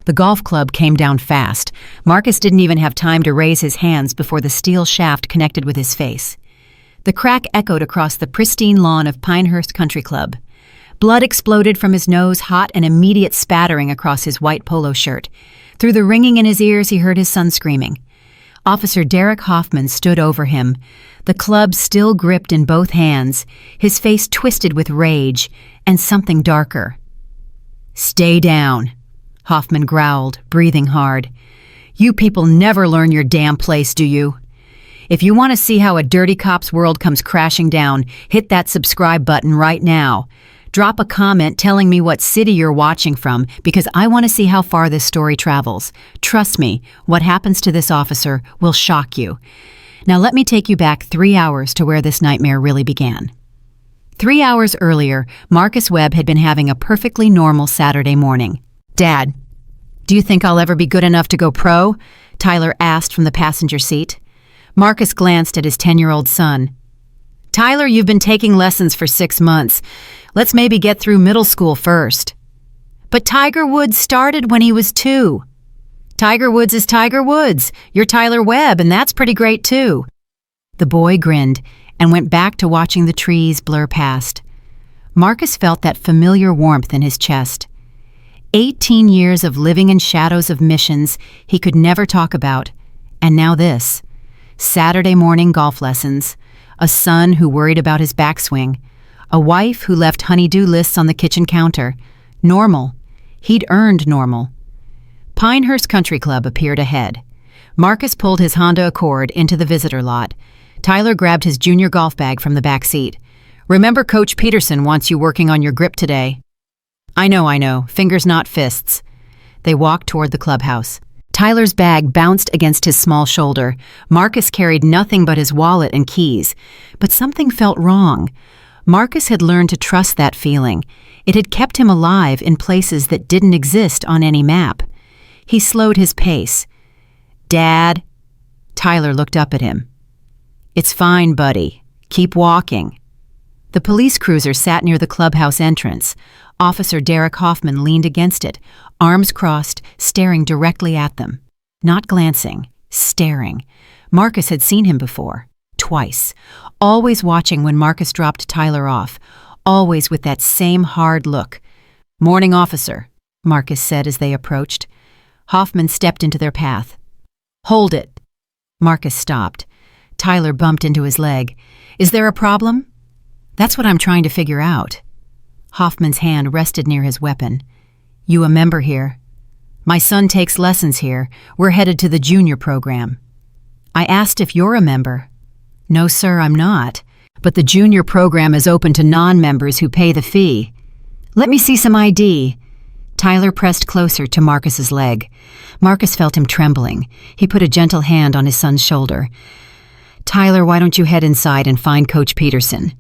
The golf club came down fast. Marcus didn't even have time to raise his hands before the steel shaft connected with his face. The crack echoed across the pristine lawn of Pinehurst Country Club. Blood exploded from his nose, hot and immediate spattering across his white polo shirt. Through the ringing in his ears, he heard his son screaming. Officer Derek Hoffman stood over him, the club still gripped in both hands, his face twisted with rage and something darker. "Stay down," Hoffman growled, breathing hard. "You people never learn your damn place, do you? If you want to see how a dirty cop's world comes crashing down, hit that subscribe button right now. Drop a comment telling me what city you're watching from, because I want to see how far this story travels. Trust me, what happens to this officer will shock you. Now let me take you back 3 hours to where this nightmare really began. 3 hours earlier, Marcus Webb had been having a perfectly normal Saturday morning. "Dad, do you think I'll ever be good enough to go pro?" Tyler asked from the passenger seat. Marcus glanced at his 10-year-old son. "Tyler, you've been taking lessons for 6 months. Let's maybe get through middle school first." "But Tiger Woods started when he was 2. "Tiger Woods is Tiger Woods. You're Tyler Webb, and that's pretty great too." The boy grinned and went back to watching the trees blur past. Marcus felt that familiar warmth in his chest. 18 years of living in shadows of missions he could never talk about, and now this. Saturday morning golf lessons, a son who worried about his backswing, a wife who left honey-do lists on the kitchen counter. Normal. He'd earned normal. Pinehurst Country Club appeared ahead. Marcus pulled his Honda Accord into the visitor lot. Tyler grabbed his junior golf bag from the back seat. "Remember, Coach Peterson wants you working on your grip today." I know. Fingers not fists." They walked toward the clubhouse. Tyler's bag bounced against his small shoulder. Marcus carried nothing but his wallet and keys. But something felt wrong. Marcus had learned to trust that feeling. It had kept him alive in places that didn't exist on any map. He slowed his pace. "Dad?" Tyler looked up at him. "It's fine, buddy. Keep walking." The police cruiser sat near the clubhouse entrance. Officer Derek Hoffman leaned against it, arms crossed, staring directly at them. Not glancing, staring. Marcus had seen him before. Twice. Always watching when Marcus dropped Tyler off. Always with that same hard look. "Morning, officer," Marcus said as they approached. Hoffman stepped into their path. "Hold it." Marcus stopped. Tyler bumped into his leg. "Is there a problem?" "That's what I'm trying to figure out." Hoffman's hand rested near his weapon. "You a member here?" "My son takes lessons here. We're headed to the junior program." "I asked if you're a member." "No, sir, I'm not. But the junior program is open to non-members who pay the fee." "Let me see some ID." Tyler pressed closer to Marcus's leg. Marcus felt him trembling. He put a gentle hand on his son's shoulder. "Tyler, why don't you head inside and find Coach Peterson?"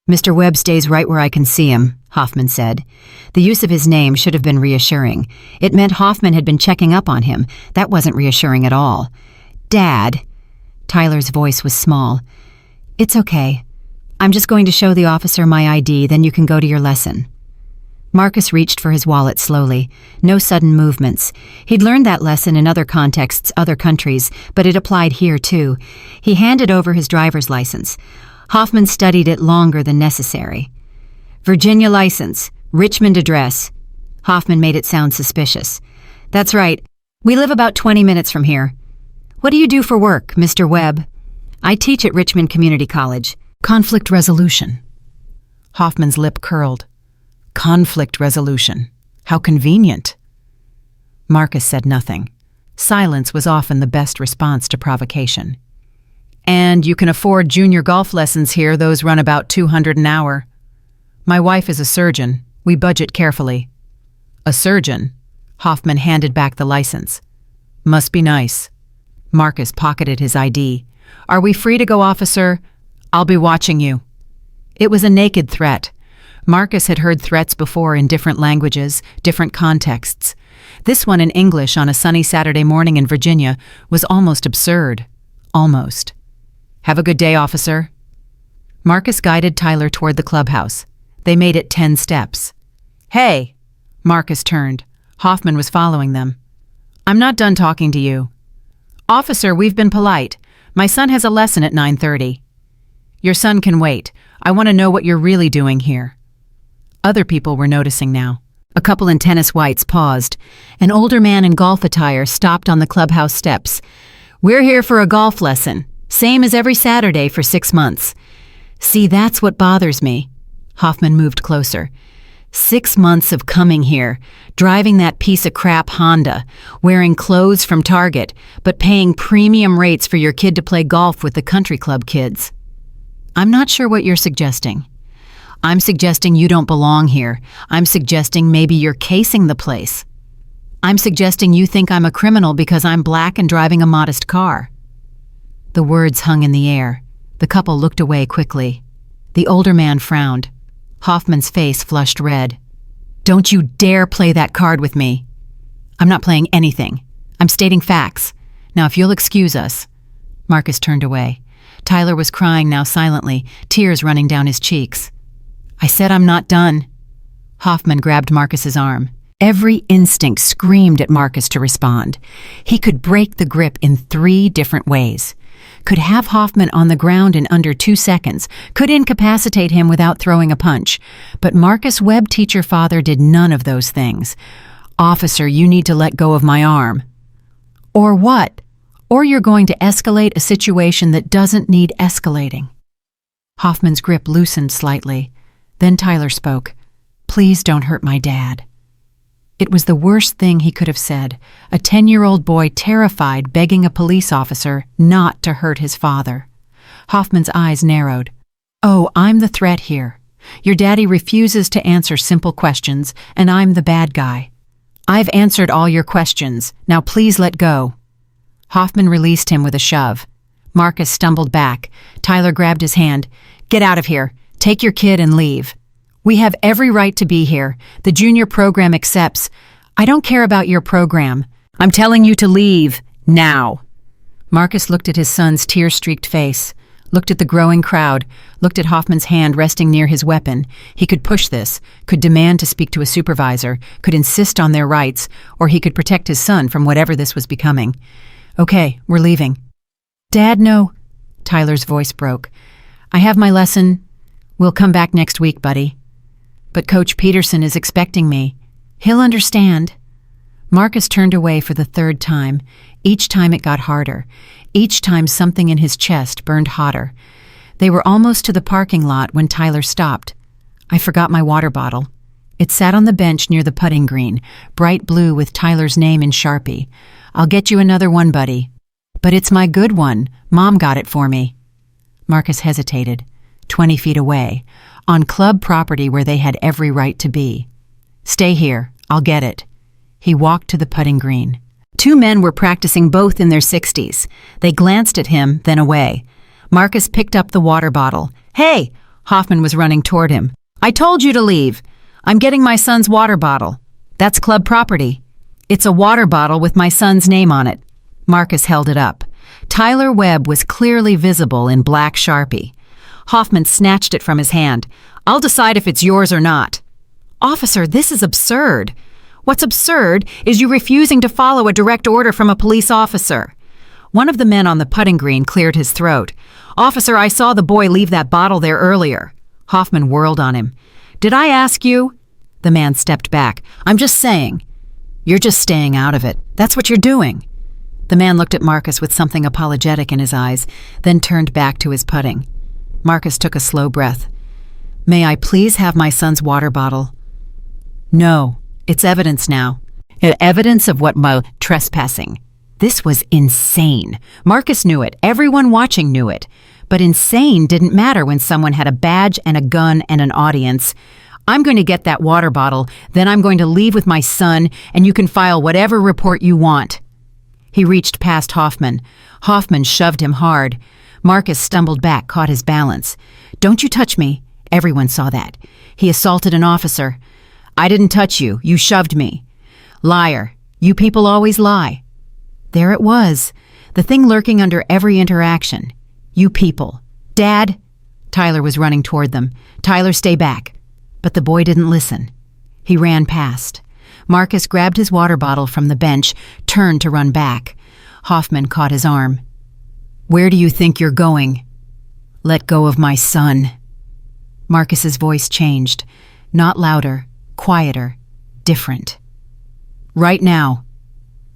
"Mr. Webb stays right where I can see him," Hoffman said. The use of his name should have been reassuring. It meant Hoffman had been checking up on him. That wasn't reassuring at all. "Dad," Tyler's voice was small. "It's okay. I'm just going to show the officer my ID, then you can go to your lesson." Marcus reached for his wallet slowly. No sudden movements. He'd learned that lesson in other contexts, other countries, but it applied here too. He handed over his driver's license. Hoffman studied it longer than necessary. "Virginia license, Richmond address." Hoffman made it sound suspicious. "That's right. We live about 20 minutes from here." "What do you do for work, Mr. Webb?" "I teach at Richmond Community College. Conflict resolution." Hoffman's lip curled. "Conflict resolution. How convenient." Marcus said nothing. Silence was often the best response to provocation. "And you can afford junior golf lessons here. Those run about $200 an hour. My wife is a surgeon. We budget carefully." "A surgeon?" Hoffman handed back the license. "Must be nice." Marcus pocketed his ID. "Are we free to go, officer? I'll be watching you." It was a naked threat. Marcus had heard threats before in different languages, different contexts. This one in English on a sunny Saturday morning in Virginia was almost absurd. Almost. "Have a good day, officer." Marcus guided Tyler toward the clubhouse. They made it 10 steps. "Hey!" Marcus turned. Hoffman was following them. "I'm not done talking to you." "Officer, we've been polite. My son has a lesson at 9:30. "Your son can wait. I want to know what you're really doing here." Other people were noticing now. A couple in tennis whites paused. An older man in golf attire stopped on the clubhouse steps. "We're here for a golf lesson, same as every Saturday for 6 months. See, that's what bothers me." Hoffman moved closer. 6 months of coming here, driving that piece of crap Honda, wearing clothes from Target, but paying premium rates for your kid to play golf with the country club kids. "I'm not sure what you're suggesting." "I'm suggesting you don't belong here. I'm suggesting maybe you're casing the place. I'm suggesting you think I'm a criminal because I'm black and driving a modest car." The words hung in the air. The couple looked away quickly. The older man frowned. Hoffman's face flushed red. "Don't you dare play that card with me." "I'm not playing anything. I'm stating facts. Now if you'll excuse us." Marcus turned away. Tyler was crying now silently, tears running down his cheeks. "I said I'm not done." Hoffman grabbed Marcus's arm. Every instinct screamed at Marcus to respond. He could break the grip in 3 different ways. Could have Hoffman on the ground in under 2 seconds, could incapacitate him without throwing a punch. But Marcus Webb teacher father did none of those things. "Officer, you need to let go of my arm." Or what? Or you're going to escalate a situation that doesn't need escalating. Hoffman's grip loosened slightly. Then Tyler spoke. "Please don't hurt my dad." It was the worst thing he could have said, a 10-year-old boy terrified begging a police officer not to hurt his father. Hoffman's eyes narrowed. "Oh, I'm the threat here. Your daddy refuses to answer simple questions, and I'm the bad guy. I've answered all your questions. Now please let go." Hoffman released him with a shove. Marcus stumbled back. Tyler grabbed his hand. "Get out of here. Take your kid and leave. We have every right to be here. The junior program accepts. I don't care about your program. I'm telling you to leave, now." Marcus looked at his son's tear-streaked face, looked at the growing crowd, looked at Hoffman's hand resting near his weapon. He could push this, could demand to speak to a supervisor, could insist on their rights, or he could protect his son from whatever this was becoming. "Okay, we're leaving." "Dad, no." Tyler's voice broke. "I have my lesson. We'll come back next week, buddy. But Coach Peterson is expecting me. He'll understand." Marcus turned away for the 3rd time. Each time it got harder. Each time something in his chest burned hotter. They were almost to the parking lot when Tyler stopped. "I forgot my water bottle." It sat on the bench near the putting green, bright blue with Tyler's name in Sharpie. "I'll get you another one, buddy." "But it's my good one. Mom got it for me." Marcus hesitated. 20 feet away, on club property where they had every right to be. "Stay here. I'll get it." He walked to the putting green. 2 men were practicing, both in their 60s. They glanced at him, then away. Marcus picked up the water bottle. "Hey!" Hoffman was running toward him. "I told you to leave. I'm getting my son's water bottle. That's club property. It's a water bottle with my son's name on it." Marcus held it up. Tyler Webb was clearly visible in black Sharpie. Hoffman snatched it from his hand. "I'll decide if it's yours or not." "Officer, this is absurd." "What's absurd is you refusing to follow a direct order from a police officer." One of the men on the putting green cleared his throat. "Officer, I saw the boy leave that bottle there earlier." Hoffman whirled on him. "Did I ask you?" The man stepped back. "I'm just saying." "You're just staying out of it. That's what you're doing." The man looked at Marcus with something apologetic in his eyes, then turned back to his putting. Marcus took a slow breath. "May I please have my son's water bottle?" "No, it's evidence now. Evidence of what? Trespassing." This was insane. Marcus knew it. Everyone watching knew it. But insane didn't matter when someone had a badge and a gun and an audience. "I'm going to get that water bottle, then I'm going to leave with my son, and you can file whatever report you want." He reached past Hoffman. Hoffman shoved him hard. Marcus stumbled back, caught his balance. "Don't you touch me." Everyone saw that. He assaulted an officer. "I didn't touch you. You shoved me." "Liar. You people always lie." There it was, the thing lurking under every interaction. "You people." "Dad!" Tyler was running toward them. "Tyler, stay back." But the boy didn't listen. He ran past. Marcus grabbed his water bottle from the bench, turned to run back. Hoffman caught his arm. "Where do you think you're going?" "Let go of my son." Marcus's voice changed. Not louder, quieter, different. "Right now."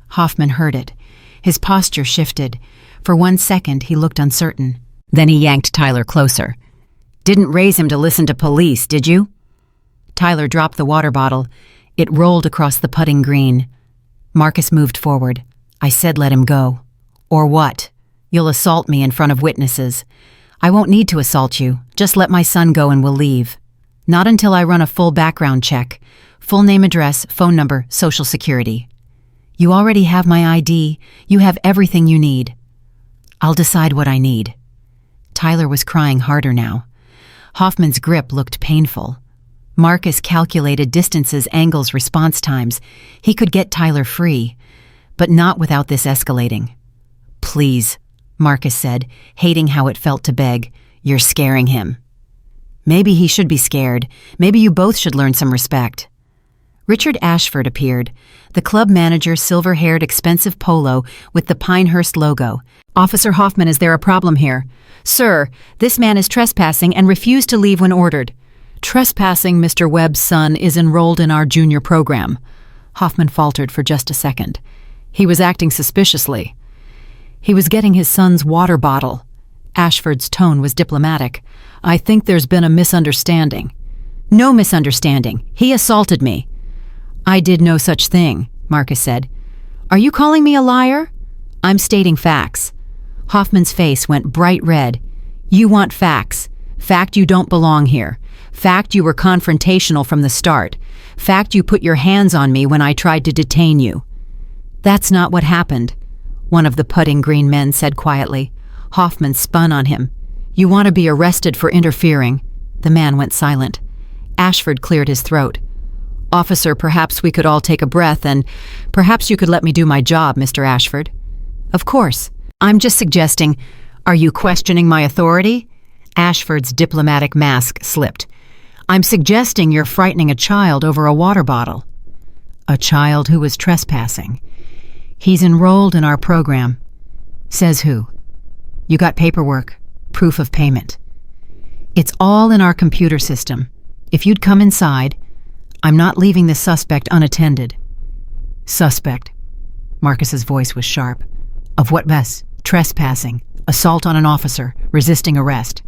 Hoffman heard it. His posture shifted. For 1 second, he looked uncertain. Then he yanked Tyler closer. "Didn't raise him to listen to police, did you?" Tyler dropped the water bottle. It rolled across the putting green. Marcus moved forward. "I said let him go." "Or what? You'll assault me in front of witnesses." "I won't need to assault you. Just let my son go and we'll leave." "Not until I run a full background check. Full name, address, phone number, social security." "You already have my ID. You have everything you need." "I'll decide what I need." Tyler was crying harder now. Hoffman's grip looked painful. Marcus calculated distances, angles, response times. He could get Tyler free, but not without this escalating. "Please," Marcus said, hating how it felt to beg. "You're scaring him." "Maybe he should be scared. Maybe you both should learn some respect." Richard Ashford appeared, the club manager, silver-haired, expensive polo with the Pinehurst logo. "Officer Hoffman, is there a problem here?" "Sir, this man is trespassing and refused to leave when ordered." "Trespassing Mr. Webb's son is enrolled in our junior program." Hoffman faltered for just a second. "He was acting suspiciously." "He was getting his son's water bottle." Ashford's tone was diplomatic. "I think there's been a misunderstanding." "No misunderstanding. He assaulted me." "I did no such thing," Marcus said. "Are you calling me a liar?" "I'm stating facts." Hoffman's face went bright red. "You want facts. Fact you don't belong here. Fact you were confrontational from the start. Fact you put your hands on me when I tried to detain you." "That's not what happened," one of the putting green men said quietly. Hoffman spun on him. "You want to be arrested for interfering." The man went silent. Ashford cleared his throat. "Officer, perhaps we could all take a breath and perhaps you could let me do my job, Mr. Ashford." "Of course. I'm just suggesting, are you questioning my authority?" Ashford's diplomatic mask slipped. "I'm suggesting you're frightening a child over a water bottle." "A child who was trespassing. He's enrolled in our program." "Says who?" "You got paperwork, proof of payment." "It's all in our computer system. If you'd come inside, I'm not leaving the suspect unattended." "Suspect?" Marcus's voice was sharp. "Of what mess? Trespassing, assault on an officer, resisting arrest."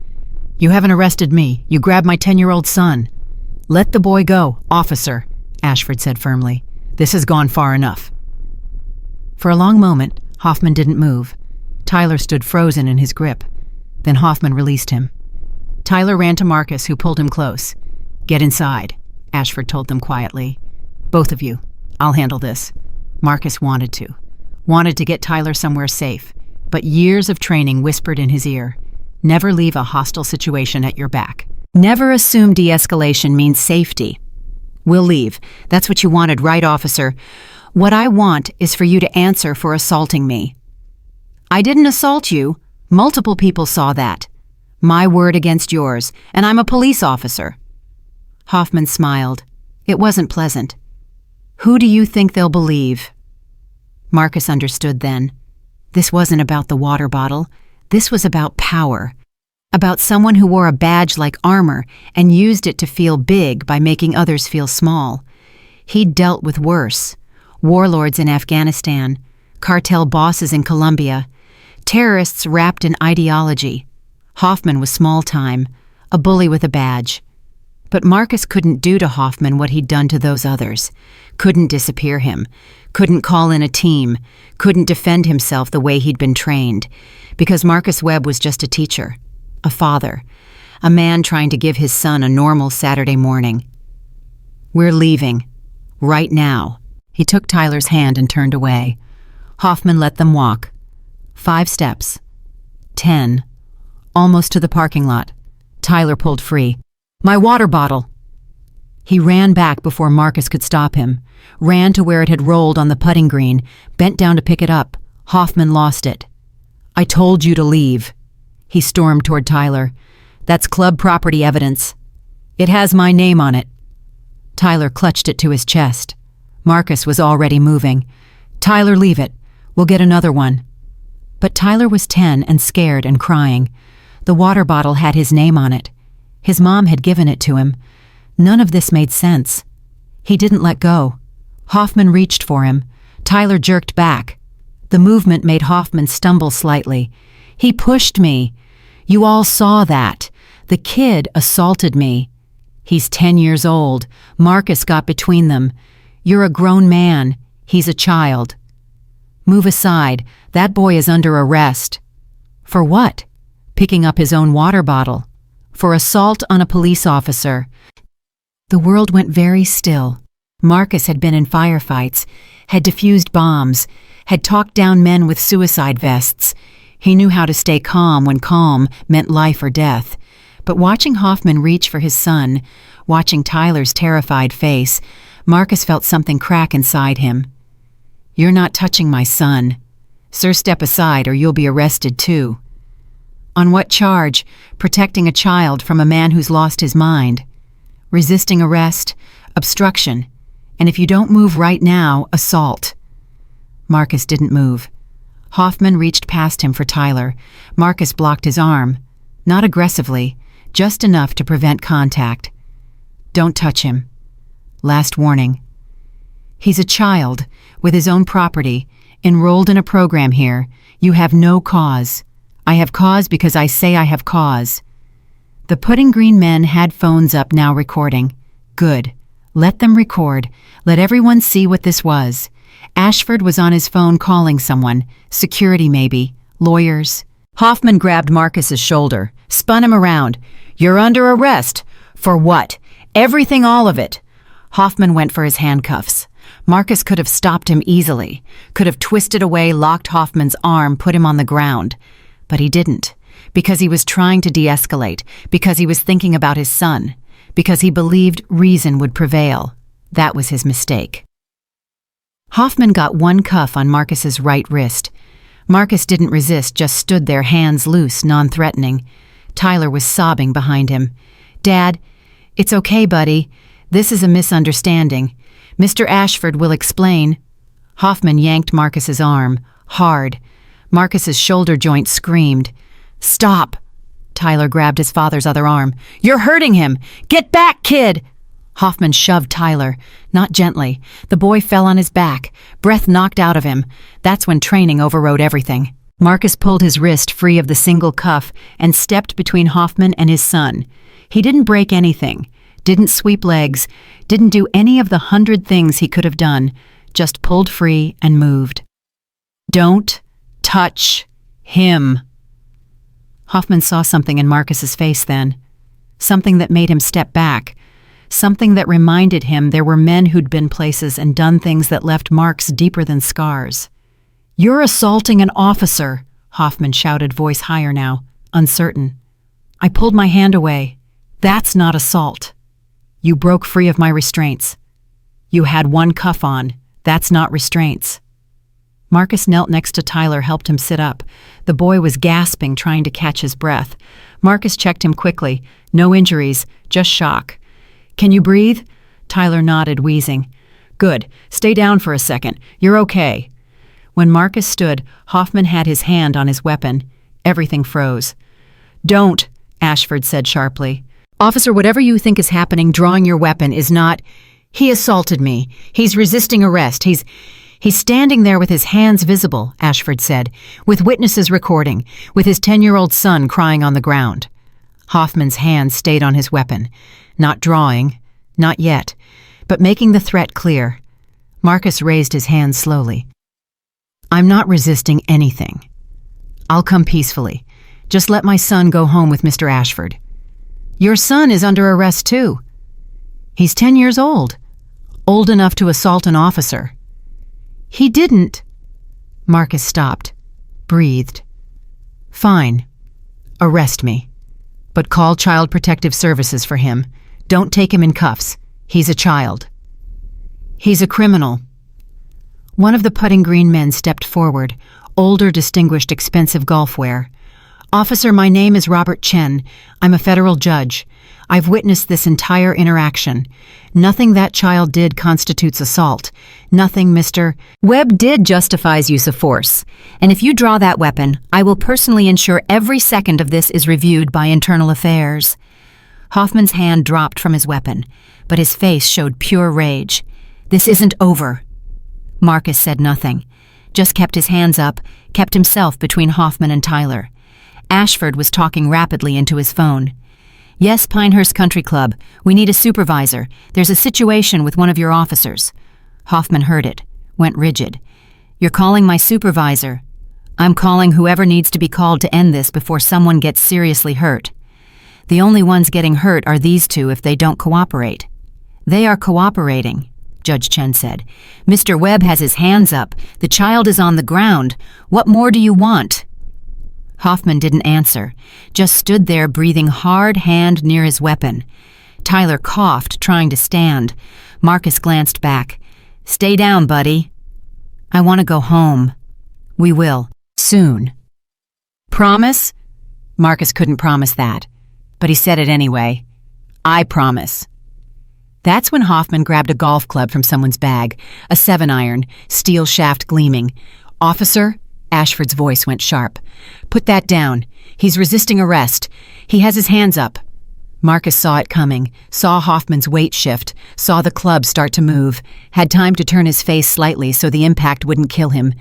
"You haven't arrested me. You grabbed my 10-year-old son." "Let the boy go, officer," Ashford said firmly. "This has gone far enough." For a long moment, Hoffman didn't move. Tyler stood frozen in his grip. Then Hoffman released him. Tyler ran to Marcus, who pulled him close. "Get inside," Ashford told them quietly. "Both of you. I'll handle this." Marcus wanted to get Tyler somewhere safe, but years of training whispered in his ear, "Never leave a hostile situation at your back. Never assume de-escalation means safety." "We'll leave. That's what you wanted, right, officer? What I want is for you to answer for assaulting me." "I didn't assault you. Multiple people saw that. My word against yours, and I'm a police officer." Hoffman smiled. It wasn't pleasant. "Who do you think they'll believe?" Marcus understood then. This wasn't about the water bottle. This was about power. About someone who wore a badge like armor and used it to feel big by making others feel small. He'd dealt with worse. Warlords in Afghanistan, cartel bosses in Colombia, terrorists wrapped in ideology. Hoffman was small time, a bully with a badge. But Marcus couldn't do to Hoffman what he'd done to those others. Couldn't disappear him. Couldn't call in a team. Couldn't defend himself the way he'd been trained. Because Marcus Webb was just a teacher, a father, a man trying to give his son a normal Saturday morning. "We're leaving. Right now." He took Tyler's hand and turned away. Hoffman let them walk. 5 steps. 10. Almost to the parking lot. Tyler pulled free. "My water bottle!" He ran back before Marcus could stop him, ran to where it had rolled on the putting green, bent down to pick it up. Hoffman lost it. "I told you to leave." He stormed toward Tyler. "That's club property evidence. It has my name on it." Tyler clutched it to his chest. Marcus was already moving. "Tyler, leave it. We'll get another one." But Tyler was 10 and scared and crying. The water bottle had his name on it. His mom had given it to him. None of this made sense. He didn't let go. Hoffman reached for him. Tyler jerked back. The movement made Hoffman stumble slightly. "He pushed me. You all saw that. The kid assaulted me. He's 10 years old. Marcus got between them. You're a grown man. He's a child. Move aside. That boy is under arrest." For what? Picking up his own water bottle. For assault on a police officer. The world went very still. Marcus had been in firefights, had defused bombs, had talked down men with suicide vests. He knew how to stay calm when calm meant life or death. But watching Hoffman reach for his son, watching Tyler's terrified face, Marcus felt something crack inside him. "You're not touching my son. Sir, step aside or you'll be arrested too." On what charge? Protecting a child from a man who's lost his mind. Resisting arrest, obstruction, and if you don't move right now, assault. Marcus didn't move. Hoffman reached past him for Tyler. Marcus blocked his arm. Not aggressively, just enough to prevent contact. "Don't touch him. Last warning. He's a child, with his own property, enrolled in a program here. You have no cause. I have cause because I say I have cause." The Pudding Green men had phones up now recording. Good. Let them record. Let everyone see what this was. Ashford was on his phone calling someone. Security maybe. Lawyers. Hoffman grabbed Marcus's shoulder, spun him around. "You're under arrest." "For what?" "Everything, all of it." Hoffman went for his handcuffs. Marcus could have stopped him easily, could have twisted away, locked Hoffman's arm, put him on the ground. But he didn't, because he was trying to de-escalate, because he was thinking about his son, because he believed reason would prevail. That was his mistake. Hoffman got one cuff on Marcus's right wrist. Marcus didn't resist, just stood there, hands loose, non-threatening. Tyler was sobbing behind him. "Dad, it's okay, buddy. This is a misunderstanding. Mr. Ashford will explain." Hoffman yanked Marcus's arm, hard. Marcus's shoulder joint screamed. "Stop!" Tyler grabbed his father's other arm. "You're hurting him! Get back, kid!" Hoffman shoved Tyler, not gently. The boy fell on his back, breath knocked out of him. That's when training overrode everything. Marcus pulled his wrist free of the single cuff and stepped between Hoffman and his son. He didn't break anything, didn't sweep legs, didn't do any of the 100 things he could have done, just pulled free and moved. "Don't touch him." Hoffman saw something in Marcus's face then, something that made him step back, something that reminded him there were men who'd been places and done things that left marks deeper than scars. "You're assaulting an officer," Hoffman shouted, voice higher now, uncertain. "I pulled my hand away. That's not assault. You broke free of my restraints. You had one cuff on. That's not restraints." Marcus knelt next to Tyler, helped him sit up. The boy was gasping, trying to catch his breath. Marcus checked him quickly. No injuries, just shock. "Can you breathe?" Tyler nodded, wheezing. "Good. Stay down for a second. You're okay." When Marcus stood, Hoffman had his hand on his weapon. Everything froze. "Don't," Ashford said sharply. "Officer, whatever you think is happening, drawing your weapon is not—" "He assaulted me. He's resisting arrest. He's standing there with his hands visible," Ashford said, "with witnesses recording, with his 10-year-old son crying on the ground." Hoffman's hand stayed on his weapon, not drawing, not yet, but making the threat clear. Marcus raised his hand slowly. "I'm not resisting anything. I'll come peacefully. Just let my son go home with Mr. Ashford." "Your son is under arrest too." "He's 10 years old. Old enough to assault an officer." "He didn't." Marcus stopped, breathed. "Fine. Arrest me. But call Child Protective Services for him. Don't take him in cuffs. He's a child." "He's a criminal." One of the Pudding Green men stepped forward, older, distinguished, expensive golf wear. "Officer, my name is Robert Chen. I'm a federal judge. I've witnessed this entire interaction. Nothing that child did constitutes assault. Nothing, Mr. Webb did justifies use of force. And if you draw that weapon, I will personally ensure every second of this is reviewed by Internal Affairs." Hoffman's hand dropped from his weapon, but his face showed pure rage. "This isn't over." Marcus said nothing, just kept his hands up, kept himself between Hoffman and Tyler. Ashford was talking rapidly into his phone. "Yes, Pinehurst Country Club. We need a supervisor. There's a situation with one of your officers." Hoffman heard it, went rigid. "You're calling my supervisor." "I'm calling whoever needs to be called to end this before someone gets seriously hurt. The only ones getting hurt are these two if they don't cooperate." "They are cooperating," Judge Chen said. "Mr. Webb has his hands up. The child is on the ground. What more do you want?" Hoffman didn't answer, just stood there breathing hard, hand near his weapon. Tyler coughed, trying to stand. Marcus glanced back. "Stay down, buddy." "I want to go home." "We will. Soon." "Promise?" Marcus couldn't promise that, but he said it anyway. "I promise." That's when Hoffman grabbed a golf club from someone's bag, a 7-iron, steel shaft gleaming. "Officer?" Ashford's voice went sharp. "Put that down. He's resisting arrest. He has his hands up." Marcus saw it coming, saw Hoffman's weight shift, saw the club start to move, had time to turn his face slightly so the impact wouldn't kill him.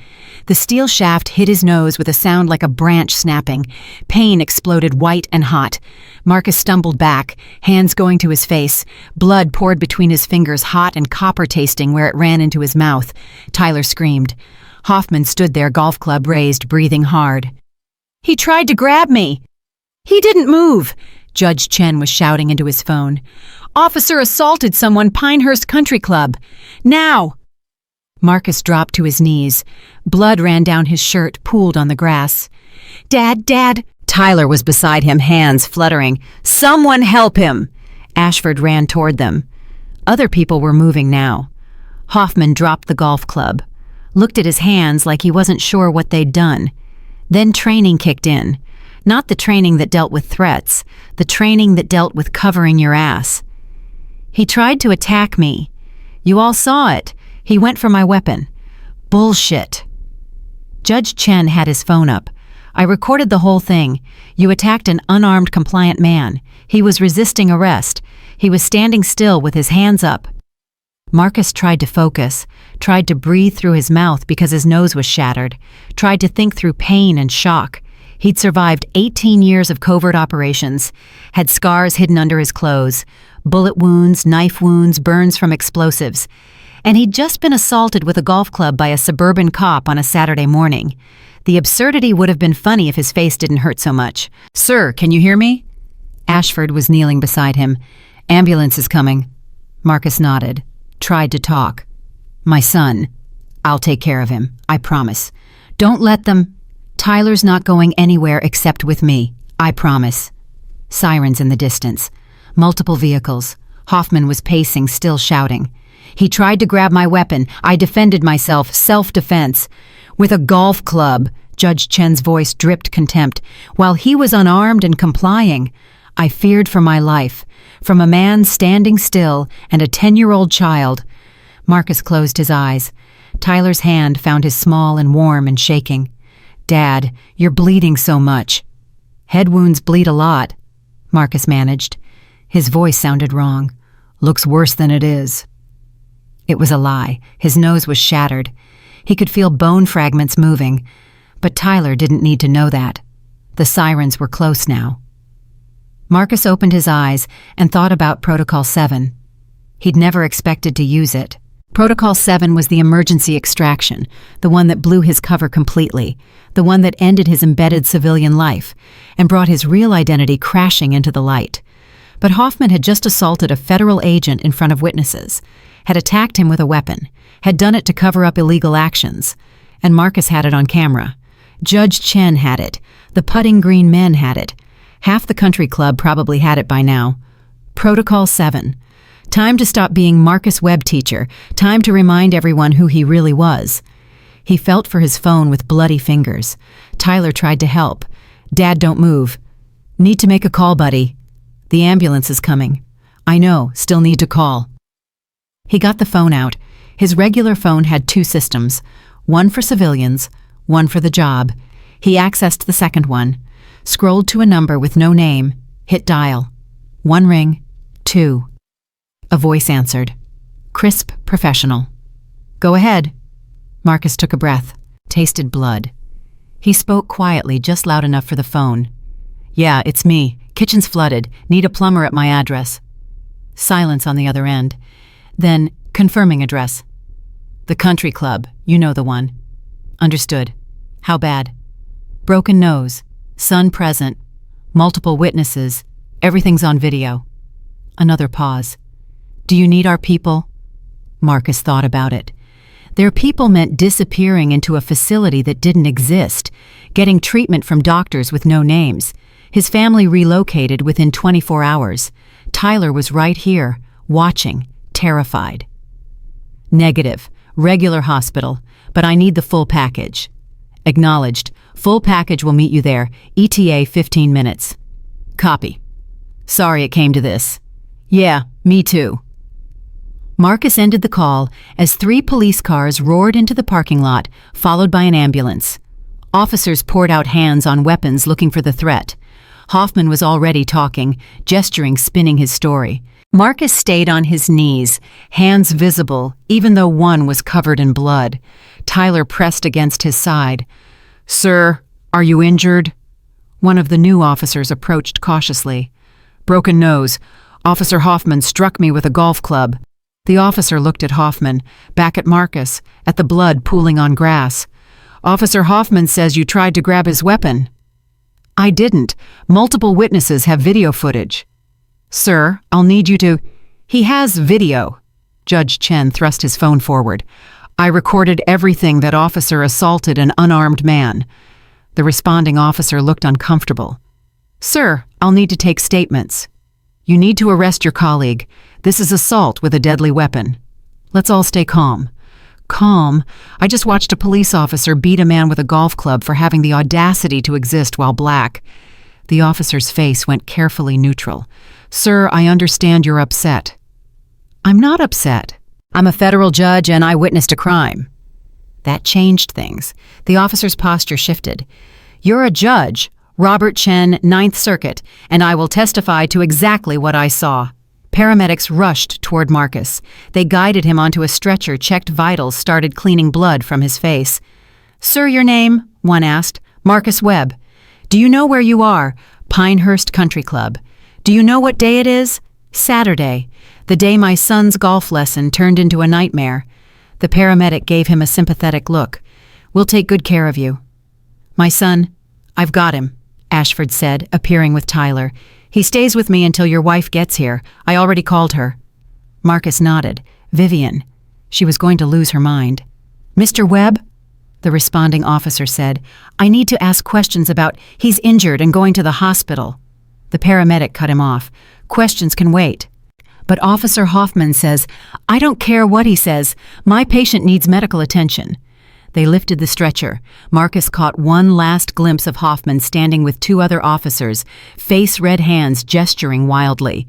The steel shaft hit his nose with a sound like a branch snapping. Pain exploded white and hot. Marcus stumbled back, hands going to his face. Blood poured between his fingers, hot and copper-tasting where it ran into his mouth. Tyler screamed. Hoffman stood there, golf club raised, breathing hard. "He tried to grab me." "He didn't move," Judge Chen was shouting into his phone. "Officer assaulted someone, Pinehurst Country Club. Now!" Marcus dropped to his knees. Blood ran down his shirt, pooled on the grass. Dad! Tyler was beside him, hands fluttering. "Someone help him!" Ashford ran toward them. Other people were moving now. Hoffman dropped the golf club, looked at his hands like he wasn't sure what they'd done. Then training kicked in. Not the training that dealt with threats, the training that dealt with covering your ass. "He tried to attack me. You all saw it. He went for my weapon." "Bullshit." Judge Chen had his phone up. "I recorded the whole thing. You attacked an unarmed, compliant man. He was resisting arrest. He was standing still with his hands up." Marcus tried to focus, tried to breathe through his mouth because his nose was shattered, tried to think through pain and shock. He'd survived 18 years of covert operations, had scars hidden under his clothes, bullet wounds, knife wounds, burns from explosives. And he'd just been assaulted with a golf club by a suburban cop on a Saturday morning. The absurdity would have been funny if his face didn't hurt so much. "Sir, can you hear me?" Ashford was kneeling beside him. "Ambulance is coming." Marcus nodded, tried to talk. "My son. I'll take care of him, I promise. Don't let them. Tyler's not going anywhere except with me, I promise." Sirens in the distance. Multiple vehicles. Hoffman was pacing, still shouting. "He tried to grab my weapon. I defended myself, self-defense. With a golf club." Judge Chen's voice dripped contempt. "While he was unarmed and complying. I feared for my life. From a man standing still and a 10-year-old child." Marcus closed his eyes. Tyler's hand found his small and warm and shaking. "Dad, you're bleeding so much." "Head wounds bleed a lot," Marcus managed. His voice sounded wrong. "Looks worse than it is." It was a lie. His nose was shattered. He could feel bone fragments moving. But Tyler didn't need to know that. The sirens were close now. Marcus opened his eyes and thought about Protocol 7. He'd never expected to use it. Protocol 7 was the emergency extraction, the one that blew his cover completely, the one that ended his embedded civilian life and brought his real identity crashing into the light. But Hoffman had just assaulted a federal agent in front of witnesses, had attacked him with a weapon, had done it to cover up illegal actions, and Marcus had it on camera. Judge Chen had it. The Putting Green men had it. Half the country club probably had it by now. Protocol 7. Time to stop being Marcus Webb teacher. Time to remind everyone who he really was. He felt for his phone with bloody fingers. Tyler tried to help. Dad, don't move. Need to make a call, buddy. The ambulance is coming. I know, still need to call. He got the phone out. His regular phone had 2 systems, one for civilians, one for the job. He accessed the second one, scrolled to a number with no name, hit dial. 1 ring, 2. A voice answered. Crisp, professional. Go ahead. Marcus took a breath, tasted blood. He spoke quietly, just loud enough for the phone. Yeah, it's me. Kitchen's flooded. Need a plumber at my address. Silence on the other end. Then, confirming address. The country club. You know the one. Understood. How bad? Broken nose. Son present. Multiple witnesses. Everything's on video. Another pause. Do you need our people? Marcus thought about it. Their people meant disappearing into a facility that didn't exist, getting treatment from doctors with no names. His family relocated within 24 hours. Tyler was right here, watching, terrified. Negative. Regular hospital, but I need the full package. Acknowledged. Full package will meet you there. ETA 15 minutes. Copy. Sorry it came to this. Yeah, me too. Marcus ended the call as 3 police cars roared into the parking lot, followed by an ambulance. Officers poured out hands on weapons looking for the threat. Hoffman was already talking, gesturing, spinning his story. Marcus stayed on his knees, hands visible, even though one was covered in blood. Tyler pressed against his side. Sir, are you injured? One of the new officers approached cautiously. Broken nose. Officer Hoffman struck me with a golf club. The officer looked at Hoffman, back at Marcus, at the blood pooling on grass. Officer Hoffman says you tried to grab his weapon. I didn't. Multiple witnesses have video footage. Sir, I'll need you to... He has video. Judge Chen thrust his phone forward. I recorded everything that officer assaulted an unarmed man. The responding officer looked uncomfortable. Sir, I'll need to take statements. You need to arrest your colleague. This is assault with a deadly weapon. Let's all stay calm. Calm? I just watched a police officer beat a man with a golf club for having the audacity to exist while black. The officer's face went carefully neutral. Sir, I understand you're upset. I'm not upset. I'm a federal judge and I witnessed a crime. That changed things. The officer's posture shifted. You're a judge, Robert Chen, 9th Circuit, and I will testify to exactly what I saw. Paramedics rushed toward Marcus. They guided him onto a stretcher, checked vitals, started cleaning blood from his face. Sir, your name? One asked. Marcus Webb. Do you know where you are? Pinehurst Country Club. Do you know what day it is? Saturday. The day my son's golf lesson turned into a nightmare. The paramedic gave him a sympathetic look. We'll take good care of you. My son, I've got him, Ashford said, appearing with Tyler. He stays with me until your wife gets here. I already called her. Marcus nodded. Vivian. She was going to lose her mind. Mr. Webb? The responding officer said, I need to ask questions about he's injured and going to the hospital. The paramedic cut him off. Questions can wait. But Officer Hoffman says, I don't care what he says. My patient needs medical attention. They lifted the stretcher. Marcus caught one last glimpse of Hoffman standing with 2 other officers, face-red hands gesturing wildly.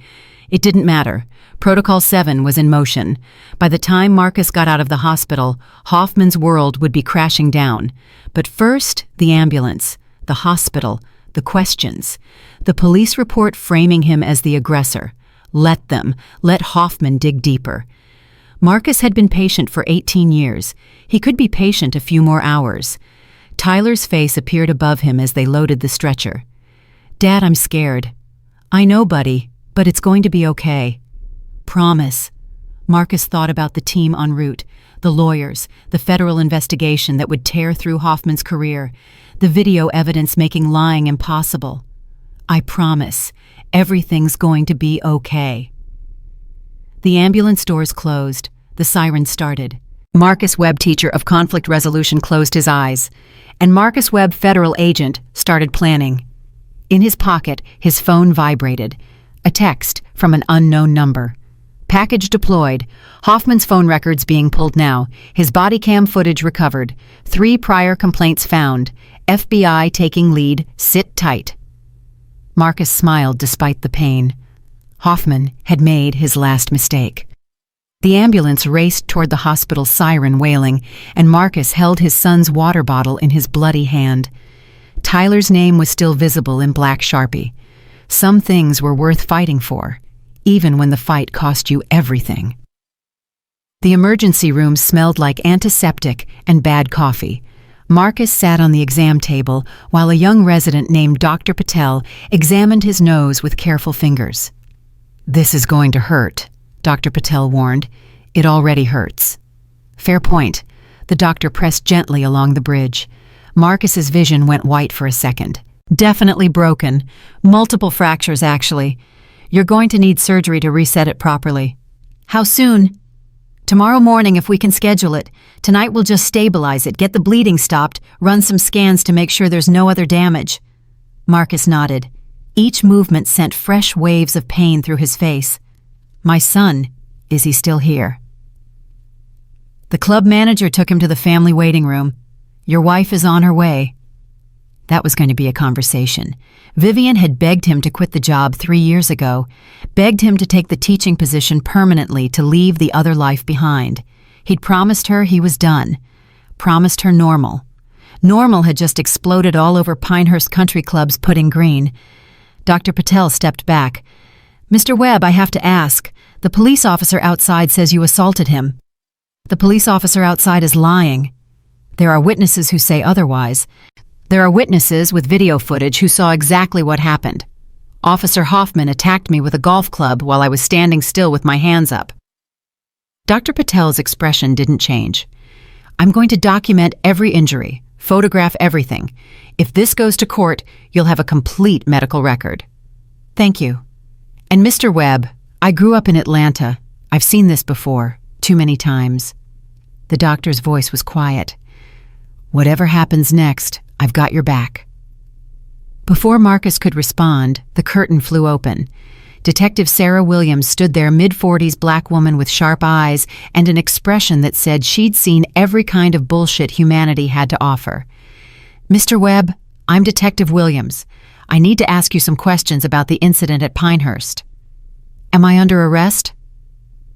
It didn't matter. Protocol 7 was in motion. By the time Marcus got out of the hospital, Hoffman's world would be crashing down. But first, the ambulance, the hospital, the questions. The police report framing him as the aggressor. Let them. Let Hoffman dig deeper. Marcus had been patient for 18 years. He could be patient a few more hours. Tyler's face appeared above him as they loaded the stretcher. Dad, I'm scared. I know, buddy, but it's going to be okay. Promise. Marcus thought about the team en route, the lawyers, the federal investigation that would tear through Hoffman's career, the video evidence making lying impossible. I promise. Everything's going to be okay. The ambulance doors closed. The siren started. Marcus Webb, teacher of conflict resolution, closed his eyes, and Marcus Webb, federal agent, started planning. In his pocket, his phone vibrated. A text from an unknown number. Package deployed. Hoffman's phone records being pulled now. His body cam footage recovered. 3 prior complaints found. FBI taking lead. Sit tight." Marcus smiled despite the pain. Hoffman had made his last mistake. The ambulance raced toward the hospital, siren wailing, and Marcus held his son's water bottle in his bloody hand. Tyler's name was still visible in black Sharpie. Some things were worth fighting for, even when the fight cost you everything. The emergency room smelled like antiseptic and bad coffee. Marcus sat on the exam table while a young resident named Dr. Patel examined his nose with careful fingers. "This is going to hurt," Dr. Patel warned. "It already hurts." "Fair point." The doctor pressed gently along the bridge. Marcus's vision went white for a second. "Definitely broken. Multiple fractures, actually. You're going to need surgery to reset it properly." "How soon?" "Tomorrow morning if we can schedule it. Tonight we'll just stabilize it, get the bleeding stopped, run some scans to make sure there's no other damage." Marcus nodded. Each movement sent fresh waves of pain through his face. "My son, is he still here?" The club manager took him to the family waiting room. "Your wife is on her way." That was going to be a conversation. Vivian had begged him to quit the job 3 years ago, begged him to take the teaching position permanently to leave the other life behind. He'd promised her he was done, promised her normal. Normal had just exploded all over Pinehurst Country Club's Pudding Green. Dr. Patel stepped back. "Mr. Webb, I have to ask. The police officer outside says you assaulted him." "The police officer outside is lying. There are witnesses who say otherwise. There are witnesses with video footage who saw exactly what happened. Officer Hoffman attacked me with a golf club while I was standing still with my hands up." Dr. Patel's expression didn't change. "I'm going to document every injury, photograph everything. If this goes to court, you'll have a complete medical record." "Thank you. And Mr. Webb, I grew up in Atlanta. I've seen this before, too many times." The doctor's voice was quiet. "Whatever happens next, I've got your back." Before Marcus could respond, the curtain flew open. Detective Sarah Williams stood there, mid-40s black woman with sharp eyes and an expression that said she'd seen every kind of bullshit humanity had to offer. "Mr. Webb, I'm Detective Williams. I need to ask you some questions about the incident at Pinehurst." "Am I under arrest?"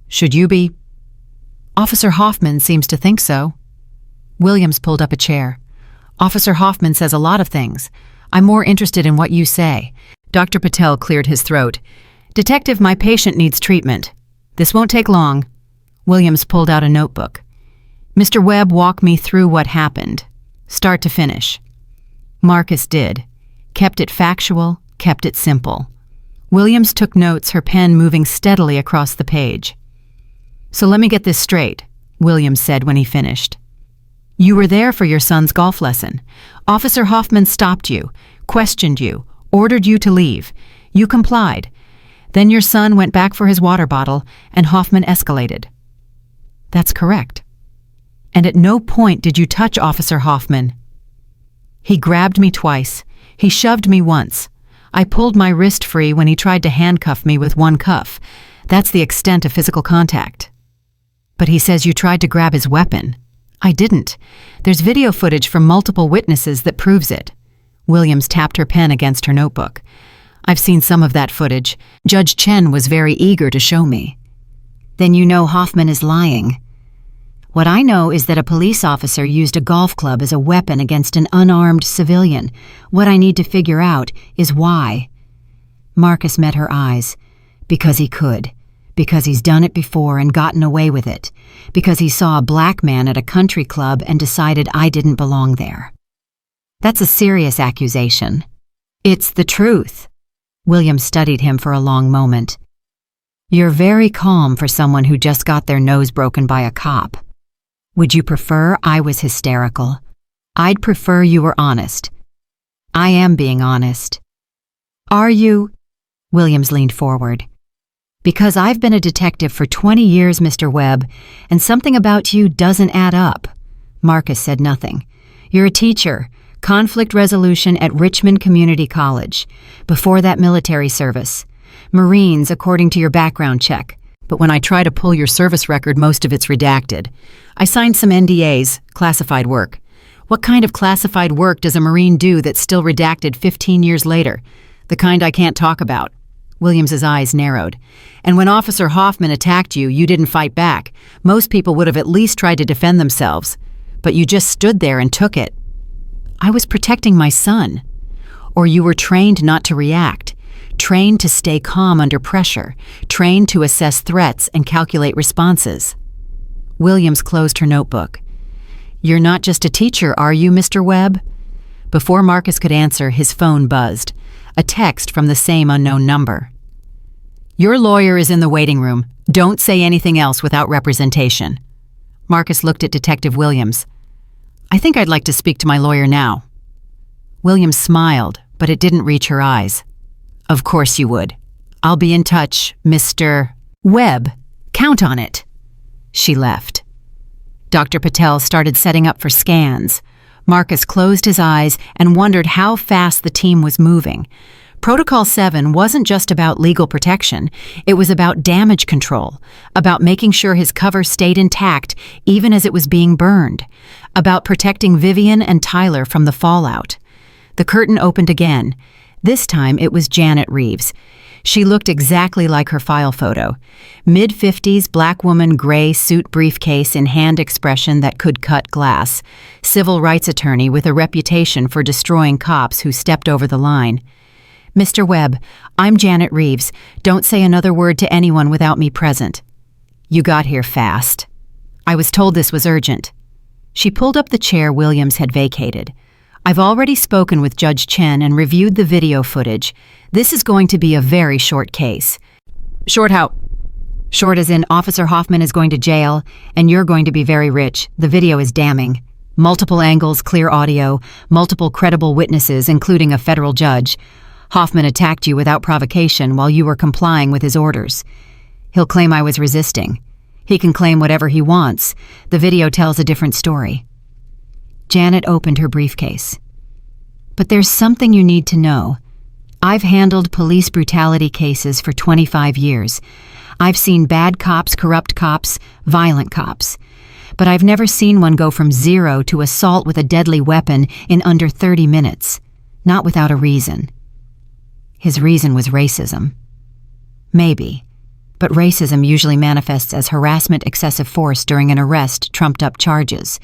"Should you be?" "Officer Hoffman seems to think so." Williams pulled up a chair. "Officer Hoffman says a lot of things. I'm more interested in what you say." Dr. Patel cleared his throat. "Detective, my patient needs treatment. This won't take long." Williams pulled out a notebook. "Mr. Webb, walk me through what happened, start to finish." Marcus did. Kept it factual, kept it simple. Williams took notes, her pen moving steadily across the page. "So let me get this straight," Williams said when he finished. "You were there for your son's golf lesson. Officer Hoffman stopped you, questioned you, ordered you to leave. You complied. Then your son went back for his water bottle, and Hoffman escalated." "That's correct." "And at no point did you touch Officer Hoffman." "He grabbed me twice. He shoved me once. I pulled my wrist free when he tried to handcuff me with one cuff. That's the extent of physical contact." "But he says you tried to grab his weapon." "I didn't. There's video footage from multiple witnesses that proves it." Williams tapped her pen against her notebook. "I've seen some of that footage. Judge Chen was very eager to show me." "Then you know Hoffman is lying." "What I know is that a police officer used a golf club as a weapon against an unarmed civilian. What I need to figure out is why." Marcus met her eyes. "Because he could. Because he's done it before and gotten away with it. Because he saw a black man at a country club and decided I didn't belong there." "That's a serious accusation." "It's the truth." William studied him for a long moment. "You're very calm for someone who just got their nose broken by a cop. Would you prefer I was hysterical?" "I'd prefer you were honest." "I am being honest." "Are you?" Williams leaned forward. "Because I've been a detective for 20 years, Mr. Webb, and something about you doesn't add up." Marcus said nothing. "You're a teacher, conflict resolution at Richmond Community College. Before that, military service. Marines, according to your background check. But when I try to pull your service record, most of it's redacted. I signed some NDAs, classified work. What kind of classified work does a Marine do that's still redacted 15 years later? The kind I can't talk about. Williams's eyes narrowed. And when Officer Hoffman attacked you, you didn't fight back. Most people would have at least tried to defend themselves. But you just stood there and took it. I was protecting my son. Or you were trained not to react. Trained to stay calm under pressure. Trained to assess threats and calculate responses. Williams closed her notebook. You're not just a teacher, are you, Mr. Webb? Before Marcus could answer, his phone buzzed. A text from the same unknown number. Your lawyer is in the waiting room. Don't say anything else without representation. Marcus looked at Detective Williams. I think I'd like to speak to my lawyer now. Williams smiled, but it didn't reach her eyes. Of course you would. I'll be in touch, Mr. Webb. Count on it. She left. Dr. Patel started setting up for scans. Marcus closed his eyes and wondered how fast the team was moving. Protocol 7 wasn't just about legal protection. It was about damage control, about making sure his cover stayed intact even as it was being burned, about protecting Vivian and Tyler from the fallout. The curtain opened again. This time it was Janet Reeves. She looked exactly like her file photo. Mid-50s, black woman, gray suit briefcase in hand expression that could cut glass. Civil rights attorney with a reputation for destroying cops who stepped over the line. Mr. Webb, I'm Janet Reeves. Don't say another word to anyone without me present. You got here fast. I was told this was urgent. She pulled up the chair Williams had vacated. I've already spoken with Judge Chen and reviewed the video footage. This is going to be a very short case. Short how? Short as in Officer Hoffman is going to jail, and you're going to be very rich. The video is damning. Multiple angles, clear audio, multiple credible witnesses, including a federal judge. Hoffman attacked you without provocation while you were complying with his orders. He'll claim I was resisting. He can claim whatever he wants. The video tells a different story. Janet opened her briefcase. But there's something you need to know. I've handled police brutality cases for 25 years. I've seen bad cops, corrupt cops, violent cops. But I've never seen one go from 0 to assault with a deadly weapon in under 30 minutes. Not without a reason. His reason was racism. Maybe. But racism usually manifests as harassment, excessive force during an arrest, trumped-up charges.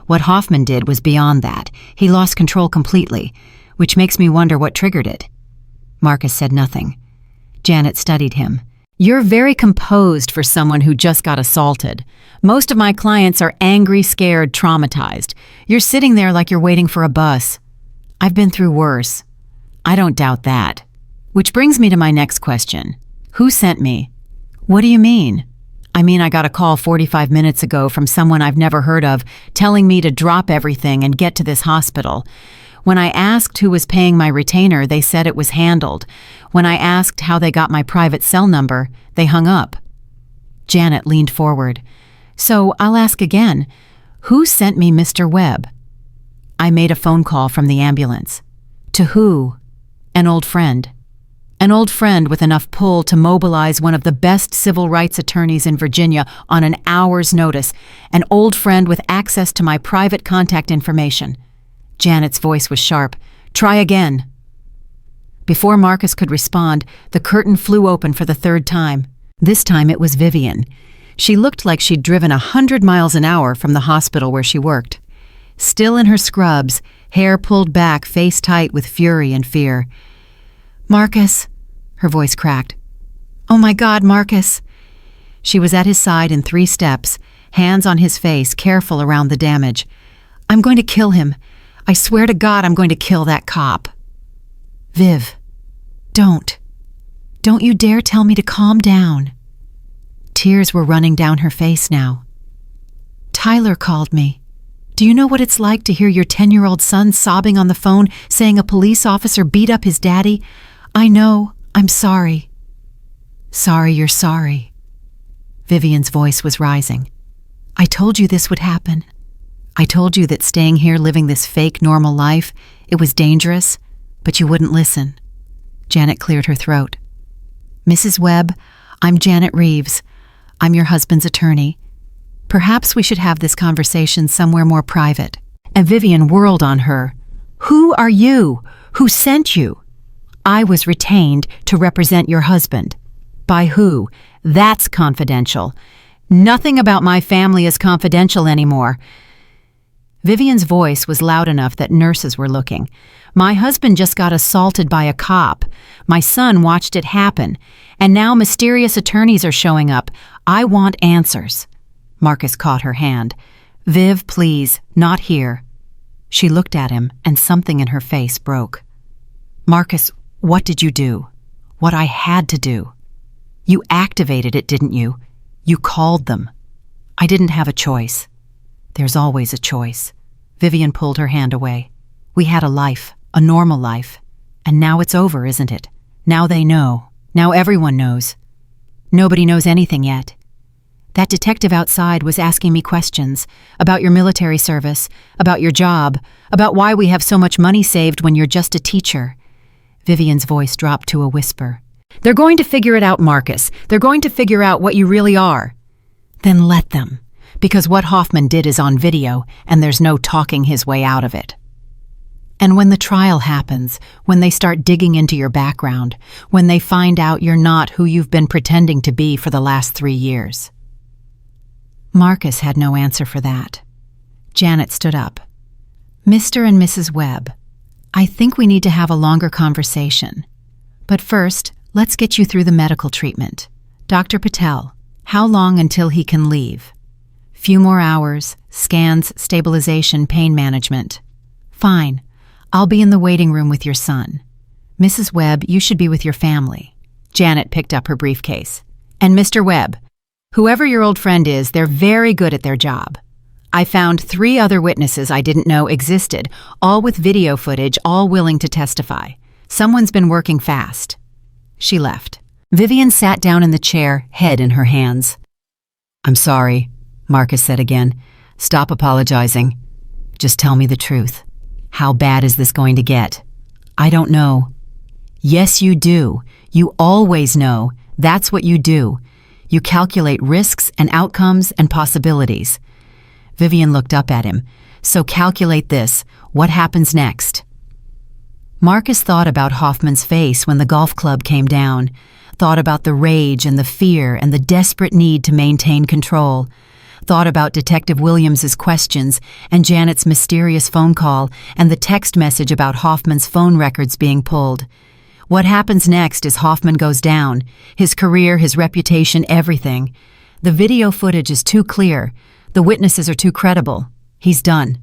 What Hoffman did was beyond that. He lost control completely, which makes me wonder what triggered it. Marcus said nothing. Janet studied him. You're very composed for someone who just got assaulted. Most of my clients are angry, scared, traumatized. You're sitting there like you're waiting for a bus. I've been through worse. I don't doubt that. Which brings me to my next question. Who sent me? What do you mean? I mean, I got a call 45 minutes ago from someone I've never heard of telling me to drop everything and get to this hospital. When I asked who was paying my retainer, they said it was handled. When I asked how they got my private cell number, they hung up. Janet leaned forward. So I'll ask again. Who sent me Mr. Webb? I made a phone call from the ambulance. To who? An old friend. An old friend with enough pull to mobilize one of the best civil rights attorneys in Virginia on an hour's notice. An old friend with access to my private contact information. Janet's voice was sharp. Try again. Before Marcus could respond, the curtain flew open for the third time. This time it was Vivian. She looked like she'd driven 100 miles an hour from the hospital where she worked. Still in her scrubs, hair pulled back, face tight with fury and fear. Marcus, her voice cracked. Oh my God, Marcus. She was at his side in 3 steps, hands on his face, careful around the damage. I'm going to kill him. I swear to God I'm going to kill that cop. Viv, don't. Don't you dare tell me to calm down. Tears were running down her face now. Tyler called me. Do you know what it's like to hear your 10-year-old son sobbing on the phone saying a police officer beat up his daddy? I know. I'm sorry. Sorry you're sorry. Vivian's voice was rising. I told you this would happen. I told you that staying here living this fake normal life, it was dangerous, but you wouldn't listen. Janet cleared her throat. Mrs. Webb, I'm Janet Reeves. I'm your husband's attorney. Perhaps we should have this conversation somewhere more private. And Vivian whirled on her. "Who are you? Who sent you?" "I was retained to represent your husband." "By who?" "That's confidential." "Nothing about my family is confidential anymore." Vivian's voice was loud enough that nurses were looking. "My husband just got assaulted by a cop. My son watched it happen. And now mysterious attorneys are showing up. I want answers." Marcus caught her hand. "Viv, please, not here." She looked at him, and something in her face broke. "Marcus, what did you do?" "What I had to do." "You activated it, didn't you? You called them." "I didn't have a choice." "There's always a choice." Vivian pulled her hand away. "We had a life, a normal life. And now it's over, isn't it? Now they know. Now everyone knows." "Nobody knows anything yet. That detective outside was asking me questions about your military service, about your job, about why we have so much money saved when you're just a teacher." Vivian's voice dropped to a whisper. "They're going to figure it out, Marcus. They're going to figure out what you really are." "Then let them, because what Hoffman did is on video, and there's no talking his way out of it." "And when the trial happens, when they start digging into your background, when they find out you're not who you've been pretending to be for the last 3 years. Marcus had no answer for that. Janet stood up. "Mr. and Mrs. Webb, I think we need to have a longer conversation. But first, let's get you through the medical treatment. Dr. Patel, how long until he can leave?" "Few more hours, scans, stabilization, pain management." "Fine. I'll be in the waiting room with your son. Mrs. Webb, you should be with your family." Janet picked up her briefcase. "And Mr. Webb, whoever your old friend is, they're very good at their job. I found 3 other witnesses I didn't know existed, all with video footage, all willing to testify. Someone's been working fast." She left. Vivian sat down in the chair, head in her hands. "I'm sorry," Marcus said again. "Stop apologizing. Just tell me the truth. How bad is this going to get?" "I don't know." "Yes, you do. You always know. That's what you do. You calculate risks and outcomes and possibilities." Vivian looked up at him. "So calculate this. What happens next?" Marcus thought about Hoffman's face when the golf club came down, thought about the rage and the fear and the desperate need to maintain control, thought about Detective Williams's questions and Janet's mysterious phone call and the text message about Hoffman's phone records being pulled. What happens next is Hoffman goes down, his career, his reputation, everything. The video footage is too clear. The witnesses are too credible. He's done.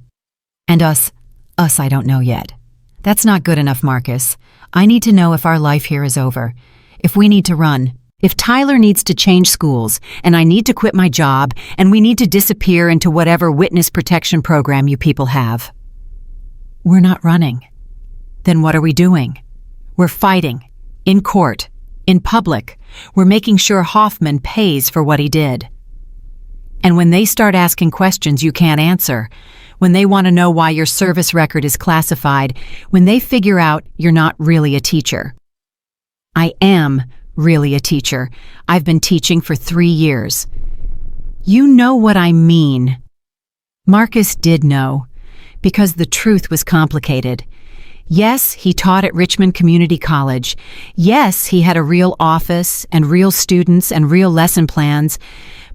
And us I don't know yet. That's not good enough, Marcus. I need to know if our life here is over, if we need to run, if Tyler needs to change schools, and I need to quit my job, and we need to disappear into whatever witness protection program you people have. We're not running. Then what are we doing? We're fighting. In court. In public. We're making sure Hoffman pays for what he did. And when they start asking questions you can't answer, when they want to know why your service record is classified, when they figure out you're not really a teacher. I am really a teacher. I've been teaching for 3 years. You know what I mean. Marcus did know, because the truth was complicated. Yes, he taught at Richmond Community College. Yes, he had a real office and real students and real lesson plans.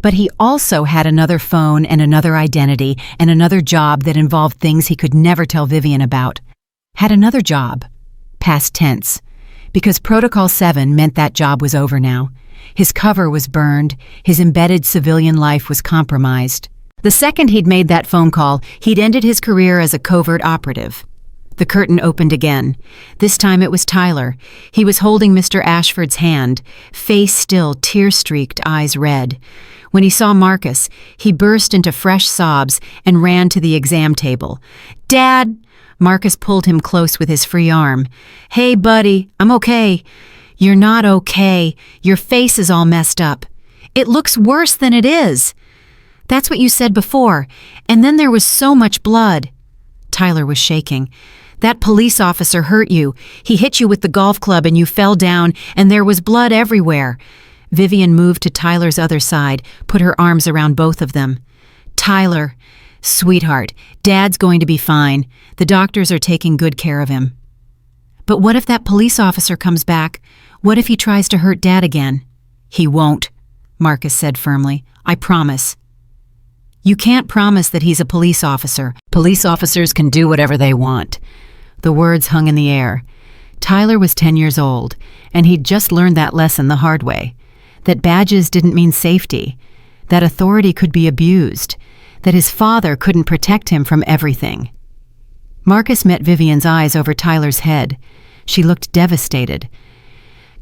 But he also had another phone and another identity and another job that involved things he could never tell Vivian about. Had another job. Past tense. Because Protocol 7 meant that job was over now. His cover was burned. His embedded civilian life was compromised. The second he'd made that phone call, he'd ended his career as a covert operative. The curtain opened again. This time it was Tyler. He was holding Mr. Ashford's hand, face still, tear-streaked, eyes red. When he saw Marcus, he burst into fresh sobs and ran to the exam table. "Dad!" Marcus pulled him close with his free arm. "Hey, buddy, I'm okay." "You're not okay. Your face is all messed up. It looks worse than it is." "That's what you said before. And then there was so much blood." Tyler was shaking. "That police officer hurt you. He hit you with the golf club and you fell down, and there was blood everywhere." Vivian moved to Tyler's other side, put her arms around both of them. "Tyler, "Sweetheart, Dad's going to be fine. The doctors are taking good care of him." "But what if that police officer comes back? What if he tries to hurt Dad again?" "He won't," Marcus said firmly. "I promise." "You can't promise that he's a police officer. Police officers can do whatever they want." The words hung in the air. Tyler was 10 years old, and he'd just learned that lesson the hard way. That badges didn't mean safety, that authority could be abused, that his father couldn't protect him from everything. Marcus met Vivian's eyes over Tyler's head. She looked devastated.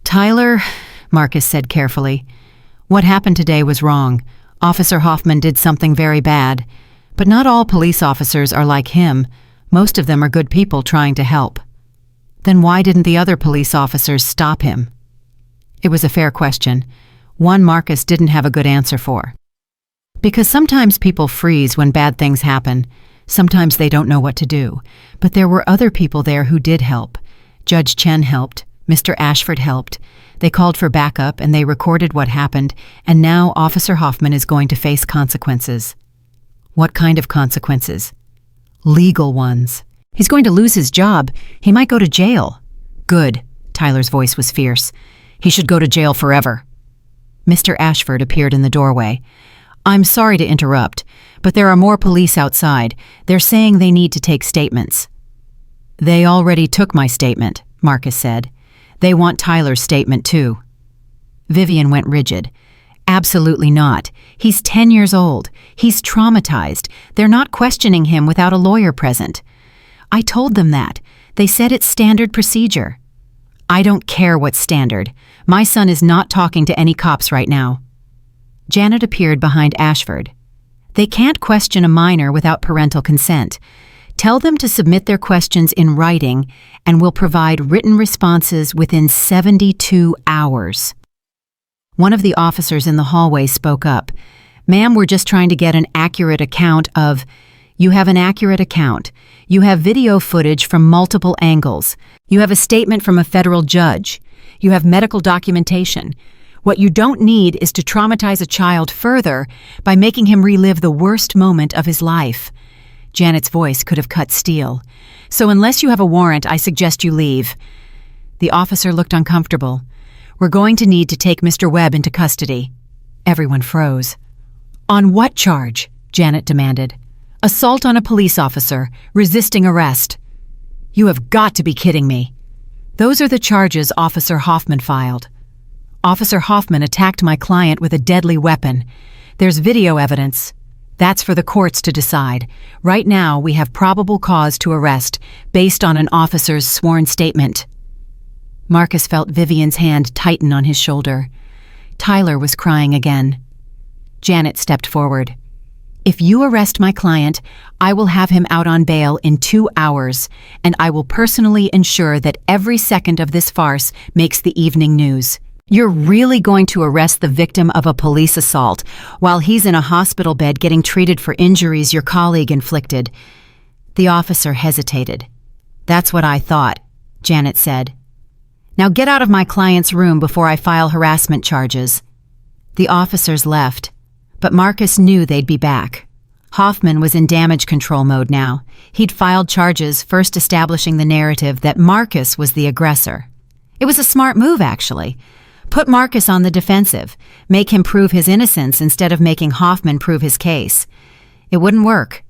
"Tyler," Marcus said carefully, "what happened today was wrong. Officer Hoffman did something very bad. But not all police officers are like him. Most of them are good people trying to help." "Then why didn't the other police officers stop him?" It was a fair question, one Marcus didn't have a good answer for. Because sometimes people freeze when bad things happen. Sometimes they don't know what to do. But there were other people there who did help. Judge Chen helped. Mr. Ashford helped. They called for backup and they recorded what happened, and now Officer Hoffman is going to face consequences. What kind of consequences? Legal ones. He's going to lose his job. He might go to jail. Good. Tyler's voice was fierce. He should go to jail forever. Mr. Ashford appeared in the doorway. "I'm sorry to interrupt, but there are more police outside. They're saying they need to take statements." "They already took my statement," Marcus said. "They want Tyler's statement too." Vivian went rigid. "Absolutely not. He's 10 years old. He's traumatized. They're not questioning him without a lawyer present." "I told them that. They said it's standard procedure." "I don't care what's standard. My son is not talking to any cops right now." Janet appeared behind Ashford. "They can't question a minor without parental consent. Tell them to submit their questions in writing, and we'll provide written responses within 72 hours. One of the officers in the hallway spoke up. "Ma'am, we're just trying to get an accurate account of—" "You have an accurate account. You have video footage from multiple angles. You have a statement from a federal judge. You have medical documentation. What you don't need is to traumatize a child further by making him relive the worst moment of his life." Janet's voice could have cut steel. "So unless you have a warrant, I suggest you leave." The officer looked uncomfortable. "We're going to need to take Mr. Webb into custody." Everyone froze. "On what charge?" Janet demanded. "Assault on a police officer, resisting arrest." "You have got to be kidding me." "Those are the charges Officer Hoffman filed." "Officer Hoffman attacked my client with a deadly weapon. There's video evidence. That's for the courts to decide. Right now, we have probable cause to arrest based on an officer's sworn statement." Marcus felt Vivian's hand tighten on his shoulder. Tyler was crying again. Janet stepped forward. "If you arrest my client, I will have him out on bail in 2 hours, and I will personally ensure that every second of this farce makes the evening news." "You're really going to arrest the victim of a police assault while he's in a hospital bed getting treated for injuries your colleague inflicted?" The officer hesitated. "That's what I thought," Janet said. "Now get out of my client's room before I file harassment charges." The officers left, but Marcus knew they'd be back. Hoffman was in damage control mode now. He'd filed charges, first establishing the narrative that Marcus was the aggressor. It was a smart move, actually. Put Marcus on the defensive, make him prove his innocence instead of making Hoffman prove his case. It wouldn't work.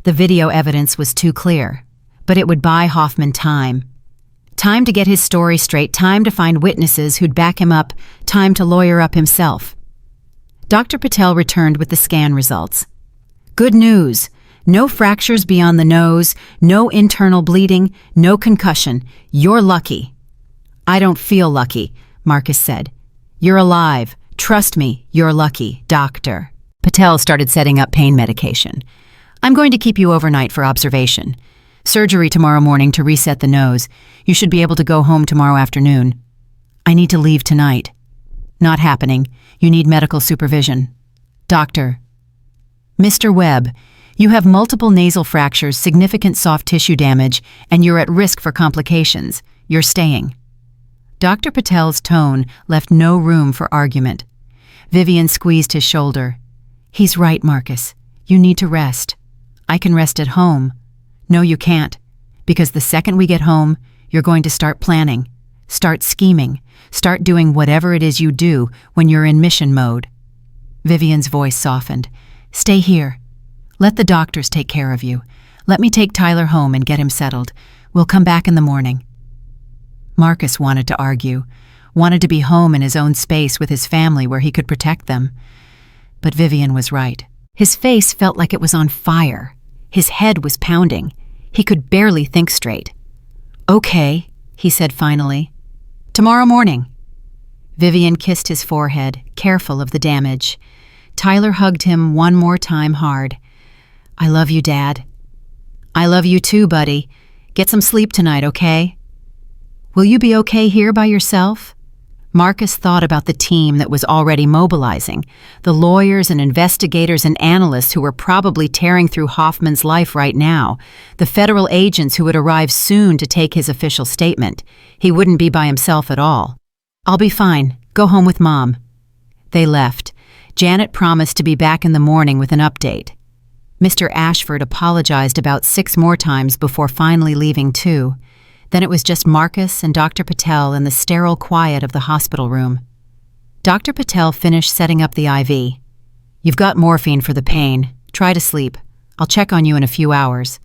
The video evidence was too clear, but it would buy Hoffman time. Time to get his story straight, time to find witnesses who'd back him up, time to lawyer up himself. Dr. Patel returned with the scan results. "Good news. No fractures beyond the nose, no internal bleeding, no concussion. You're lucky." "I don't feel lucky," Marcus said. "You're alive. Trust me, you're lucky, doctor." Patel started setting up pain medication. "I'm going to keep you overnight for observation. Surgery tomorrow morning to reset the nose. You should be able to go home tomorrow afternoon." "I need to leave tonight." "Not happening. You need medical supervision." "Doctor." "Mr. Webb, you have multiple nasal fractures, significant soft tissue damage, and you're at risk for complications. You're staying." Dr. Patel's tone left no room for argument. Vivian squeezed his shoulder. "He's right, Marcus. You need to rest." I can rest at home. No, you can't, because the second we get home, you're going to start planning, start scheming, start doing whatever it is you do when you're in mission mode. Vivian's voice softened. Stay here. Let the doctors take care of you. Let me take Tyler home and get him settled. We'll come back in the morning. Marcus wanted to argue, wanted to be home in his own space with his family where he could protect them. But Vivian was right. His face felt like it was on fire. His head was pounding. He could barely think straight. Okay, he said finally. Tomorrow morning. Vivian kissed his forehead, careful of the damage. Tyler hugged him one more time hard. I love you, Dad. I love you too, buddy. Get some sleep tonight, okay? Will you be okay here by yourself? Marcus thought about the team that was already mobilizing, the lawyers and investigators and analysts who were probably tearing through Hoffman's life right now, the federal agents who would arrive soon to take his official statement. He wouldn't be by himself at all. I'll be fine. Go home with Mom. They left. Janet promised to be back in the morning with an update. Mr. Ashford apologized about 6 more times before finally leaving too. Then it was just Marcus and Dr. Patel in the sterile quiet of the hospital room. Dr. Patel finished setting up the IV. You've got morphine for the pain. Try to sleep. I'll check on you in a few hours.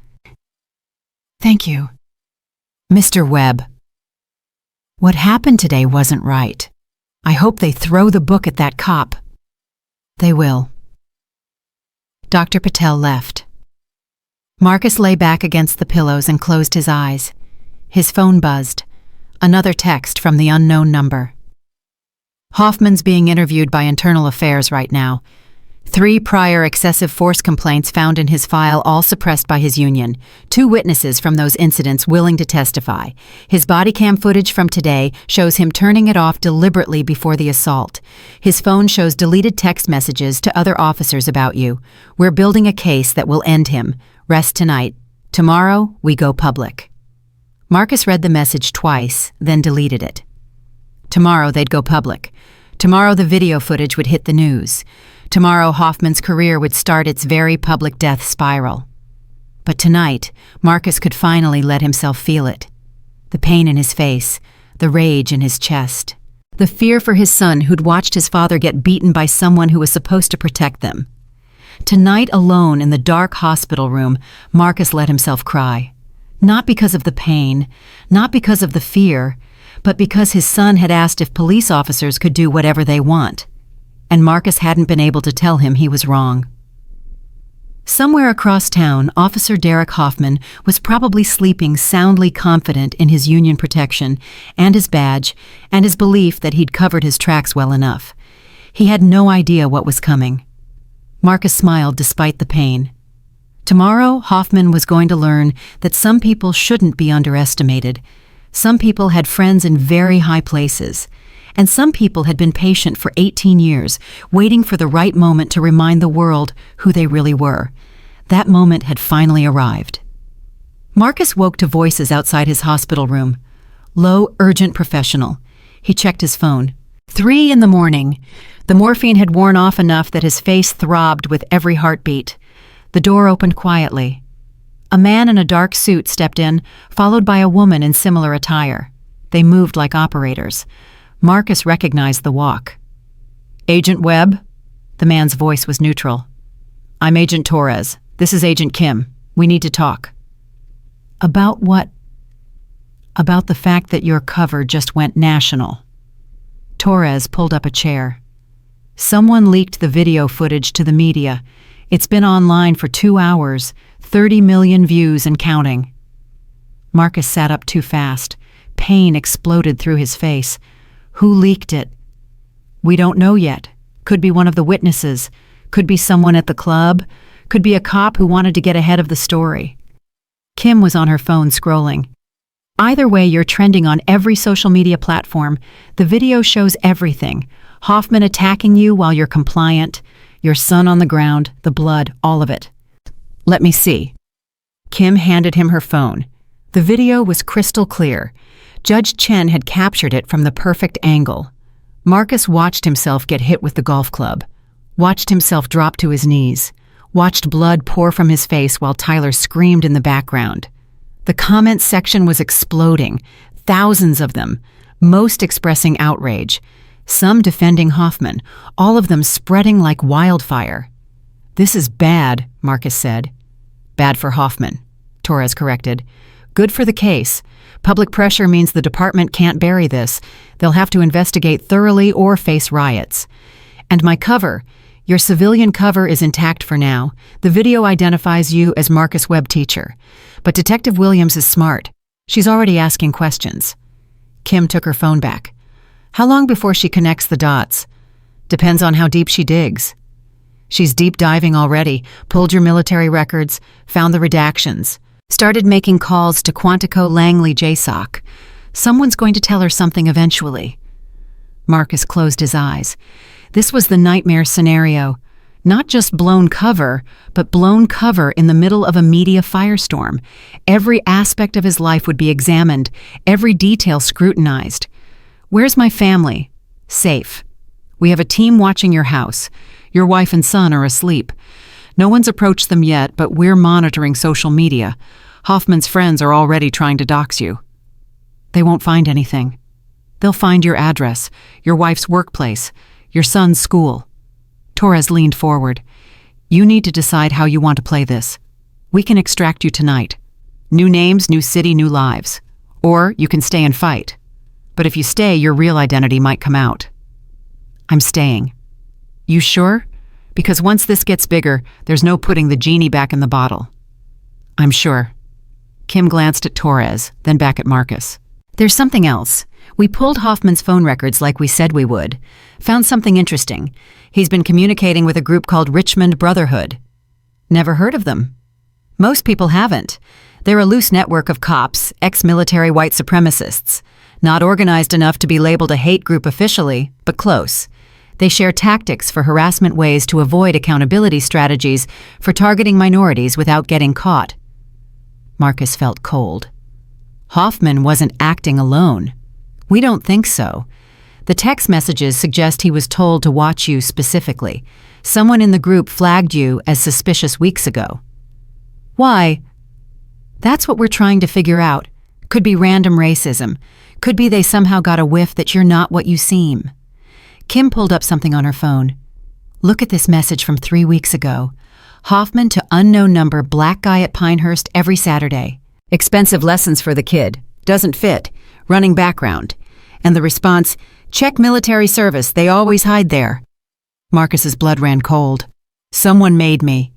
Thank you. Mr. Webb. What happened today wasn't right. I hope they throw the book at that cop. They will. Dr. Patel left. Marcus lay back against the pillows and closed his eyes. His phone buzzed. Another text from the unknown number. Hoffman's being interviewed by Internal Affairs right now. 3 prior excessive force complaints found in his file, all suppressed by his union. 2 witnesses from those incidents willing to testify. His body cam footage from today shows him turning it off deliberately before the assault. His phone shows deleted text messages to other officers about you. We're building a case that will end him. Rest tonight. Tomorrow, we go public. Marcus read the message twice, then deleted it. Tomorrow they'd go public. Tomorrow the video footage would hit the news. Tomorrow Hoffman's career would start its very public death spiral. But tonight, Marcus could finally let himself feel it. The pain in his face, the rage in his chest, the fear for his son who'd watched his father get beaten by someone who was supposed to protect them. Tonight alone in the dark hospital room, Marcus let himself cry. Not because of the pain, not because of the fear, but because his son had asked if police officers could do whatever they want. And Marcus hadn't been able to tell him he was wrong. Somewhere across town, Officer Derek Hoffman was probably sleeping soundly confident in his union protection and his badge and his belief that he'd covered his tracks well enough. He had no idea what was coming. Marcus smiled despite the pain. Tomorrow, Hoffman was going to learn that some people shouldn't be underestimated. Some people had friends in very high places. And some people had been patient for 18 years, waiting for the right moment to remind the world who they really were. That moment had finally arrived. Marcus woke to voices outside his hospital room. Low, urgent professional. He checked his phone. 3 in the morning. The morphine had worn off enough that his face throbbed with every heartbeat. The door opened quietly. A man in a dark suit stepped in, followed by a woman in similar attire. They moved like operators. Marcus recognized the walk. Agent Webb? The man's voice was neutral. I'm Agent Torres. This is Agent Kim. We need to talk. About what? About the fact that your cover just went national. Torres pulled up a chair. Someone leaked the video footage to the media. It's been online for 2 hours, 30 million views and counting. Marcus sat up too fast. Pain exploded through his face. Who leaked it? We don't know yet. Could be one of the witnesses. Could be someone at the club. Could be a cop who wanted to get ahead of the story. Kim was on her phone scrolling. Either way, you're trending on every social media platform. The video shows everything. Hoffman attacking you while you're compliant. Your son on the ground, the blood, all of it. Let me see. Kim handed him her phone. The video was crystal clear. Judge Chen had captured it from the perfect angle. Marcus watched himself get hit with the golf club. Watched himself drop to his knees. watched blood pour from his face while Tyler screamed in the background. The comments section was exploding, thousands of them, most expressing outrage, some defending Hoffman, all of them spreading like wildfire. "This is bad," Marcus said. "Bad for Hoffman," Torres corrected. "Good for the case. Public pressure means the department can't bury this. They'll have to investigate thoroughly or face riots. And my cover, your civilian cover is intact for now. The video identifies you as Marcus Webb teacher. But Detective Williams is smart. She's already asking questions." Kim took her phone back. "How long before she connects the dots?" "Depends on how deep she digs." "She's deep diving already, pulled your military records, found the redactions, started making calls to Quantico Langley JSOC. Someone's going to tell her something eventually." Marcus closed his eyes. This was the nightmare scenario. Not just blown cover, but blown cover in the middle of a media firestorm. Every aspect of his life would be examined, every detail scrutinized. "Where's my family?" "Safe. We have a team watching your house. Your wife and son are asleep. No one's approached them yet, but we're monitoring social media. Hoffman's friends are already trying to dox you." "They won't find anything. They'll find your address, your wife's workplace, your son's school." Torres leaned forward. "You need to decide how you want to play this. We can extract you tonight. New names, new city, new lives. Or you can stay and fight. But if you stay, your real identity might come out." "I'm staying." "You sure? Because once this gets bigger, there's no putting the genie back in the bottle." "I'm sure." Kim glanced at Torres, then back at Marcus. "There's something else. We pulled Hoffman's phone records like we said we would. Found something interesting. He's been communicating with a group called Richmond Brotherhood." "Never heard of them." "Most people haven't. They're a loose network of cops, ex-military white supremacists. Not organized enough to be labeled a hate group officially, but close. They share tactics for harassment ways to avoid accountability strategies for targeting minorities without getting caught." Marcus felt cold. Hoffman wasn't acting alone. "We don't think so. The text messages suggest he was told to watch you specifically. Someone in the group flagged you as suspicious weeks ago." "Why?" "That's what we're trying to figure out. Could be random racism. Could be they somehow got a whiff that you're not what you seem." Kim pulled up something on her phone. "Look at this message from 3 weeks ago. Hoffman to unknown number, black guy at Pinehurst every Saturday. Expensive lessons for the kid. Doesn't fit. Running background." And the response, "Check military service, they always hide there." Marcus's blood ran cold. Someone made me.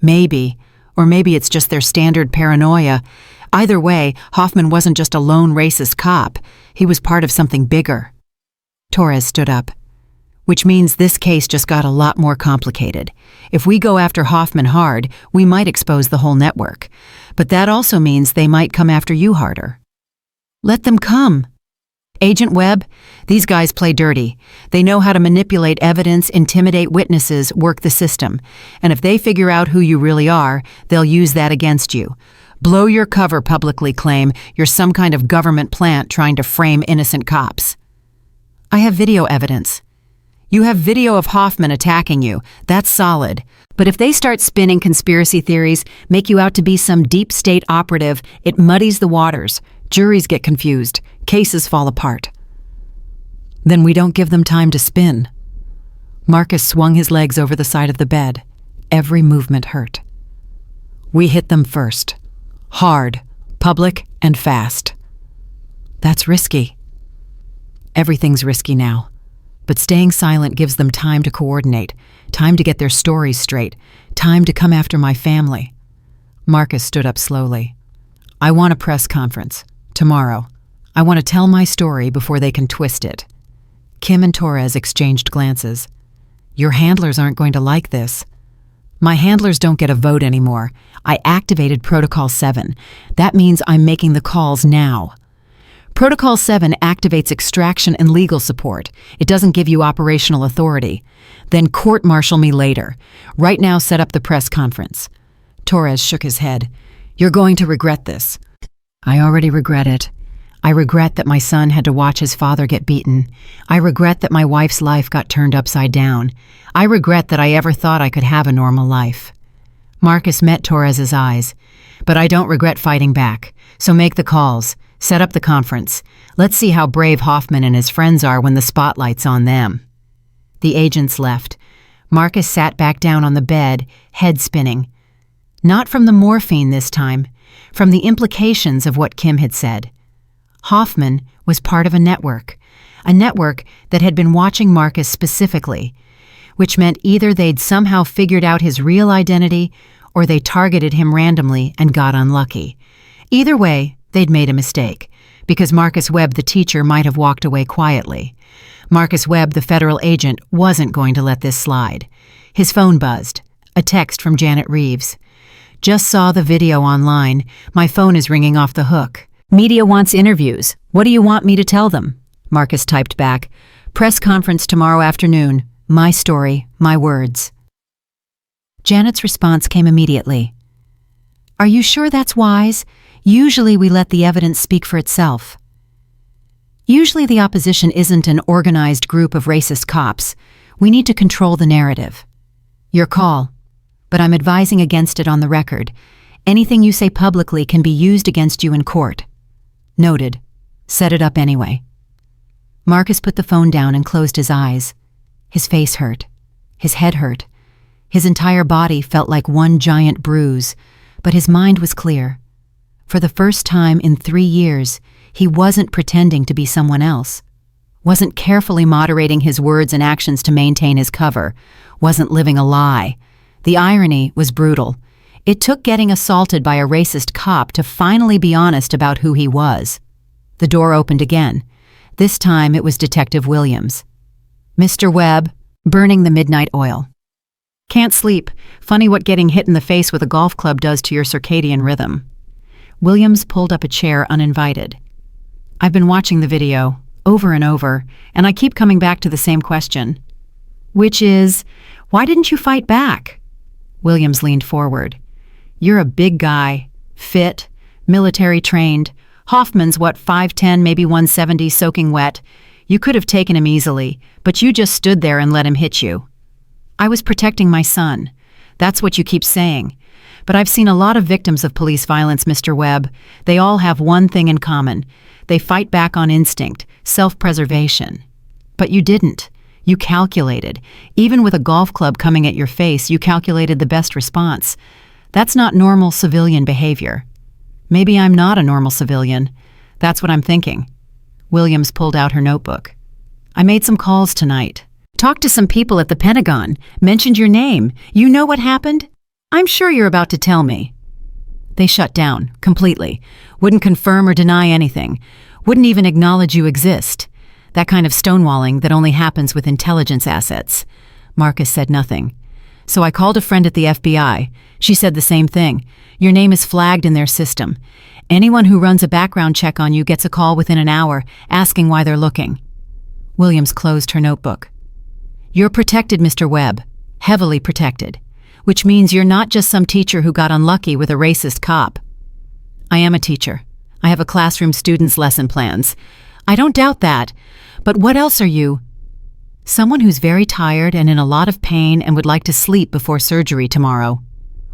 Maybe. Or maybe it's just their standard paranoia. Either way, Hoffman wasn't just a lone racist cop. He was part of something bigger. Torres stood up. "Which means this case just got a lot more complicated. If we go after Hoffman hard, we might expose the whole network. But that also means they might come after you harder." "Let them come." "Agent Webb, these guys play dirty. They know how to manipulate evidence, intimidate witnesses, work the system. And if they figure out who you really are, they'll use that against you. Blow your cover publicly, claim you're some kind of government plant trying to frame innocent cops." "I have video evidence." "You have video of Hoffman attacking you. That's solid. But if they start spinning conspiracy theories, make you out to be some deep state operative, it muddies the waters. Juries get confused. Cases fall apart." "Then we don't give them time to spin." Marcus swung his legs over the side of the bed. Every movement hurt. "We hit them first. Hard, public, and fast." "That's risky." "Everything's risky now. But staying silent gives them time to coordinate, time to get their stories straight, time to come after my family." Marcus stood up slowly. "I want a press conference. Tomorrow. I want to tell my story before they can twist it." Kim and Torres exchanged glances. "Your handlers aren't going to like this." "My handlers don't get a vote anymore. I activated Protocol 7. That means I'm making the calls now." Protocol 7 activates extraction and legal support. It doesn't give you operational authority. Then court-martial me later. Right now, set up the press conference. Torres shook his head. "You're going to regret this." "I already regret it. I regret that my son had to watch his father get beaten. I regret that my wife's life got turned upside down. I regret that I ever thought I could have a normal life." Marcus met Torres's eyes. "But I don't regret fighting back. So make the calls. Set up the conference. Let's see how brave Hoffman and his friends are when the spotlight's on them." The agents left. Marcus sat back down on the bed, head spinning. Not from the morphine this time, from the implications of what Kim had said. Hoffman was part of a network that had been watching Marcus specifically, which meant either they'd somehow figured out his real identity or they targeted him randomly and got unlucky. Either way, they'd made a mistake, because Marcus Webb, the teacher, might have walked away quietly. Marcus Webb, the federal agent, wasn't going to let this slide. His phone buzzed. A text from Janet Reeves. "Just saw the video online. My phone is ringing off the hook. Media wants interviews. What do you want me to tell them?" Marcus typed back. "Press conference tomorrow afternoon. My story, my words." Janet's response came immediately. "Are you sure that's wise? Usually we let the evidence speak for itself." Usually the opposition isn't an organized group of racist cops. We need to control the narrative. "Your call, but I'm advising against it on the record. Anything you say publicly can be used against you in court." "Noted. Set it up anyway." Marcus put the phone down and closed his eyes. His face hurt. His head hurt. His entire body felt like one giant bruise, but his mind was clear. For the first time in 3 years, he wasn't pretending to be someone else, wasn't carefully moderating his words and actions to maintain his cover, wasn't living a lie. The irony was brutal. It took getting assaulted by a racist cop to finally be honest about who he was. The door opened again. This time it was Detective Williams. "Mr. Webb, burning the midnight oil." "Can't sleep. Funny what getting hit in the face with a golf club does to your circadian rhythm." Williams pulled up a chair uninvited. "I've been watching the video, over and over, and I keep coming back to the same question. Which is, why didn't you fight back?" Williams leaned forward. "You're a big guy, fit, military trained. Hoffman's 5'10", maybe 170, soaking wet. You could have taken him easily, but you just stood there and let him hit you." "I was protecting my son. That's what you keep saying. But I've seen a lot of victims of police violence, Mr. Webb. They all have one thing in common. They fight back on instinct, self-preservation. But you didn't. You calculated. Even with a golf club coming at your face, you calculated the best response. That's not normal civilian behavior." "Maybe I'm not a normal civilian. That's what I'm thinking." Williams pulled out her notebook. "I made some calls tonight. Talked to some people at the Pentagon. Mentioned your name. You know what happened? I'm sure you're about to tell me." They shut down, completely. Wouldn't confirm or deny anything. Wouldn't even acknowledge you exist. That kind of stonewalling that only happens with intelligence assets. Marcus said nothing. "So I called a friend at the FBI. She said the same thing. Your name is flagged in their system. Anyone who runs a background check on you gets a call within an hour asking why they're looking." Williams closed her notebook. "You're protected, Mr. Webb. Heavily protected. Which means you're not just some teacher who got unlucky with a racist cop." "I am a teacher. I have a classroom students' lesson plans. I don't doubt that. But what else are you?" "Someone who's very tired and in a lot of pain and would like to sleep before surgery tomorrow."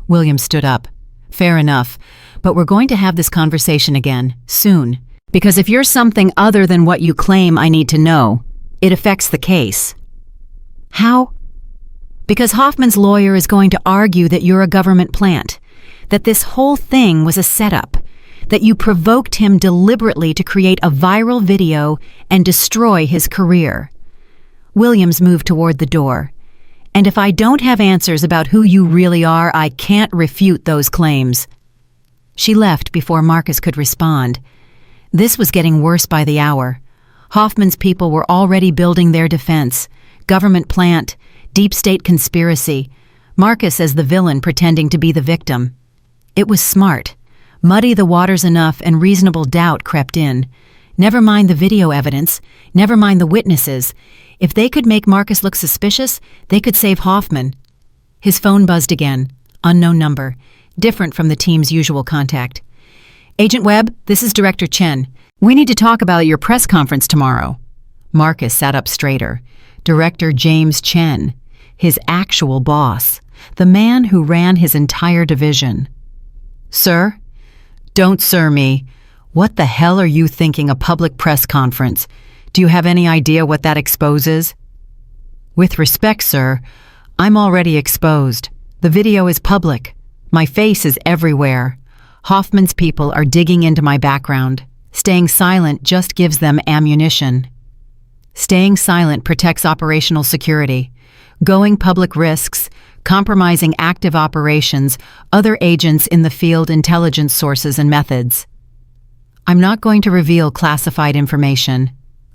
Williams stood up. "Fair enough. But we're going to have this conversation again, soon. Because if you're something other than what you claim I need to know, it affects the case." "How?" "Because Hoffman's lawyer is going to argue that you're a government plant, that this whole thing was a setup, that you provoked him deliberately to create a viral video and destroy his career." Williams moved toward the door. "And if I don't have answers about who you really are, I can't refute those claims." She left before Marcus could respond. This was getting worse by the hour. Hoffman's people were already building their defense. Government plant, deep state conspiracy. Marcus as the villain pretending to be the victim. It was smart. Muddy the waters enough and reasonable doubt crept in. Never mind the video evidence. Never mind the witnesses. If they could make Marcus look suspicious, they could save Hoffman. His phone buzzed again. Unknown number. Different from the team's usual contact. "Agent Webb, this is Director Chen. We need to talk about your press conference tomorrow." Marcus sat up straighter. Director James Chen. His actual boss. the man who ran his entire division. "Sir?" "Don't sir me. What the hell are you thinking, a public press conference? Do you have any idea what that exposes?" "With respect, sir, I'm already exposed. The video is public. My face is everywhere. Hoffman's people are digging into my background. Staying silent just gives them ammunition. Staying silent protects operational security. Going public risks, compromising active operations, other agents in the field, intelligence sources and methods. I'm not going to reveal classified information.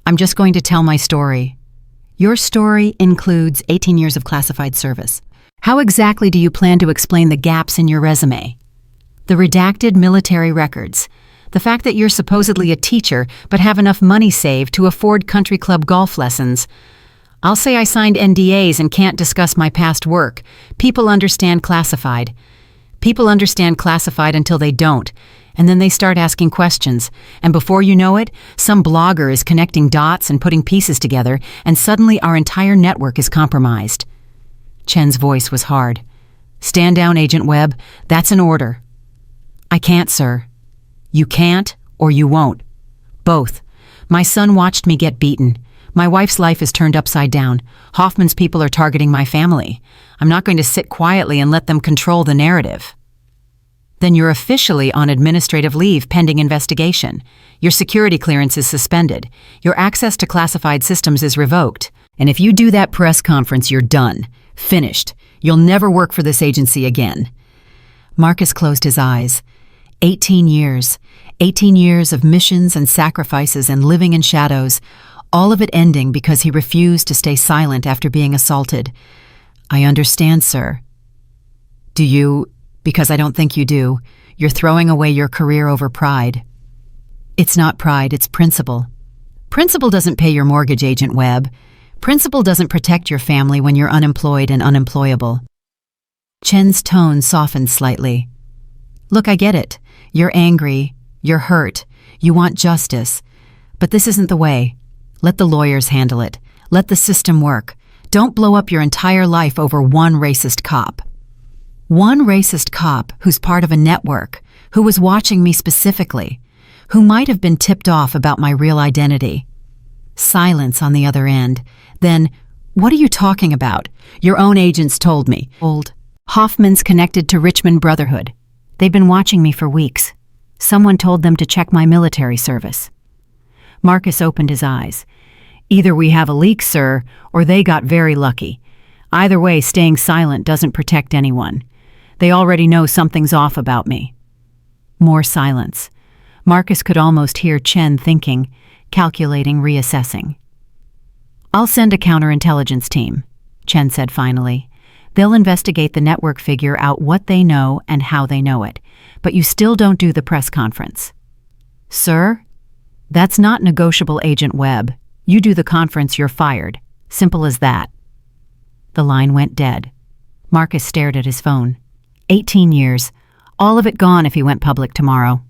I'm just going to tell my story. Your story includes 18 years of classified service. How exactly do you plan to explain the gaps in your resume? The redacted military records. The fact that you're supposedly a teacher but have enough money saved to afford country club golf lessons. I'll say I signed NDAs and can't discuss my past work. People understand classified. People understand classified until they don't, and then they start asking questions. And before you know it, some blogger is connecting dots and putting pieces together, and suddenly our entire network is compromised. Chen's voice was hard. "Stand down, Agent Webb. That's an order." "I can't, sir." "You can't, or you won't. Both. My son watched me get beaten. My wife's life is turned upside down. Hoffman's people are targeting my family. I'm not going to sit quietly and let them control the narrative." "Then you're officially on administrative leave pending investigation. Your security clearance is suspended. Your access to classified systems is revoked. And if you do that press conference, you're done. Finished. You'll never work for this agency again." Marcus closed his eyes. 18 years. 18 years of missions and sacrifices and living in shadows, all of it ending because he refused to stay silent after being assaulted. "I understand, sir." "Do you? Because I don't think you do. You're throwing away your career over pride." "It's not pride, it's principle. Principle doesn't pay your mortgage, Agent Webb. Principle doesn't protect your family when you're unemployed and unemployable." Chen's tone softened slightly. "Look, I get it. You're angry. You're hurt. You want justice. But this isn't the way. Let the lawyers handle it. Let the system work. Don't blow up your entire life over one racist cop. One racist cop who's part of a network, who was watching me specifically, who might have been tipped off about my real identity." Silence on the other end. Then, "What are you talking about? Your own agents told me." "Hoffman's connected to Richmond Brotherhood. They've been watching me for weeks. Someone told them to check my military service." Marcus opened his eyes. "Either we have a leak, sir, or they got very lucky. Either way, staying silent doesn't protect anyone. They already know something's off about me." More silence. Marcus could almost hear Chen thinking, calculating, reassessing. "I'll send a counterintelligence team," Chen said finally. "They'll investigate the network, figure out what they know and how they know it. But you still don't do the press conference." "Sir? That's not negotiable, Agent Webb. You do the conference, you're fired. Simple as that." The line went dead. Marcus stared at his phone. 18 years. All of it gone if he went public tomorrow.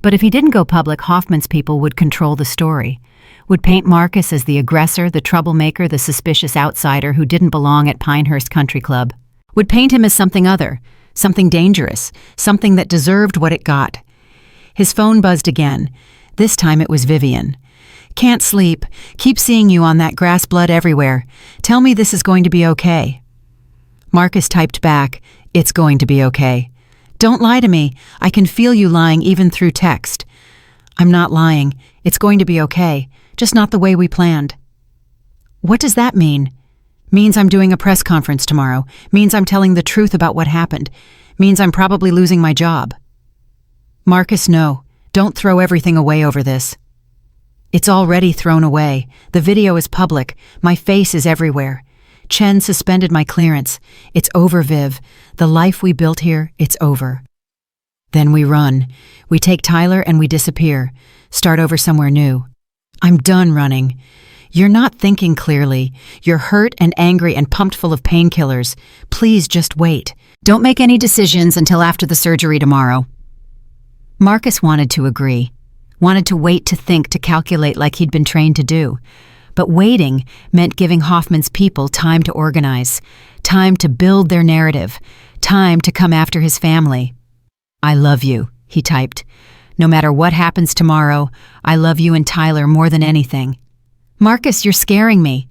But if he didn't go public, Hoffman's people would control the story. Would paint Marcus as the aggressor, the troublemaker, the suspicious outsider who didn't belong at Pinehurst Country Club. Would paint him as something other, something dangerous, something that deserved what it got. His phone buzzed again. This time it was Vivian. "Can't sleep. Keep seeing you on that grass, blood everywhere. Tell me this is going to be okay." Marcus typed back, "It's going to be okay. Don't lie to me. I can feel you lying even through text." "I'm not lying. It's going to be okay. Just not the way we planned." "What does that mean?" "Means I'm doing a press conference tomorrow. Means I'm telling the truth about what happened. Means I'm probably losing my job." "Marcus, no. Don't throw everything away over this." "It's already thrown away. The video is public. My face is everywhere. Chen suspended my clearance. It's over, Viv. The life we built here, it's over." Then we run. We take Tyler and we disappear. Start over somewhere new. "I'm done running." "You're not thinking clearly. You're hurt and angry and pumped full of painkillers. Please just wait. Don't make any decisions until after the surgery tomorrow." Marcus wanted to agree. Wanted to wait, to think, to calculate like he'd been trained to do. But waiting meant giving Hoffman's people time to organize, time to build their narrative, time to come after his family. "I love you," he typed. "No matter what happens tomorrow, I love you and Tyler more than anything." "Marcus, you're scaring me."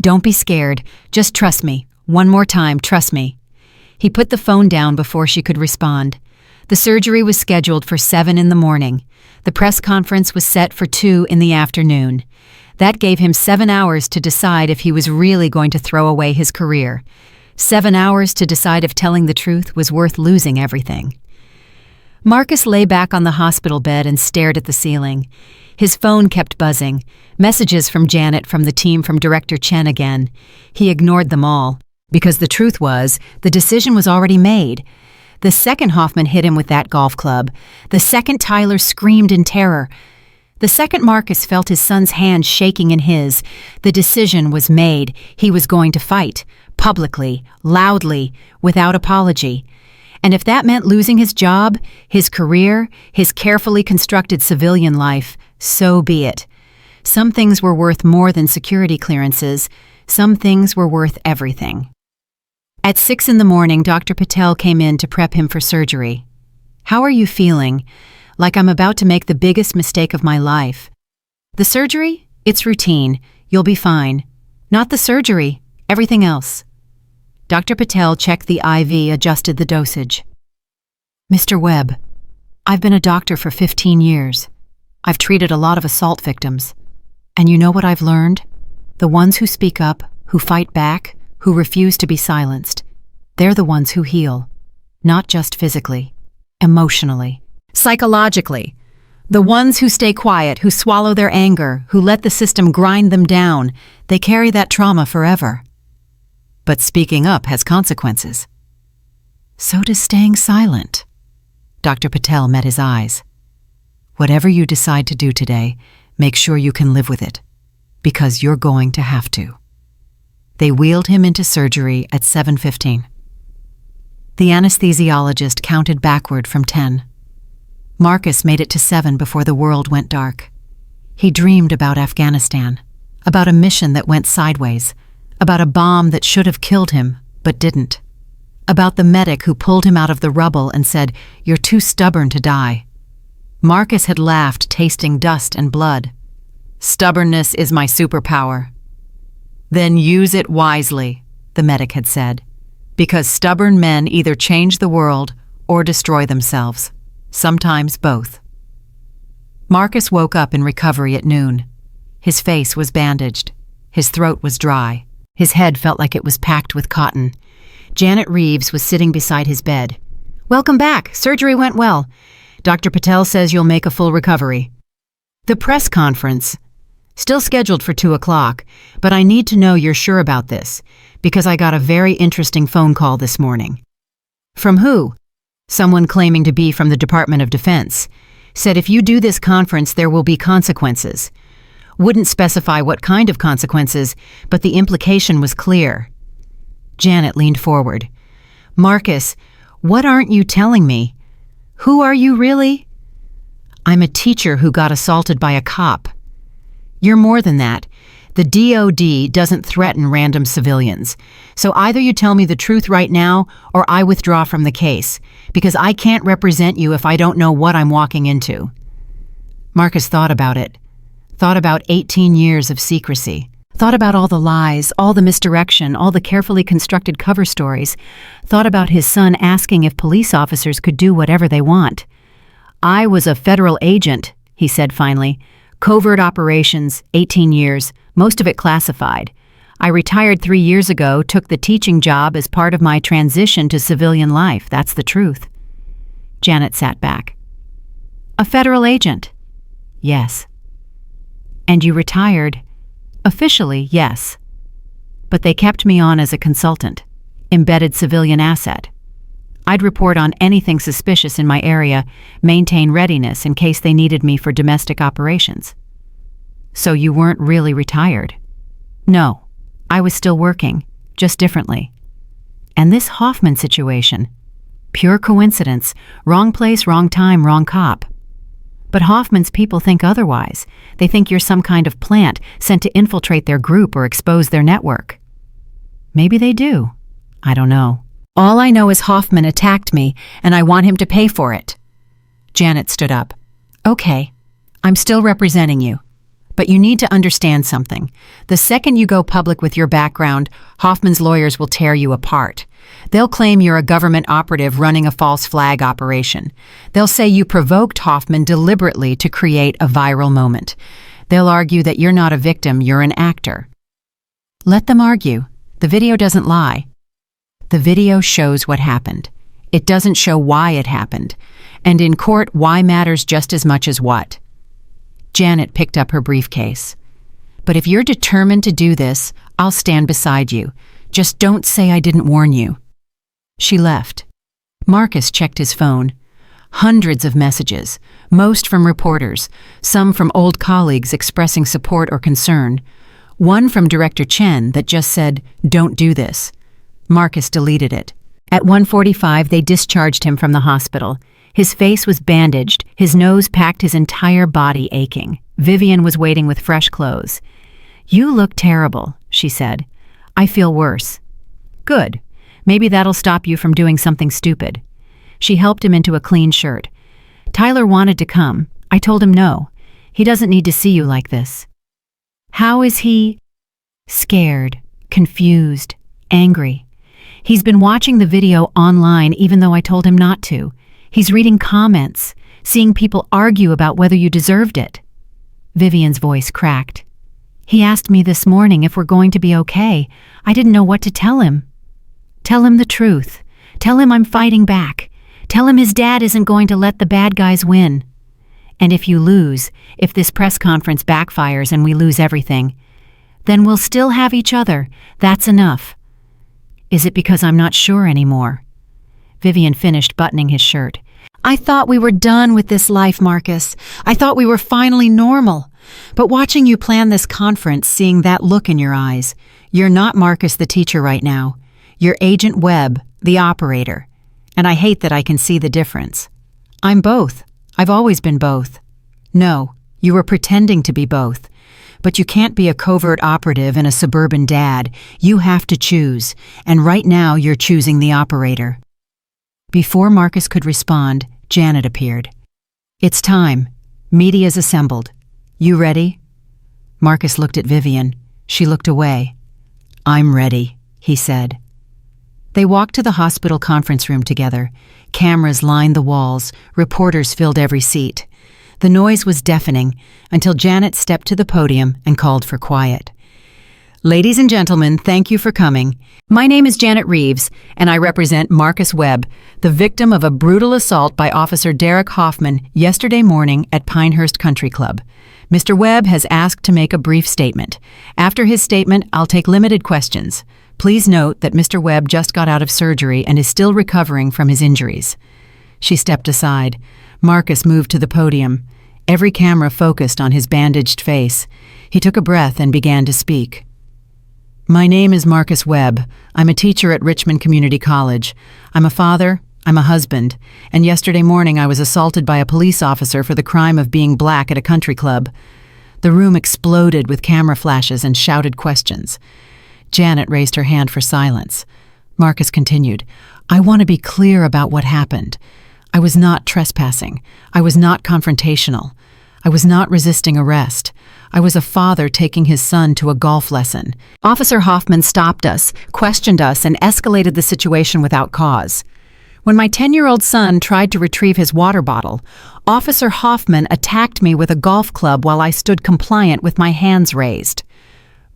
"Don't be scared. Just trust me. One more time, trust me." He put the phone down before she could respond. The surgery was scheduled for 7 in the morning. The press conference was set for 2 in the afternoon. That gave him 7 hours to decide if he was really going to throw away his career. 7 hours to decide if telling the truth was worth losing everything. Marcus lay back on the hospital bed and stared at the ceiling. His phone kept buzzing. Messages from Janet, from the team, from Director Chen again. He ignored them all, because the truth was, the decision was already made. The second Hoffman hit him with that golf club, the second Tyler screamed in terror, the second Marcus felt his son's hand shaking in his, the decision was made. He was going to fight, publicly, loudly, without apology. And if that meant losing his job, his career, his carefully constructed civilian life, so be it. Some things were worth more than security clearances. Some things were worth everything. At 6 in the morning, Dr. Patel came in to prep him for surgery. "How are you feeling?" "Like I'm about to make the biggest mistake of my life." "The surgery? It's routine. You'll be fine." "Not the surgery. Everything else." Dr. Patel checked the IV, adjusted the dosage. "Mr. Webb, I've been a doctor for 15 years. I've treated a lot of assault victims. And you know what I've learned? The ones who speak up, who fight back, who refuse to be silenced, they're the ones who heal. Not just physically, emotionally, psychologically. The ones who stay quiet, who swallow their anger, who let the system grind them down, they carry that trauma forever. But speaking up has consequences. So does staying silent." Dr. Patel met his eyes. "Whatever you decide to do today, make sure you can live with it, because you're going to have to." They wheeled him into surgery at 7:15. The anesthesiologist counted backward from 10. Marcus made it to 7 before the world went dark. He dreamed about Afghanistan, about a mission that went sideways, about a bomb that should have killed him, but didn't, about the medic who pulled him out of the rubble and said, "You're too stubborn to die." Marcus had laughed, tasting dust and blood. "Stubbornness is my superpower." "Then use it wisely," the medic had said, "because stubborn men either change the world or destroy themselves, sometimes both." Marcus woke up in recovery at noon. His face was bandaged. His throat was dry. His head felt like it was packed with cotton. Janet Reeves was sitting beside his bed. "Welcome back. Surgery went well. Dr. Patel says you'll make a full recovery." The press conference, still scheduled for 2 o'clock, but I need to know you're sure about this, because I got a very interesting phone call this morning. "From who?" "Someone claiming to be from the Department of Defense. Said if you do this conference, there will be consequences. Wouldn't specify what kind of consequences, but the implication was clear." Janet leaned forward. "Marcus, what aren't you telling me? Who are you really?" "I'm a teacher who got assaulted by a cop." "You're more than that. The DOD doesn't threaten random civilians. So either you tell me the truth right now, or I withdraw from the case, because I can't represent you if I don't know what I'm walking into." Marcus thought about it. Thought about 18 years of secrecy. Thought about all the lies, all the misdirection, all the carefully constructed cover stories. Thought about his son asking if police officers could do whatever they want. "I was a federal agent," he said finally. "Covert operations, 18 years, most of it classified. I retired 3 years ago, took the teaching job as part of my transition to civilian life. That's the truth." Janet sat back. "A federal agent?" "Yes." "And you retired?" "Officially, yes. But they kept me on as a consultant, embedded civilian asset. I'd report on anything suspicious in my area, maintain readiness in case they needed me for domestic operations." "So you weren't really retired?" "No, I was still working, just differently. And this Hoffman situation, pure coincidence, wrong place, wrong time, wrong cop." But Hoffman's people think otherwise. They think you're some kind of plant sent to infiltrate their group or expose their network. Maybe they do. I don't know. All I know is Hoffman attacked me, and I want him to pay for it. Janet stood up. Okay, I'm still representing you. But you need to understand something. The second you go public with your background, Hoffman's lawyers will tear you apart. They'll claim you're a government operative running a false flag operation. They'll say you provoked Hoffman deliberately to create a viral moment. They'll argue that you're not a victim, you're an actor. Let them argue. The video doesn't lie. The video shows what happened. It doesn't show why it happened. And in court, why matters just as much as what. Janet picked up her briefcase. But if you're determined to do this, I'll stand beside you. Just don't say I didn't warn you. She left. Marcus checked his phone. Hundreds of messages, most from reporters, some from old colleagues expressing support or concern. One from Director Chen that just said, "Don't do this." Marcus deleted it. At 1:45, they discharged him from the hospital. His face was bandaged, his nose packed, his entire body aching. Vivian was waiting with fresh clothes. "You look terrible," she said. "I feel worse." "Good. Maybe that'll stop you from doing something stupid." She helped him into a clean shirt. "Tyler wanted to come. I told him no. He doesn't need to see you like this." "How is he?" "Scared, confused, angry. He's been watching the video online even though I told him not to. He's reading comments, seeing people argue about whether you deserved it." Vivian's voice cracked. "He asked me this morning if we're going to be okay. I didn't know what to tell him." "Tell him the truth. Tell him I'm fighting back. Tell him his dad isn't going to let the bad guys win. And if you lose, if this press conference backfires and we lose everything, then we'll still have each other. That's enough." "Is it because I'm not sure anymore?" Vivian finished buttoning his shirt. "I thought we were done with this life, Marcus. I thought we were finally normal. But watching you plan this conference, seeing that look in your eyes, you're not Marcus the teacher right now. You're Agent Webb, the operator. And I hate that I can see the difference. I'm both. I've always been both. No, you were pretending to be both. But you can't be a covert operative and a suburban dad. You have to choose. And right now you're choosing the operator." Before Marcus could respond, Janet appeared. "It's time. Media's assembled. You ready?" Marcus looked at Vivian. She looked away. "I'm ready," he said. They walked to the hospital conference room together. Cameras lined the walls. Reporters filled every seat. The noise was deafening until Janet stepped to the podium and called for quiet. "Ladies and gentlemen, thank you for coming. My name is Janet Reeves, and I represent Marcus Webb, the victim of a brutal assault by Officer Derek Hoffman yesterday morning at Pinehurst Country Club. Mr. Webb has asked to make a brief statement. After his statement, I'll take limited questions. Please note that Mr. Webb just got out of surgery and is still recovering from his injuries." She stepped aside. Marcus moved to the podium. Every camera focused on his bandaged face. He took a breath and began to speak. "My name is Marcus Webb. I'm a teacher at Richmond Community College. I'm a father, I'm a husband, and yesterday morning I was assaulted by a police officer for the crime of being black at a country club." The room exploded with camera flashes and shouted questions. Janet raised her hand for silence. Marcus continued, "I want to be clear about what happened. I was not trespassing. I was not confrontational. I was not resisting arrest. I was a father taking his son to a golf lesson. Officer Hoffman stopped us, questioned us, and escalated the situation without cause. When my 10-year-old son tried to retrieve his water bottle, Officer Hoffman attacked me with a golf club while I stood compliant with my hands raised."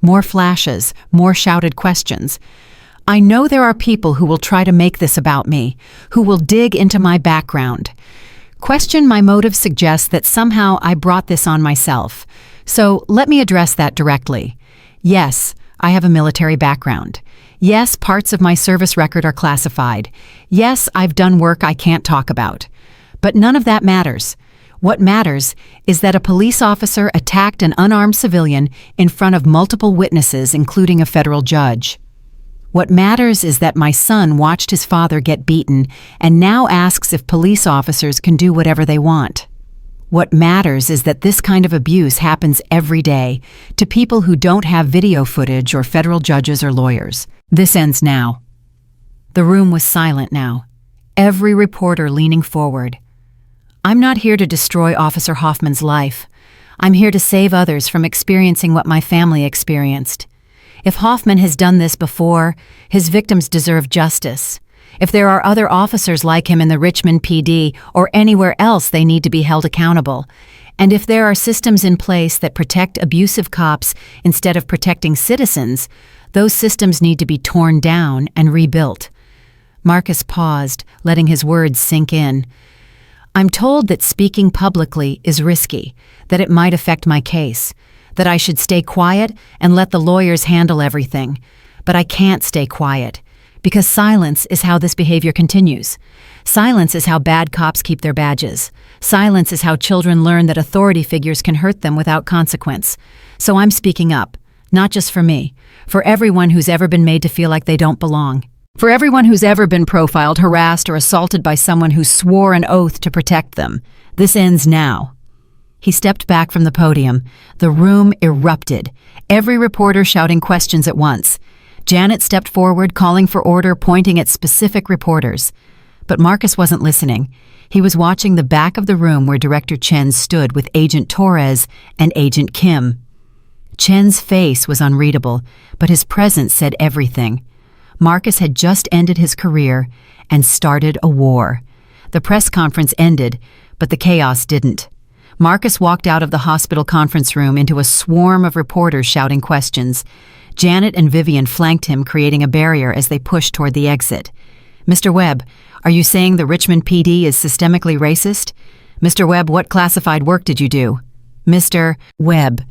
More flashes, more shouted questions. "I know there are people who will try to make this about me, who will dig into my background. Question my motive suggests that somehow I brought this on myself. So let me address that directly. Yes, I have a military background. Yes, parts of my service record are classified. Yes, I've done work I can't talk about. But none of that matters. What matters is that a police officer attacked an unarmed civilian in front of multiple witnesses, including a federal judge. What matters is that my son watched his father get beaten and now asks if police officers can do whatever they want. What matters is that this kind of abuse happens every day to people who don't have video footage or federal judges or lawyers. This ends now." The room was silent now, every reporter leaning forward. "I'm not here to destroy Officer Hoffman's life. I'm here to save others from experiencing what my family experienced. If Hoffman has done this before, his victims deserve justice. If there are other officers like him in the Richmond PD or anywhere else, they need to be held accountable. And if there are systems in place that protect abusive cops instead of protecting citizens, those systems need to be torn down and rebuilt." Marcus paused, letting his words sink in. "I'm told that speaking publicly is risky, that it might affect my case, that I should stay quiet and let the lawyers handle everything. But I can't stay quiet, because silence is how this behavior continues. Silence is how bad cops keep their badges. Silence is how children learn that authority figures can hurt them without consequence. So I'm speaking up, not just for me, for everyone who's ever been made to feel like they don't belong. For everyone who's ever been profiled, harassed, or assaulted by someone who swore an oath to protect them. This ends now." He stepped back from the podium. The room erupted, every reporter shouting questions at once. Janet stepped forward, calling for order, pointing at specific reporters. But Marcus wasn't listening. He was watching the back of the room where Director Chen stood with Agent Torres and Agent Kim. Chen's face was unreadable, but his presence said everything. Marcus had just ended his career and started a war. The press conference ended, but the chaos didn't. Marcus walked out of the hospital conference room into a swarm of reporters shouting questions. Janet and Vivian flanked him, creating a barrier as they pushed toward the exit. "Mr. Webb, are you saying the Richmond PD is systemically racist? Mr. Webb, what classified work did you do? Mr. Webb,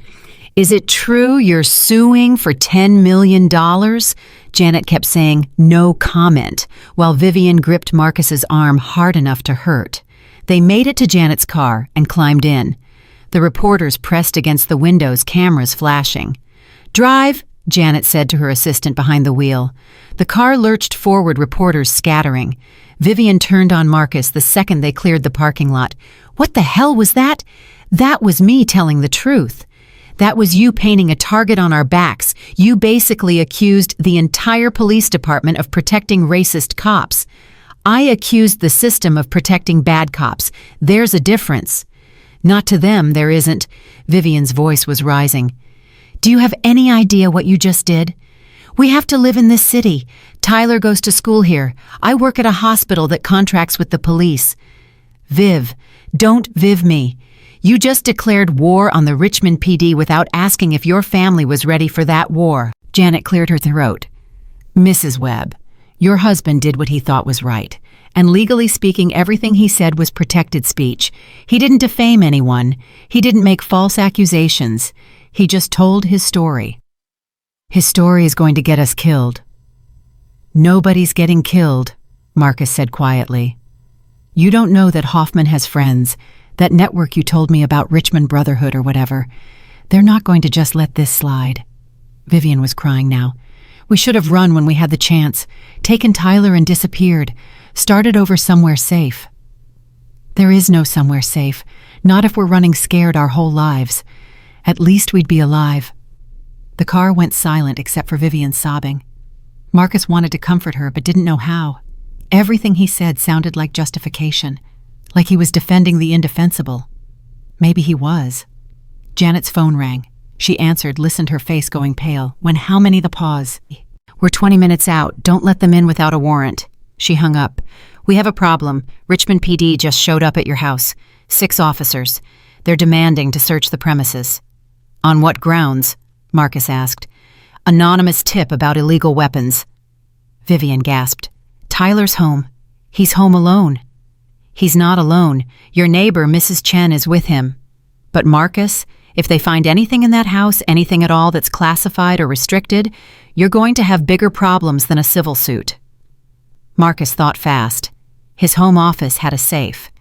is it true you're suing for $10 million? Janet kept saying, "No comment," while Vivian gripped Marcus's arm hard enough to hurt. They made it to Janet's car and climbed in. The reporters pressed against the windows, cameras flashing. "Drive," Janet said to her assistant behind the wheel. The car lurched forward, reporters scattering. Vivian turned on Marcus the second they cleared the parking lot. "What the hell was that?" "That was me telling the truth. That was you painting a target on our backs. You basically accused the entire police department of protecting racist cops. I accused the system of protecting bad cops. There's a difference." "Not to them, there isn't." Vivian's voice was rising. "Do you have any idea what you just did? We have to live in this city. Tyler goes to school here. I work at a hospital that contracts with the police." "Viv, don't Viv me. You just declared war on the Richmond PD without asking if your family was ready for that war." Janet cleared her throat. "Mrs. Webb, your husband did what he thought was right, and legally speaking, everything he said was protected speech. He didn't defame anyone. He didn't make false accusations. He just told his story. His story is going to get us killed." "Nobody's getting killed," Marcus said quietly. "You don't know that Hoffman has friends, that network you told me about, Richmond Brotherhood or whatever. They're not going to just let this slide." Vivian was crying now. "We should have run when we had the chance, taken Tyler and disappeared, started over somewhere safe." "There is no somewhere safe, not if we're running scared our whole lives. At least we'd be alive." The car went silent except for Vivian sobbing. Marcus wanted to comfort her but didn't know how. Everything he said sounded like justification, like he was defending the indefensible. Maybe he was. Janet's phone rang. She answered, listened, her face going pale. "When how many?" The pause. "We're 20 minutes out. Don't let them in without a warrant." She hung up. "We have a problem. Richmond PD just showed up at your house. 6 officers. They're demanding to search the premises." "On what grounds?" Marcus asked. "Anonymous tip about illegal weapons." Vivian gasped. "Tyler's home. He's home alone." "He's not alone. Your neighbor, Mrs. Chen, is with him." "But Marcus, if they find anything in that house, anything at all that's classified or restricted, you're going to have bigger problems than a civil suit." Marcus thought fast. His home office had a safe.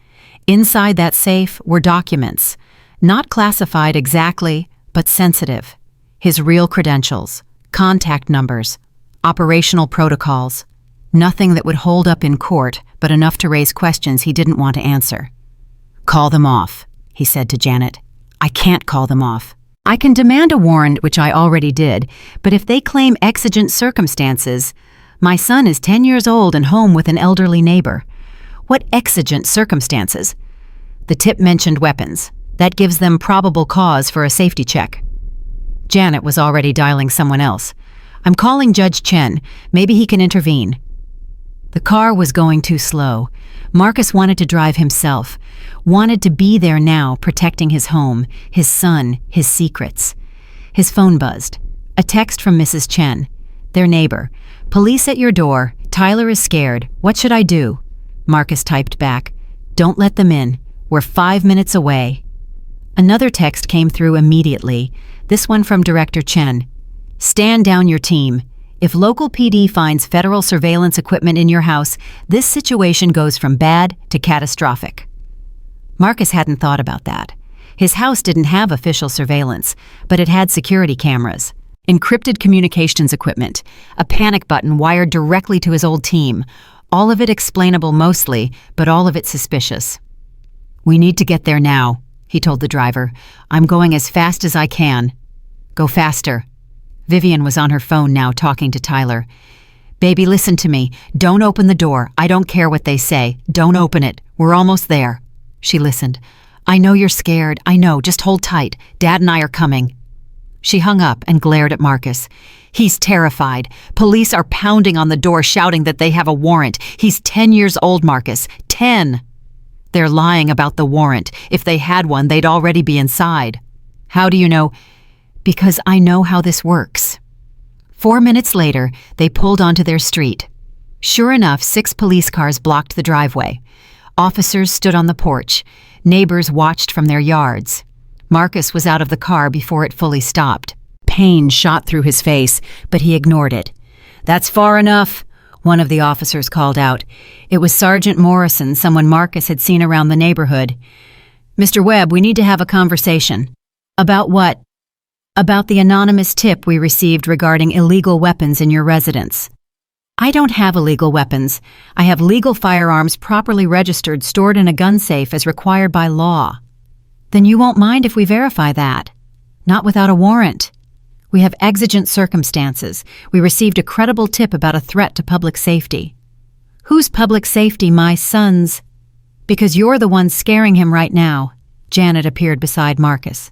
Inside that safe were documents, not classified exactly, but sensitive. His real credentials, contact numbers, operational protocols. Nothing that would hold up in court, but enough to raise questions he didn't want to answer. "Call them off," he said to Janet. "I can't call them off. I can demand a warrant, which I already did, but if they claim exigent circumstances, my son is 10 years old and home with an elderly neighbor. What exigent circumstances? The tip mentioned weapons. That gives them probable cause for a safety check." Janet was already dialing someone else. "I'm calling Judge Chen. Maybe he can intervene." The car was going too slow. Marcus wanted to drive himself, wanted to be there now, protecting his home, his son, his secrets. His phone buzzed. A text from Mrs. Chen, their neighbor. "Police at your door. Tyler is scared. What should I do?" Marcus typed back, "Don't let them in. We're 5 minutes away." Another text came through immediately, this one from Director Chen. "Stand down your team. If local PD finds federal surveillance equipment in your house, this situation goes from bad to catastrophic." Marcus hadn't thought about that. His house didn't have official surveillance, but it had security cameras, encrypted communications equipment, a panic button wired directly to his old team, all of it explainable mostly, but all of it suspicious. "We need to get there now," he told the driver. "I'm going as fast as I can." "Go faster." Vivian was on her phone now, talking to Tyler. "Baby, listen to me. Don't open the door. I don't care what they say. Don't open it. We're almost there." She listened. "I know you're scared. I know. Just hold tight. Dad and I are coming." She hung up and glared at Marcus. "He's terrified. Police are pounding on the door, shouting that they have a warrant. He's 10 years old, Marcus. 10. They're lying about the warrant. If they had one, they'd already be inside." "How do you know?" "Because I know how this works." 4 minutes later, they pulled onto their street. Sure enough, 6 police cars blocked the driveway. Officers stood on the porch. Neighbors watched from their yards. Marcus was out of the car before it fully stopped. Pain shot through his face, but he ignored it. "That's far enough," one of the officers called out. It was Sergeant Morrison, someone Marcus had seen around the neighborhood. "Mr. Webb, we need to have a conversation." "About what?" "About the anonymous tip we received regarding illegal weapons in your residence." "I don't have illegal weapons. I have legal firearms properly registered, stored in a gun safe as required by law." "Then you won't mind if we verify that?" "Not without a warrant. We have exigent circumstances. We received a credible tip about a threat to public safety." "Whose public safety? My son's?" "Because you're the one scaring him right now." Janet appeared beside Marcus.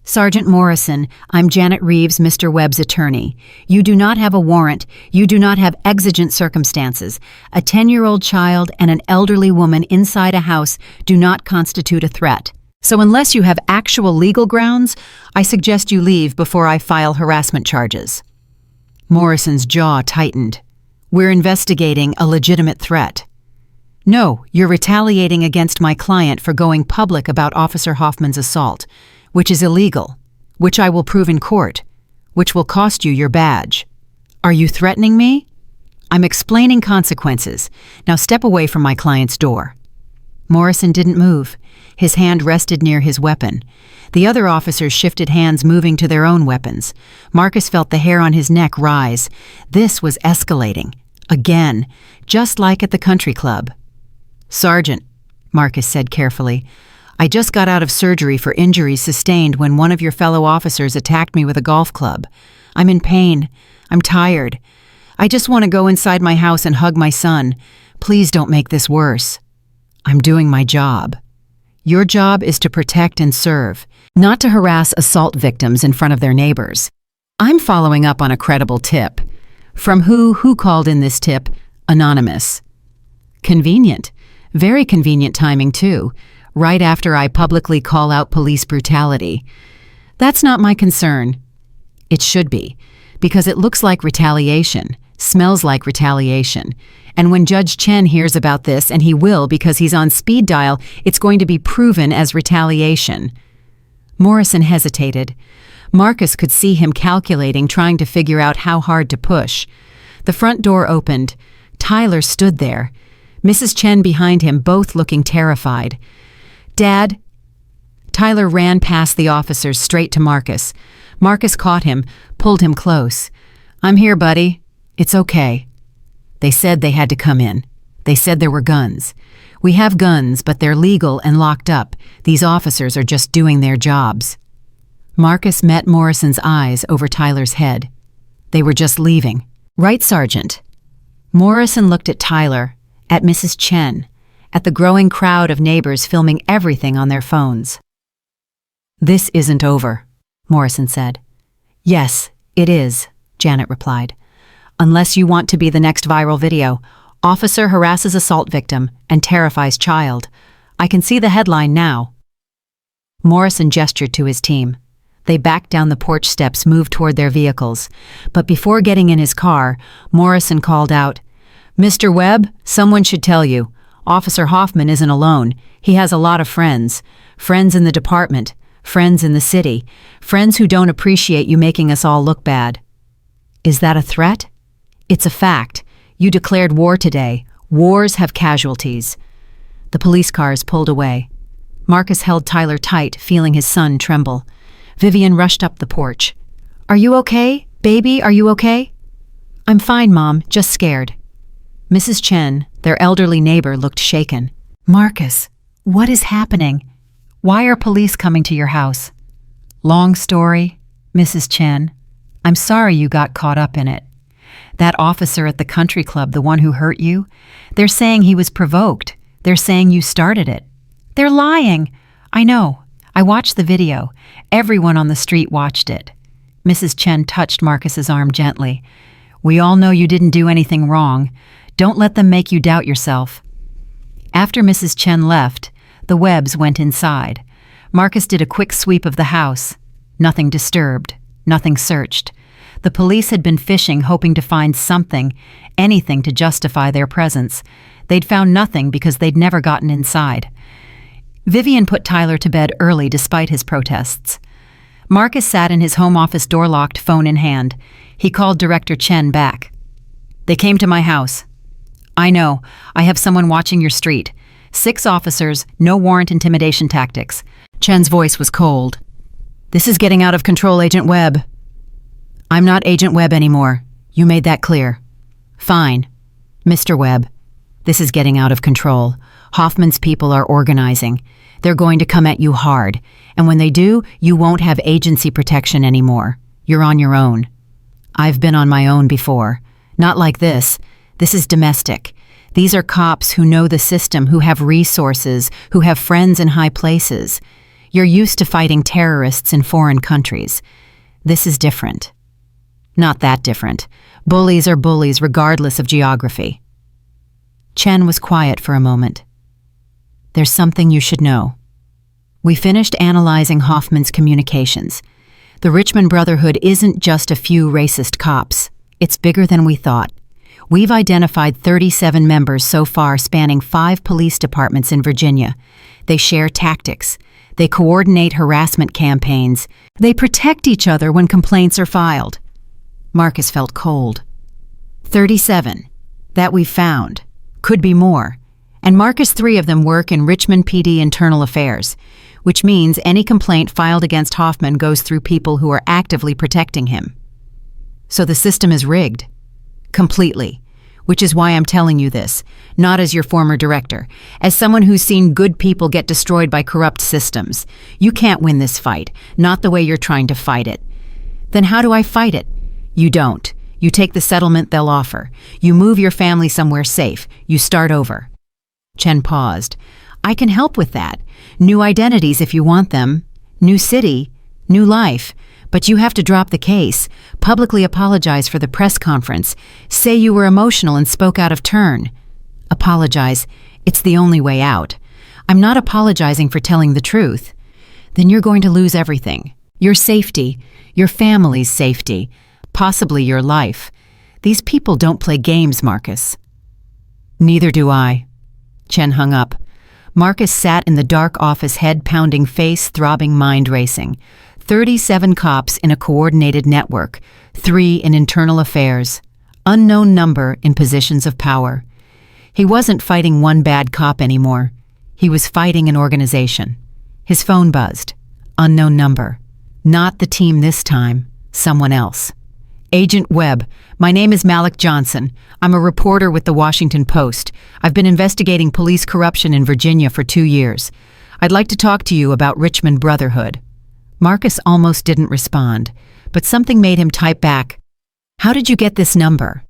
"Sergeant Morrison, I'm Janet Reeves, Mr. Webb's attorney. You do not have a warrant. You do not have exigent circumstances. A 10-year-old child and an elderly woman inside a house do not constitute a threat. So unless you have actual legal grounds, I suggest you leave before I file harassment charges." Morrison's jaw tightened. "We're investigating a legitimate threat." "No, you're retaliating against my client for going public about Officer Hoffman's assault, which is illegal, which I will prove in court, which will cost you your badge." "Are you threatening me?" "I'm explaining consequences. Now step away from my client's door." Morrison didn't move. His hand rested near his weapon. The other officers shifted hands, moving to their own weapons. Marcus felt the hair on his neck rise. This was escalating. Again, just like at the country club. "Sergeant," Marcus said carefully, "I just got out of surgery for injuries sustained when one of your fellow officers attacked me with a golf club. I'm in pain. I'm tired. I just want to go inside my house and hug my son. Please don't make this worse. I'm doing my job. Your job is to protect and serve, not to harass assault victims in front of their neighbors. I'm following up on a credible tip." "From who? Who called in this tip?" "Anonymous." "Convenient. Very convenient timing, too. Right after I publicly call out police brutality." "That's not my concern." "It should be, because it looks like retaliation, smells like retaliation. And when Judge Chen hears about this, and he will because he's on speed dial, it's going to be proven as retaliation." Morrison hesitated. Marcus could see him calculating, trying to figure out how hard to push. The front door opened. Tyler stood there. Mrs. Chen behind him, both looking terrified. "Dad?" Tyler ran past the officers straight to Marcus. Marcus caught him, pulled him close. "I'm here, buddy. It's okay." They said they had to come in. They said there were guns. We have guns, but they're legal and locked up. These officers are just doing their jobs." Marcus met Morrison's eyes over Tyler's head. They were just leaving. "Right, Sergeant." Morrison looked at Tyler, at Mrs. Chen, at the growing crowd of neighbors filming everything on their phones. "This isn't over," Morrison said. "Yes, it is," Janet replied. "Unless you want to be the next viral video. Officer harasses assault victim and terrifies child. I can see the headline now." Morrison gestured to his team. They backed down the porch steps, moved toward their vehicles. But before getting in his car, Morrison called out, "Mr. Webb, someone should tell you. Officer Hoffman isn't alone. He has a lot of friends. Friends in the department, friends in the city, friends who don't appreciate you making us all look bad." "Is that a threat?" "It's a fact. You declared war today. Wars have casualties." The police cars pulled away. Marcus held Tyler tight, feeling his son tremble. Vivian rushed up the porch. "Are you okay? Baby, are you okay?" "I'm fine, Mom, just scared." Mrs. Chen, their elderly neighbor, looked shaken. "Marcus, what is happening? Why are police coming to your house?" "Long story, Mrs. Chen. I'm sorry you got caught up in it. That officer at the country club, the one who hurt you, they're saying he was provoked. They're saying you started it." "They're lying." "I know. I watched the video. Everyone on the street watched it." Mrs. Chen touched Marcus's arm gently. "We all know you didn't do anything wrong. Don't let them make you doubt yourself." After Mrs. Chen left, the Webbs went inside. Marcus did a quick sweep of the house. Nothing disturbed. Nothing searched. The police had been fishing, hoping to find something, anything to justify their presence. They'd found nothing because they'd never gotten inside. Vivian put Tyler to bed early despite his protests. Marcus sat in his home office door-locked, phone in hand. He called Director Chen back. "They came to my house." "I know. I have someone watching your street. 6 officers, no warrant intimidation tactics." Chen's voice was cold. "This is getting out of control, Agent Webb." "I'm not Agent Webb anymore. You made that clear." "Fine. Mr. Webb, this is getting out of control. Hoffman's people are organizing. They're going to come at you hard, and when they do, you won't have agency protection anymore. You're on your own." "I've been on my own before. Not like this. This is domestic. These are cops who know the system, who have resources, who have friends in high places. You're used to fighting terrorists in foreign countries. This is different." "Not that different. Bullies are bullies regardless of geography." Chen was quiet for a moment. "There's something you should know. We finished analyzing Hoffman's communications. The Richmond Brotherhood isn't just a few racist cops. It's bigger than we thought. We've identified 37 members so far, spanning 5 police departments in Virginia. They share tactics. They coordinate harassment campaigns. They protect each other when complaints are filed." Marcus felt cold. 37. That we've found. Could be more. And Marcus, 3 of them work in Richmond PD Internal Affairs, which means any complaint filed against Hoffman goes through people who are actively protecting him. So the system is rigged. Completely. Which is why I'm telling you this, not as your former director, as someone who's seen good people get destroyed by corrupt systems. You can't win this fight, not the way you're trying to fight it. Then how do I fight it? You don't. You take the settlement they'll offer. You move your family somewhere safe. You start over. Chen paused. "I can help with that. New identities if you want them. New city. New life. But you have to drop the case. Publicly apologize for the press conference. Say you were emotional and spoke out of turn. Apologize. It's the only way out. I'm not apologizing for telling the truth. Then you're going to lose everything. Your safety. Your family's safety. Possibly your life. These people don't play games, Marcus." "Neither do I." Chen hung up. Marcus sat in the dark office, head pounding, face throbbing, mind racing. 37 cops in a coordinated network, 3 in internal affairs, unknown number in positions of power. He wasn't fighting one bad cop anymore. He was fighting an organization. His phone buzzed. Unknown number. Not the team this time, someone else. Agent Webb, my name is Malik Johnson. I'm a reporter with the Washington Post. I've been investigating police corruption in Virginia for 2 years. I'd like to talk to you about Richmond Brotherhood. Marcus almost didn't respond, but something made him type back, "How did you get this number?"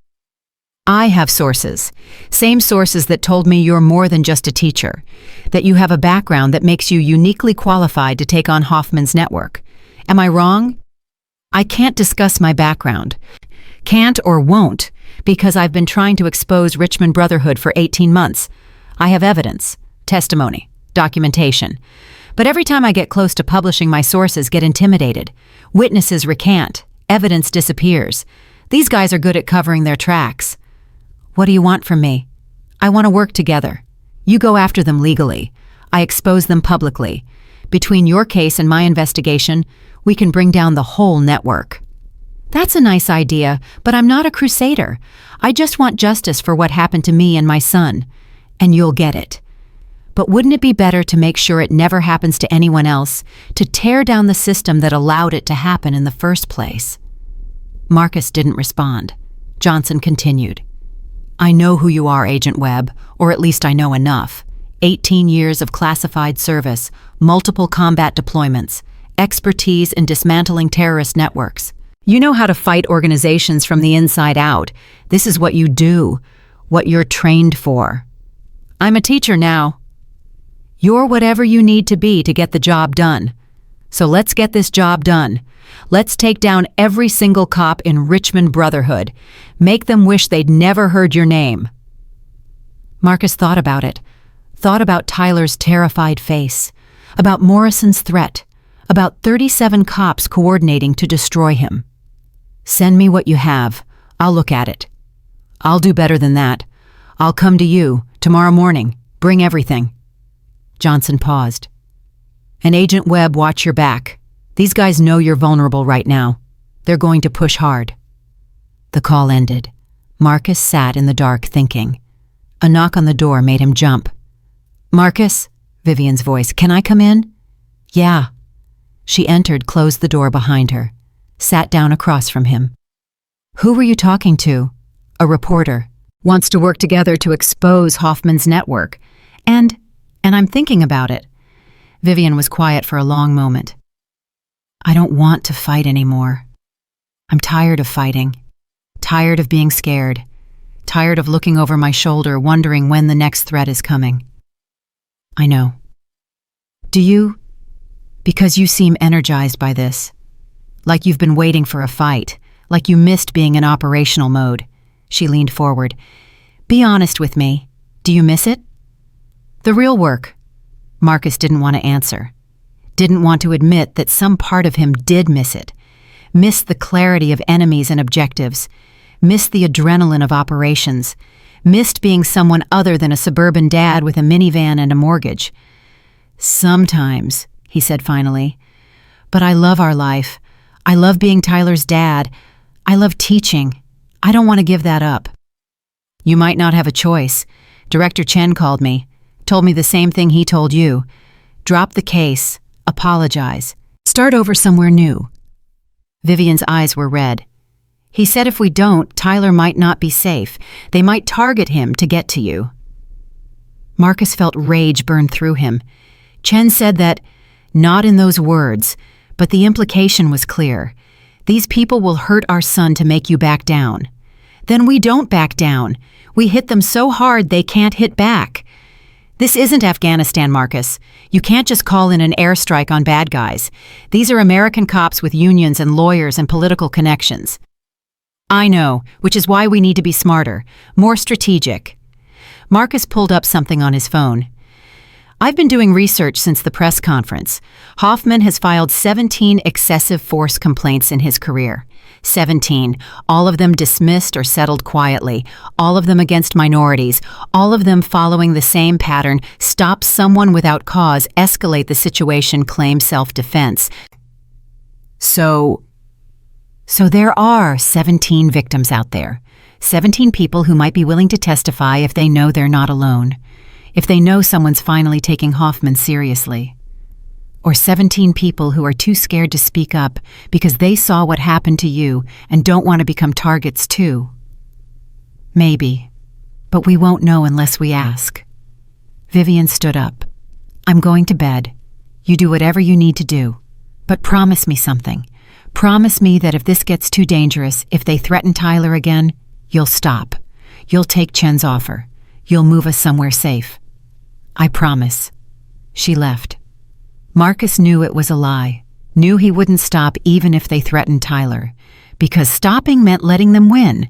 I have sources. Same sources that told me you're more than just a teacher, that you have a background that makes you uniquely qualified to take on Hoffman's network. Am I wrong? I can't discuss my background. Can't or won't, because I've been trying to expose Richmond Brotherhood for 18 months. I have evidence, testimony, documentation. But every time I get close to publishing, my sources get intimidated. Witnesses recant. Evidence disappears. These guys are good at covering their tracks. What do you want from me? I want to work together. You go after them legally. I expose them publicly. Between your case and my investigation, we can bring down the whole network. That's a nice idea, but I'm not a crusader. I just want justice for what happened to me and my son. And you'll get it. But wouldn't it be better to make sure it never happens to anyone else, to tear down the system that allowed it to happen in the first place? Marcus didn't respond. Johnson continued. I know who you are, Agent Webb, or at least I know enough. 18 years of classified service, multiple combat deployments, expertise in dismantling terrorist networks. You know how to fight organizations from the inside out. This is what you do, what you're trained for. I'm a teacher now. You're whatever you need to be to get the job done. So let's get this job done. Let's take down every single cop in Richmond Brotherhood. Make them wish they'd never heard your name. Marcus thought about it. Thought about Tyler's terrified face. About Morrison's threat. About 37 cops coordinating to destroy him. Send me what you have. I'll look at it. I'll do better than that. I'll come to you tomorrow morning. Bring everything. Johnson paused. And Agent Webb, watch your back. These guys know you're vulnerable right now. They're going to push hard. The call ended. Marcus sat in the dark thinking. A knock on the door made him jump. Marcus? Vivian's voice. Can I come in? Yeah. She entered, closed the door behind her, sat down across from him. Who were you talking to? A reporter. Wants to work together to expose Hoffman's network. And I'm thinking about it. Vivian was quiet for a long moment. I don't want to fight anymore. I'm tired of fighting. Tired of being scared. Tired of looking over my shoulder, wondering when the next threat is coming. I know. Do you? Because you seem energized by this. Like you've been waiting for a fight. Like you missed being in operational mode. She leaned forward. Be honest with me. Do you miss it? The real work. Marcus didn't want to answer. Didn't want to admit that some part of him did miss it. Missed the clarity of enemies and objectives. Missed the adrenaline of operations. Missed being someone other than a suburban dad with a minivan and a mortgage. Sometimes, he said finally. But I love our life. I love being Tyler's dad. I love teaching. I don't want to give that up. You might not have a choice. Director Chen called me. Told me the same thing he told you. Drop the case. Apologize. Start over somewhere new. Vivian's eyes were red. He said if we don't, Tyler might not be safe. They might target him to get to you. Marcus felt rage burn through him. Chen said that, not in those words, but the implication was clear. These people will hurt our son to make you back down. Then we don't back down. We hit them so hard they can't hit back. This isn't Afghanistan, Marcus. You can't just call in an airstrike on bad guys. These are American cops with unions and lawyers and political connections. I know, which is why we need to be smarter, more strategic. Marcus pulled up something on his phone. I've been doing research since the press conference. Hoffman has filed 17 excessive force complaints in his career. 17, all of them dismissed or settled quietly, all of them against minorities, all of them following the same pattern: stop someone without cause, escalate the situation, claim self-defense. So there are 17 victims out there, 17 people who might be willing to testify if they know they're not alone, if they know someone's finally taking Hoffman seriously. Or 17 people who are too scared to speak up because they saw what happened to you and don't want to become targets too? Maybe, but we won't know unless we ask. Vivian stood up. I'm going to bed. You do whatever you need to do. But promise me something. Promise me that if this gets too dangerous, if they threaten Tyler again, you'll stop. You'll take Chen's offer. You'll move us somewhere safe. I promise. She left. Marcus knew it was a lie, knew he wouldn't stop even if they threatened Tyler, because stopping meant letting them win,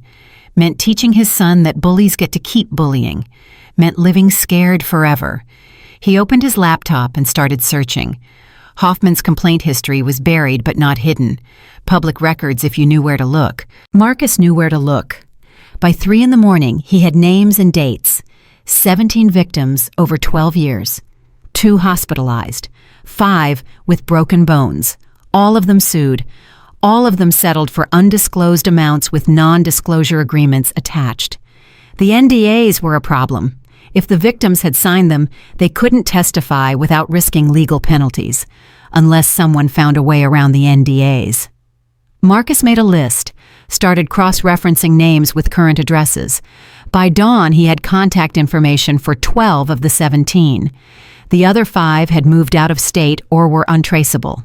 meant teaching his son that bullies get to keep bullying, meant living scared forever. He opened his laptop and started searching. Hoffman's complaint history was buried but not hidden. Public records if you knew where to look. Marcus knew where to look. By 3 a.m, he had names and dates. 17 victims over 12 years. 2 hospitalized. 5 with broken bones. All of them sued. All of them settled for undisclosed amounts with non-disclosure agreements attached. The NDAs were a problem. If the victims had signed them, they couldn't testify without risking legal penalties, unless someone found a way around the NDAs. Marcus made a list, started cross-referencing names with current addresses. By dawn, he had contact information for 12 of the 17. The other 5 had moved out of state or were untraceable.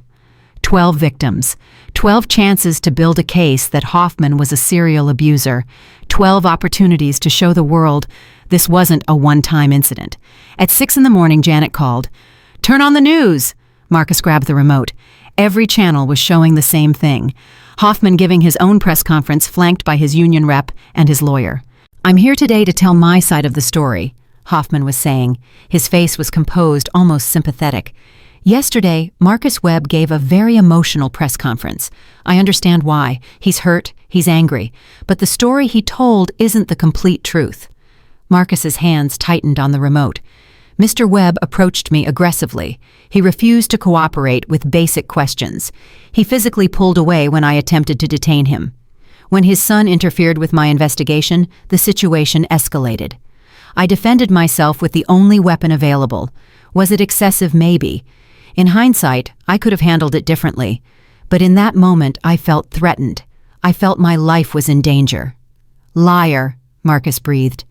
12 victims, 12 chances to build a case that Hoffman was a serial abuser, 12 opportunities to show the world this wasn't a one-time incident. At 6 a.m, Janet called. "Turn on the news!" Marcus grabbed the remote. Every channel was showing the same thing. Hoffman giving his own press conference flanked by his union rep and his lawyer. "I'm here today to tell my side of the story," Hoffman was saying. His face was composed, almost sympathetic. "Yesterday, Marcus Webb gave a very emotional press conference. I understand why. He's hurt, he's angry. But the story he told isn't the complete truth." Marcus's hands tightened on the remote. "Mr. Webb approached me aggressively. He refused to cooperate with basic questions. He physically pulled away when I attempted to detain him. When his son interfered with my investigation, the situation escalated. I defended myself with the only weapon available. Was it excessive? Maybe. In hindsight, I could have handled it differently. But in that moment, I felt threatened. I felt my life was in danger." "Liar," Marcus breathed.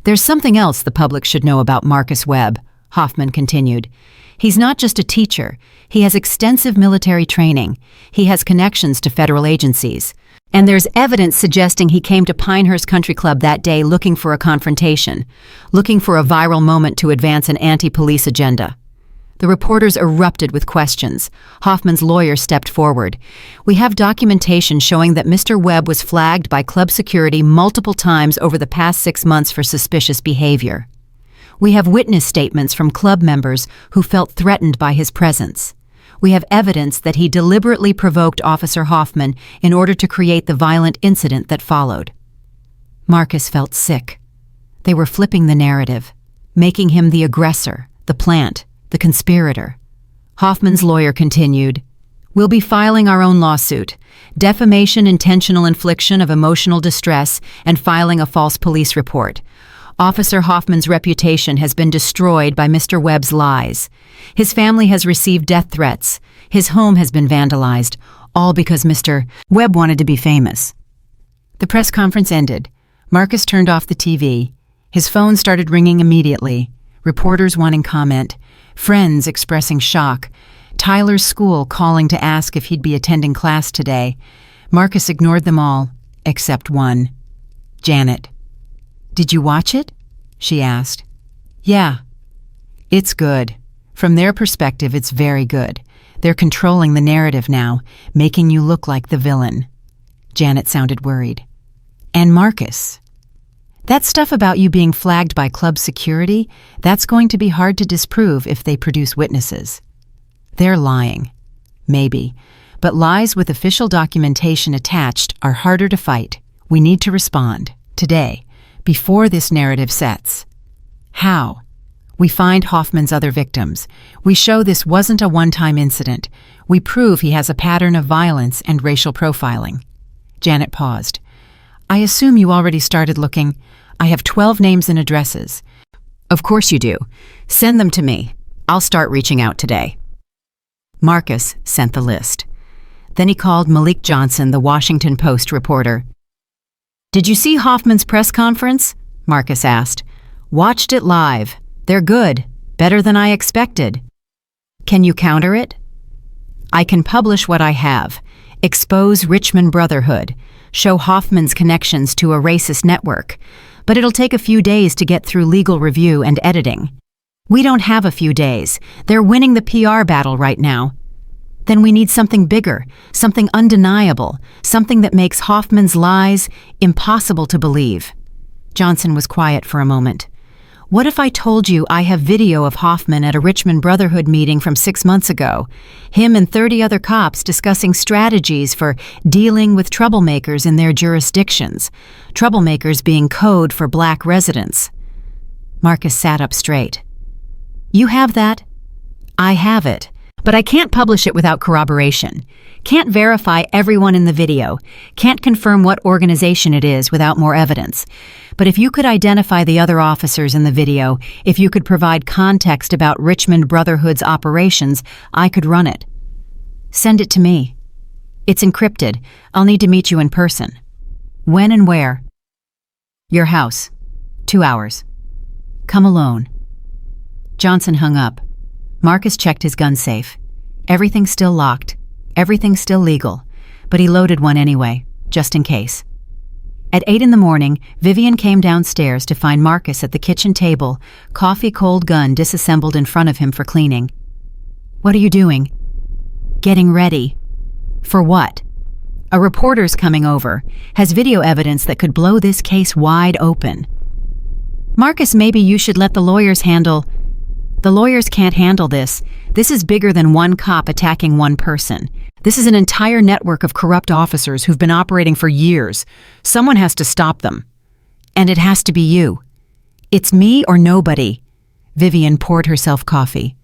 "There's something else the public should know about Marcus Webb," Hoffman continued. "He's not just a teacher. He has extensive military training. He has connections to federal agencies. And there's evidence suggesting he came to Pinehurst Country Club that day looking for a confrontation, looking for a viral moment to advance an anti-police agenda." The reporters erupted with questions. Hoffman's lawyer stepped forward. "We have documentation showing that Mr. Webb was flagged by club security multiple times over the past 6 months for suspicious behavior. We have witness statements from club members who felt threatened by his presence. We have evidence that he deliberately provoked Officer Hoffman in order to create the violent incident that followed." Marcus felt sick. They were flipping the narrative, making him the aggressor, the plant, the conspirator. Hoffman's lawyer continued, "We'll be filing our own lawsuit, defamation, intentional infliction of emotional distress, and filing a false police report. Officer Hoffman's reputation has been destroyed by Mr. Webb's lies. His family has received death threats. His home has been vandalized, all because Mr. Webb wanted to be famous." The press conference ended. Marcus turned off the TV. His phone started ringing immediately. Reporters wanting comment. Friends expressing shock. Tyler's school calling to ask if he'd be attending class today. Marcus ignored them all, except one. Janet. "Did you watch it?" she asked. "Yeah. It's good. From their perspective, it's very good. They're controlling the narrative now, making you look like the villain." Janet sounded worried. "And Marcus, that stuff about you being flagged by club security, that's going to be hard to disprove if they produce witnesses. They're lying. Maybe. But lies with official documentation attached are harder to fight. We need to respond. Today. Before this narrative sets. How? We find Hoffman's other victims. We show this wasn't a one-time incident. We prove he has a pattern of violence and racial profiling." Janet paused. "I assume you already started looking. I have 12 names and addresses." "Of course you do. Send them to me. I'll start reaching out today." Marcus sent the list. Then he called Malik Johnson, the Washington Post reporter. "Did you see Hoffman's press conference?" Marcus asked. "Watched it live. They're good. Better than I expected." "Can you counter it?" "I can publish what I have. Expose Richmond Brotherhood. Show Hoffman's connections to a racist network. But it'll take a few days to get through legal review and editing." "We don't have a few days. They're winning the PR battle right now." "Then we need something bigger, something undeniable, something that makes Hoffman's lies impossible to believe." Johnson was quiet for a moment. "What if I told you I have video of Hoffman at a Richmond Brotherhood meeting from 6 months ago? Him and 30 other cops discussing strategies for dealing with troublemakers in their jurisdictions. Troublemakers being code for black residents." Marcus sat up straight. "You have that?" "I have it. But I can't publish it without corroboration. Can't verify everyone in the video. Can't confirm what organization it is without more evidence. But if you could identify the other officers in the video, if you could provide context about Richmond Brotherhood's operations, I could run it." "Send it to me." "It's encrypted. I'll need to meet you in person." "When and where?" "Your house. 2 hours. Come alone." Johnson hung up. Marcus checked his gun safe. Everything still locked. Everything still legal. But he loaded one anyway, just in case. At 8 in the morning, Vivian came downstairs to find Marcus at the kitchen table, coffee-cold gun disassembled in front of him for cleaning. "What are you doing?" "Getting ready." "For what?" "A reporter's coming over. Has video evidence that could blow this case wide open." "Marcus, maybe you should let the lawyers handle—" "The lawyers can't handle this. This is bigger than one cop attacking one person. This is an entire network of corrupt officers who've been operating for years. Someone has to stop them. And it has to be you. It's me or nobody." Vivian poured herself coffee.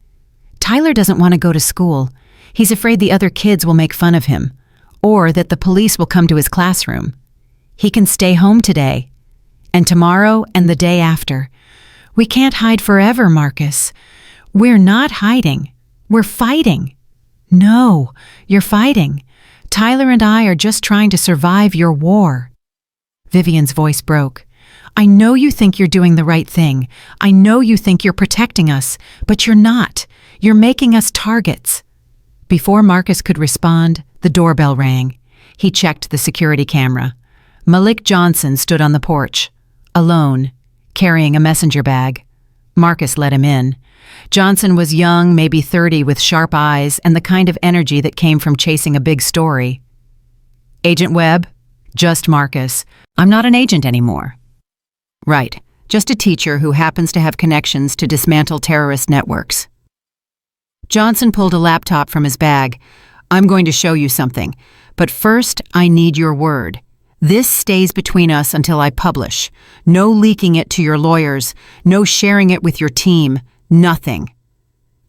"Tyler doesn't want to go to school. He's afraid the other kids will make fun of him, or that the police will come to his classroom. He can stay home today, and tomorrow and the day after. We can't hide forever, Marcus. We're not hiding. We're fighting." "No, you're fighting. Tyler and I are just trying to survive your war." Vivian's voice broke. "I know you think you're doing the right thing. I know you think you're protecting us, but you're not. You're making us targets." Before Marcus could respond, the doorbell rang. He checked the security camera. Malik Johnson stood on the porch, alone, carrying a messenger bag. Marcus let him in. Johnson was young, maybe 30, with sharp eyes and the kind of energy that came from chasing a big story. "Agent Webb?" "Just Marcus. I'm not an agent anymore." "Right. Just a teacher who happens to have connections to dismantle terrorist networks." Johnson pulled a laptop from his bag. "I'm going to show you something. But first, I need your word. This stays between us until I publish. No leaking it to your lawyers. No sharing it with your team. Nothing."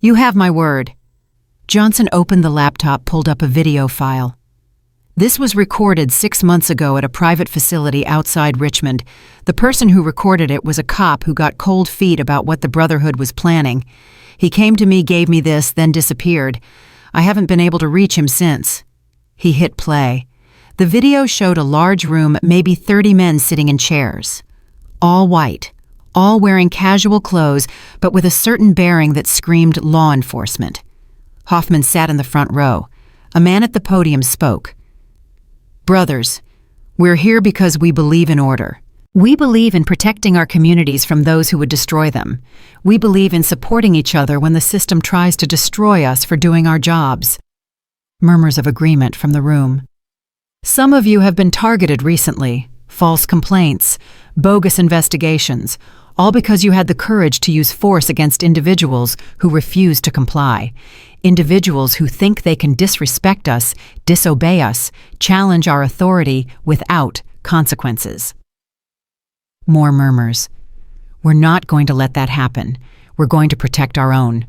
"You have my word." Johnson opened the laptop, pulled up a video file. "This was recorded 6 months ago at a private facility outside Richmond. The person who recorded it was a cop who got cold feet about what the Brotherhood was planning. He came to me, gave me this, then disappeared. I haven't been able to reach him since." He hit play. The video showed a large room, maybe 30 men sitting in chairs. All white, all wearing casual clothes, but with a certain bearing that screamed law enforcement. Hoffman sat in the front row. A man at the podium spoke. "Brothers, we're here because we believe in order. We believe in protecting our communities from those who would destroy them. We believe in supporting each other when the system tries to destroy us for doing our jobs." Murmurs of agreement from the room. "Some of you have been targeted recently. False complaints, bogus investigations, all because you had the courage to use force against individuals who refuse to comply. Individuals who think they can disrespect us, disobey us, challenge our authority without consequences." More murmurs. "We're not going to let that happen. We're going to protect our own.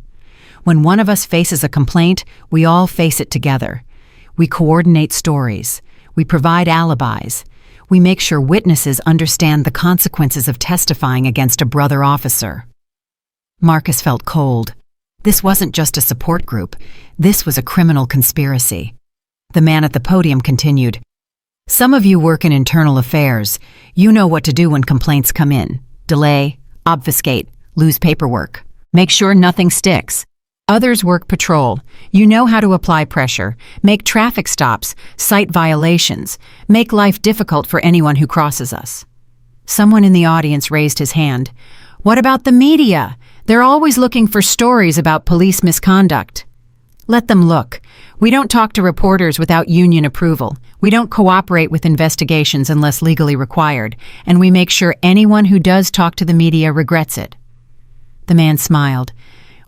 When one of us faces a complaint, we all face it together. We coordinate stories. We provide alibis. We make sure witnesses understand the consequences of testifying against a brother officer." Marcus felt cold. This wasn't just a support group. This was a criminal conspiracy. The man at the podium continued. Some of you work in internal affairs. You know what to do when complaints come in. Delay, obfuscate, lose paperwork. Make sure nothing sticks. Others work patrol. You know how to apply pressure, make traffic stops, cite violations, make life difficult for anyone who crosses us. Someone in the audience raised his hand. What about the media? They're always looking for stories about police misconduct. Let them look. We don't talk to reporters without union approval. We don't cooperate with investigations unless legally required, and we make sure anyone who does talk to the media regrets it. The man smiled.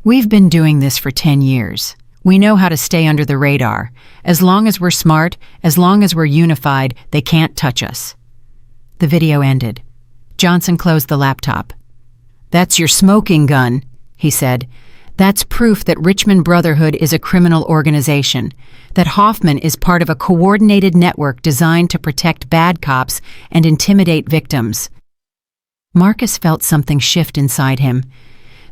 We've been doing this for 10 years. We know how to stay under the radar. As long as we're smart, as long as we're unified, they can't touch us. The video ended. Johnson closed the laptop. That's your smoking gun, he said. That's proof that Richmond Brotherhood is a criminal organization, that Hoffman is part of a coordinated network designed to protect bad cops and intimidate victims. Marcus felt something shift inside him.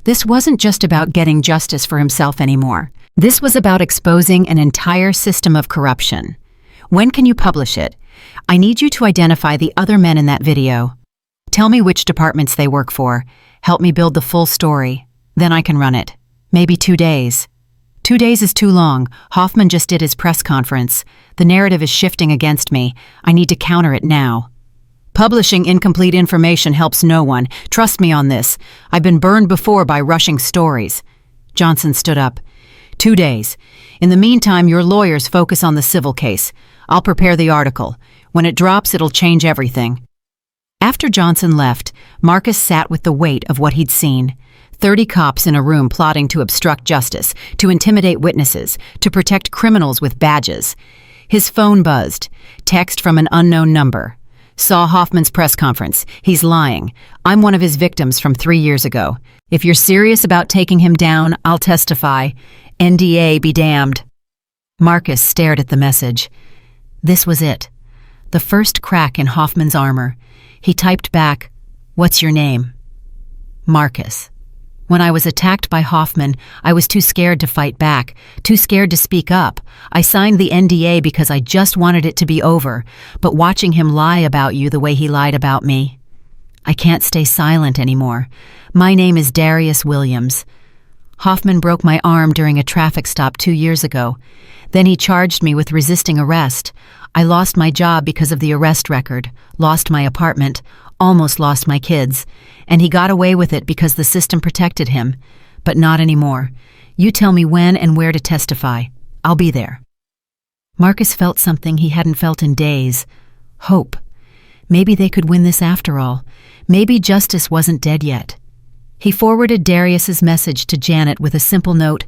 This wasn't just about getting justice for himself anymore. This was about exposing an entire system of corruption. When can you publish it? I need you to identify the other men in that video. Tell me which departments they work for. Help me build the full story. Then I can run it. Maybe 2 days. 2 days is too long. Hoffman just did his press conference. The narrative is shifting against me. I need to counter it now. Publishing incomplete information helps no one. Trust me on this. I've been burned before by rushing stories. Johnson stood up. 2 days. In the meantime, your lawyers focus on the civil case. I'll prepare the article. When it drops, it'll change everything. After Johnson left, Marcus sat with the weight of what he'd seen. 30 cops in a room plotting to obstruct justice, to intimidate witnesses, to protect criminals with badges. His phone buzzed. Text from an unknown number. Saw Hoffman's press conference. He's lying. I'm one of his victims from 3 years ago. If you're serious about taking him down, I'll testify. NDA be damned. Marcus stared at the message. This was it. The first crack in Hoffman's armor. He typed back, "What's your name?" Marcus. When I was attacked by Hoffman, I was too scared to fight back, too scared to speak up. I signed the NDA because I just wanted it to be over, but watching him lie about you the way he lied about me, I can't stay silent anymore. My name is Darius Williams. Hoffman broke my arm during a traffic stop 2 years ago. Then he charged me with resisting arrest. I lost my job because of the arrest record, lost my apartment, almost lost my kids, and he got away with it because the system protected him. But not anymore. You tell me when and where to testify. I'll be there. Marcus felt something he hadn't felt in days. Hope. Maybe they could win this after all. Maybe justice wasn't dead yet. He forwarded Darius's message to Janet with a simple note.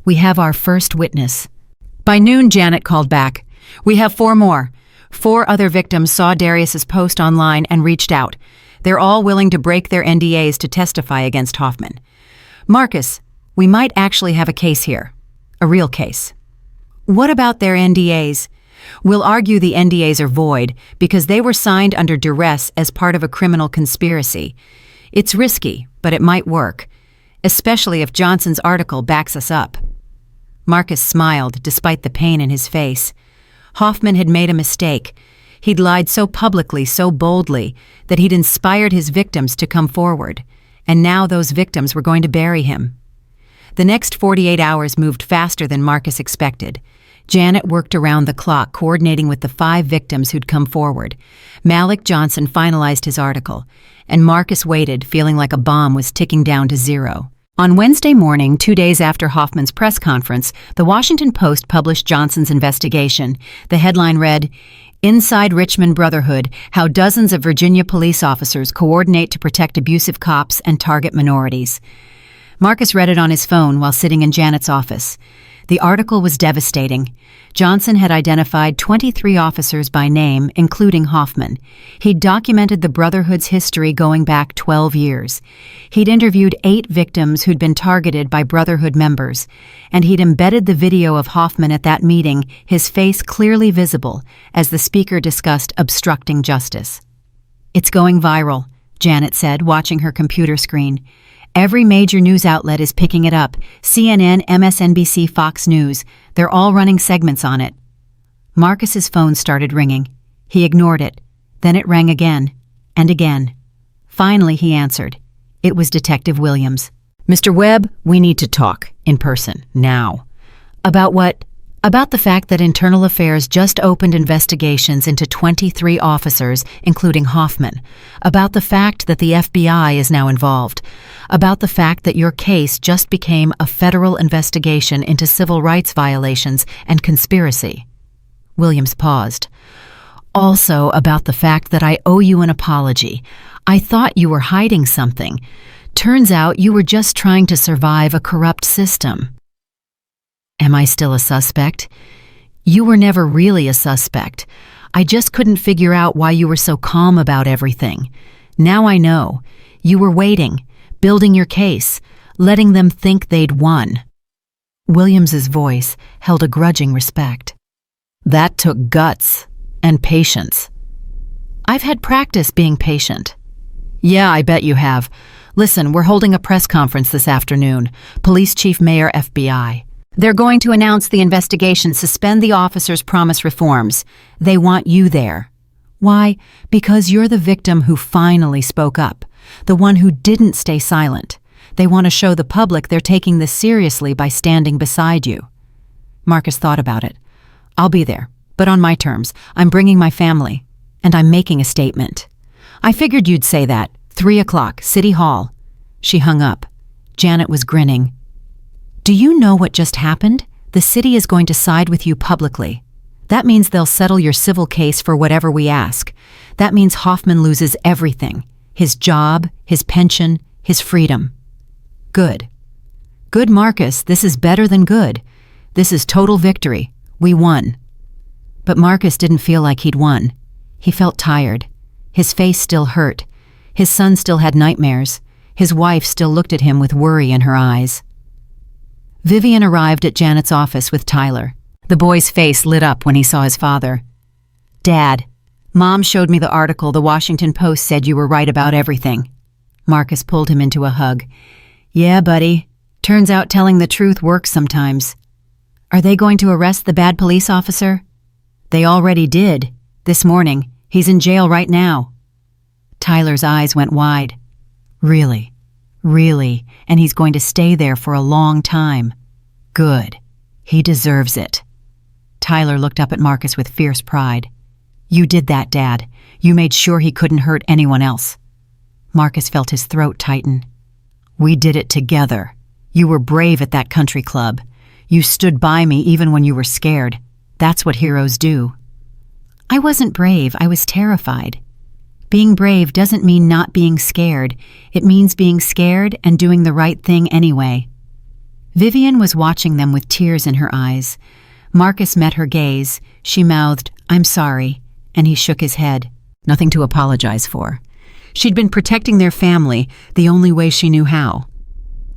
We have our first witness. By noon, Janet called back. We have 4 more. 4 other victims saw Darius's post online and reached out. They're all willing to break their NDAs to testify against Hoffman. Marcus, we might actually have a case here. A real case. What about their NDAs? We'll argue the NDAs are void because they were signed under duress as part of a criminal conspiracy. It's risky, but it might work, especially if Johnson's article backs us up. Marcus smiled despite the pain in his face. Hoffman had made a mistake. He'd lied so publicly, so boldly, that he'd inspired his victims to come forward, and now those victims were going to bury him. The next 48 hours moved faster than Marcus expected. Janet worked around the clock, coordinating with the 5 victims who'd come forward. Malik Johnson finalized his article, and Marcus waited, feeling like a bomb was ticking down to 0. On Wednesday morning, 2 days after Hoffman's press conference, the Washington Post published Johnson's investigation. The headline read, Inside Richmond Brotherhood, How Dozens of Virginia Police Officers Coordinate to Protect Abusive Cops and Target Minorities. Marcus read it on his phone while sitting in Janet's office. The article was devastating. Johnson had identified 23 officers by name, including Hoffman. He'd documented the Brotherhood's history going back 12 years. He'd interviewed 8 victims who'd been targeted by Brotherhood members, and he'd embedded the video of Hoffman at that meeting, his face clearly visible, as the speaker discussed obstructing justice. It's going viral, Janet said, watching her computer screen. Every major news outlet is picking it up. CNN, MSNBC, Fox News. They're all running segments on it. Marcus's phone started ringing. He ignored it. Then it rang again and again. Finally, he answered. It was Detective Williams. "Mr. Webb, we need to talk, in person, now." "About what?" "About the fact that Internal Affairs just opened investigations into 23 officers, including Hoffman. About the fact that the FBI is now involved. About the fact that your case just became a federal investigation into civil rights violations and conspiracy." Williams paused. "Also about the fact that I owe you an apology. I thought you were hiding something. Turns out you were just trying to survive a corrupt system." "Am I still a suspect?" "You were never really a suspect. I just couldn't figure out why you were so calm about everything. Now I know. You were waiting, building your case, letting them think they'd won." Williams's voice held a grudging respect. "That took guts and patience." "I've had practice being patient." "Yeah, I bet you have. Listen, we're holding a press conference this afternoon. Police Chief, Mayor, FBI. They're going to announce the investigation, suspend the officers, promise reforms. They want you there." "Why?" "Because you're the victim who finally spoke up, the one who didn't stay silent. They want to show the public they're taking this seriously by standing beside you." Marcus thought about it. "I'll be there, but on my terms. I'm bringing my family, and I'm making a statement." "I figured you'd say that. 3 o'clock, City Hall." She hung up. Janet was grinning. "Do you know what just happened? The city is going to side with you publicly. That means they'll settle your civil case for whatever we ask. That means Hoffman loses everything. His job, his pension, his freedom." "Good. Good, Marcus. This is better than good. This is total victory. We won." But Marcus didn't feel like he'd won. He felt tired. His face still hurt. His son still had nightmares. His wife still looked at him with worry in her eyes. Vivian arrived at Janet's office with Tyler. The boy's face lit up when he saw his father. "Dad, Mom showed me the article the Washington Post said you were right about everything." Marcus pulled him into a hug. "Yeah, buddy. Turns out telling the truth works sometimes." "Are they going to arrest the bad police officer?" "They already did. This morning. He's in jail right now." Tyler's eyes went wide. "Really? Really? And he's going to stay there for a long time. Good. He deserves it." Tyler looked up at Marcus with fierce pride. "You did that, Dad. You made sure he couldn't hurt anyone else." Marcus felt his throat tighten. "We did it together. You were brave at that country club. You stood by me even when you were scared. That's what heroes do." "I wasn't brave. I was terrified." "Being brave doesn't mean not being scared. It means being scared and doing the right thing anyway." Vivian was watching them with tears in her eyes. Marcus met her gaze. She mouthed, "I'm sorry," and he shook his head. Nothing to apologize for. She'd been protecting their family the only way she knew how.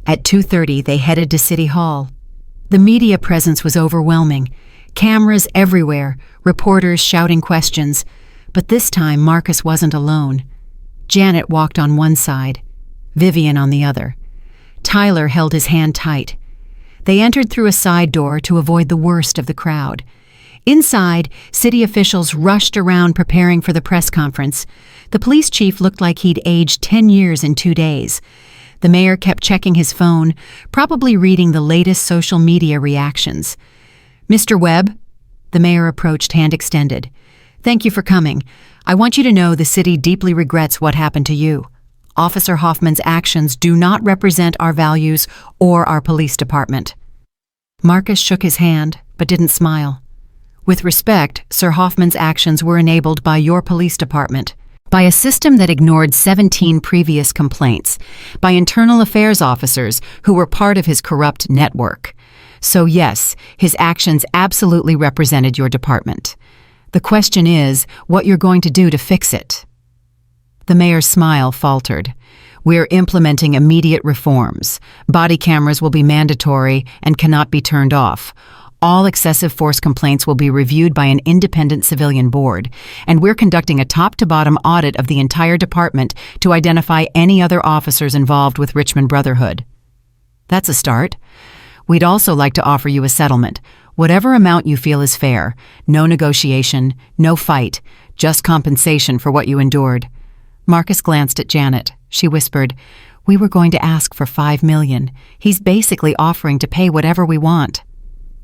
At 2:30, they headed to City Hall. The media presence was overwhelming. Cameras everywhere, reporters shouting questions. But this time, Marcus wasn't alone. Janet walked on one side, Vivian on the other. Tyler held his hand tight. They entered through a side door to avoid the worst of the crowd. Inside, city officials rushed around preparing for the press conference. The police chief looked like he'd aged 10 years in 2 days. The mayor kept checking his phone, probably reading the latest social media reactions. "Mr. Webb?" The mayor approached, hand extended. "Thank you for coming. I want you to know the city deeply regrets what happened to you. Officer Hoffman's actions do not represent our values or our police department." Marcus shook his hand, but didn't smile. "With respect, Sir Hoffman's actions were enabled by your police department, by a system that ignored 17 previous complaints, by internal affairs officers who were part of his corrupt network. So yes, his actions absolutely represented your department. The question is what you're going to do to fix it." The mayor's smile faltered. "We're implementing immediate reforms. Body cameras will be mandatory and cannot be turned off. All excessive force complaints will be reviewed by an independent civilian board, and we're conducting a top-to-bottom audit of the entire department to identify any other officers involved with Richmond Brotherhood. That's a start. We'd also like to offer you a settlement. Whatever amount you feel is fair. No negotiation, no fight, just compensation for what you endured. Marcus glanced at Janet. She whispered, "We were going to ask for $5 million. He's basically offering to pay whatever we want."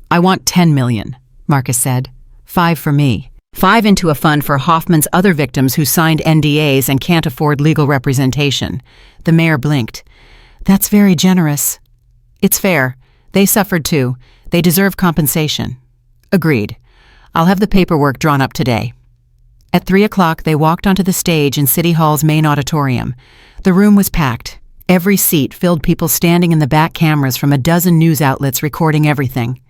"I want $10 million, Marcus said. $5 for me. $5 into a fund for Hoffman's other victims who signed NDAs and can't afford legal representation." The mayor blinked. "That's very generous." "It's fair. They suffered too. They deserve compensation." "Agreed. I'll have the paperwork drawn up today." At 3 o'clock, they walked onto the stage in City Hall's main auditorium. The room was packed. Every seat filled people standing in the back, cameras from a dozen news outlets recording everything.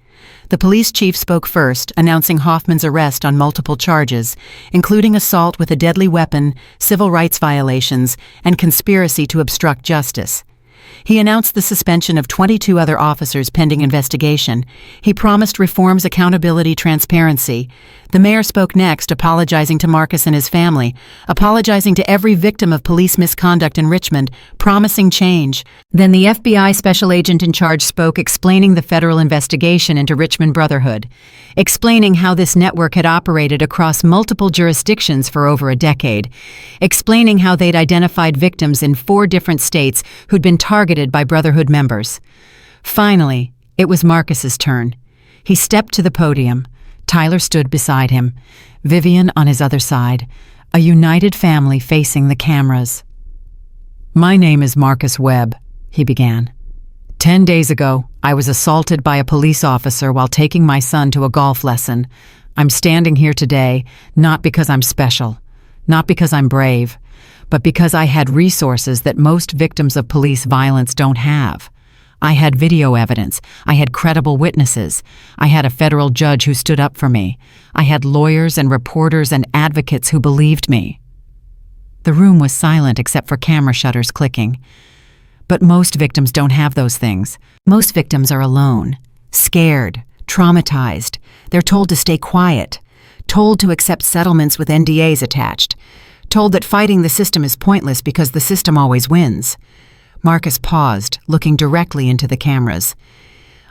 The police chief spoke first, announcing Hoffman's arrest on multiple charges, including assault with a deadly weapon, civil rights violations, and conspiracy to obstruct justice. He announced the suspension of 22 other officers pending investigation. He promised reforms, accountability, transparency. The mayor spoke next, apologizing to Marcus and his family, apologizing to every victim of police misconduct in Richmond, promising change. Then the FBI special agent in charge spoke, explaining the federal investigation into Richmond Brotherhood, explaining how this network had operated across multiple jurisdictions for over a decade, explaining how they'd identified victims in 4 different states who'd been targeted by Brotherhood members. Finally, it was Marcus's turn. He stepped to the podium. Tyler stood beside him, Vivian on his other side, a united family facing the cameras. "My name is Marcus Webb," he began. 10 days ago, I was assaulted by a police officer while taking my son to a golf lesson. I'm standing here today not because I'm special, not because I'm brave, but because I had resources that most victims of police violence don't have. I had video evidence. I had credible witnesses. I had a federal judge who stood up for me. I had lawyers and reporters and advocates who believed me. The room was silent except for camera shutters clicking. But most victims don't have those things. Most victims are alone, scared, traumatized. They're told to stay quiet, told to accept settlements with NDAs attached, told that fighting the system is pointless because the system always wins. Marcus paused, looking directly into the cameras.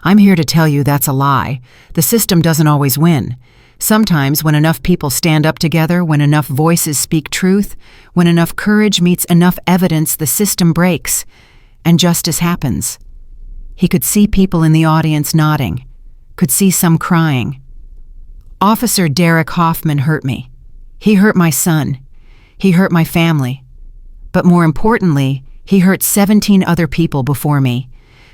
"I'm here to tell you that's a lie. The system doesn't always win. Sometimes when enough people stand up together, when enough voices speak truth, when enough courage meets enough evidence, the system breaks, and justice happens." He could see people in the audience nodding, could see some crying. "Officer Derek Hoffman hurt me. He hurt my son. He hurt my family. But more importantly, he hurt 17 other people before me,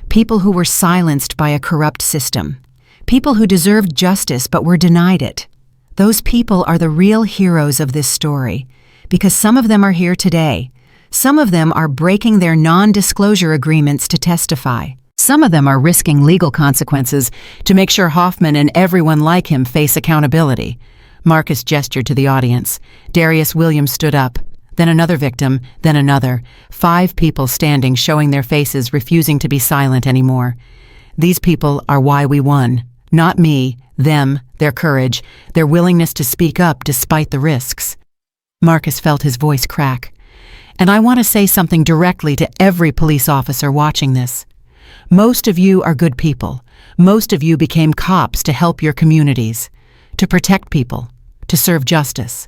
people who were silenced by a corrupt system, people who deserved justice but were denied it. Those people are the real heroes of this story, because some of them are here today. Some of them are breaking their non-disclosure agreements to testify. Some of them are risking legal consequences to make sure Hoffman and everyone like him face accountability." Marcus gestured to the audience. Darius Williams stood up. Then another victim, then another. 5 people standing, showing their faces, refusing to be silent anymore. "These people are why we won. Not me, them, their courage, their willingness to speak up despite the risks." Marcus felt his voice crack. "And I want to say something directly to every police officer watching this. Most of you are good people. Most of you became cops to help your communities, to protect people, to serve justice.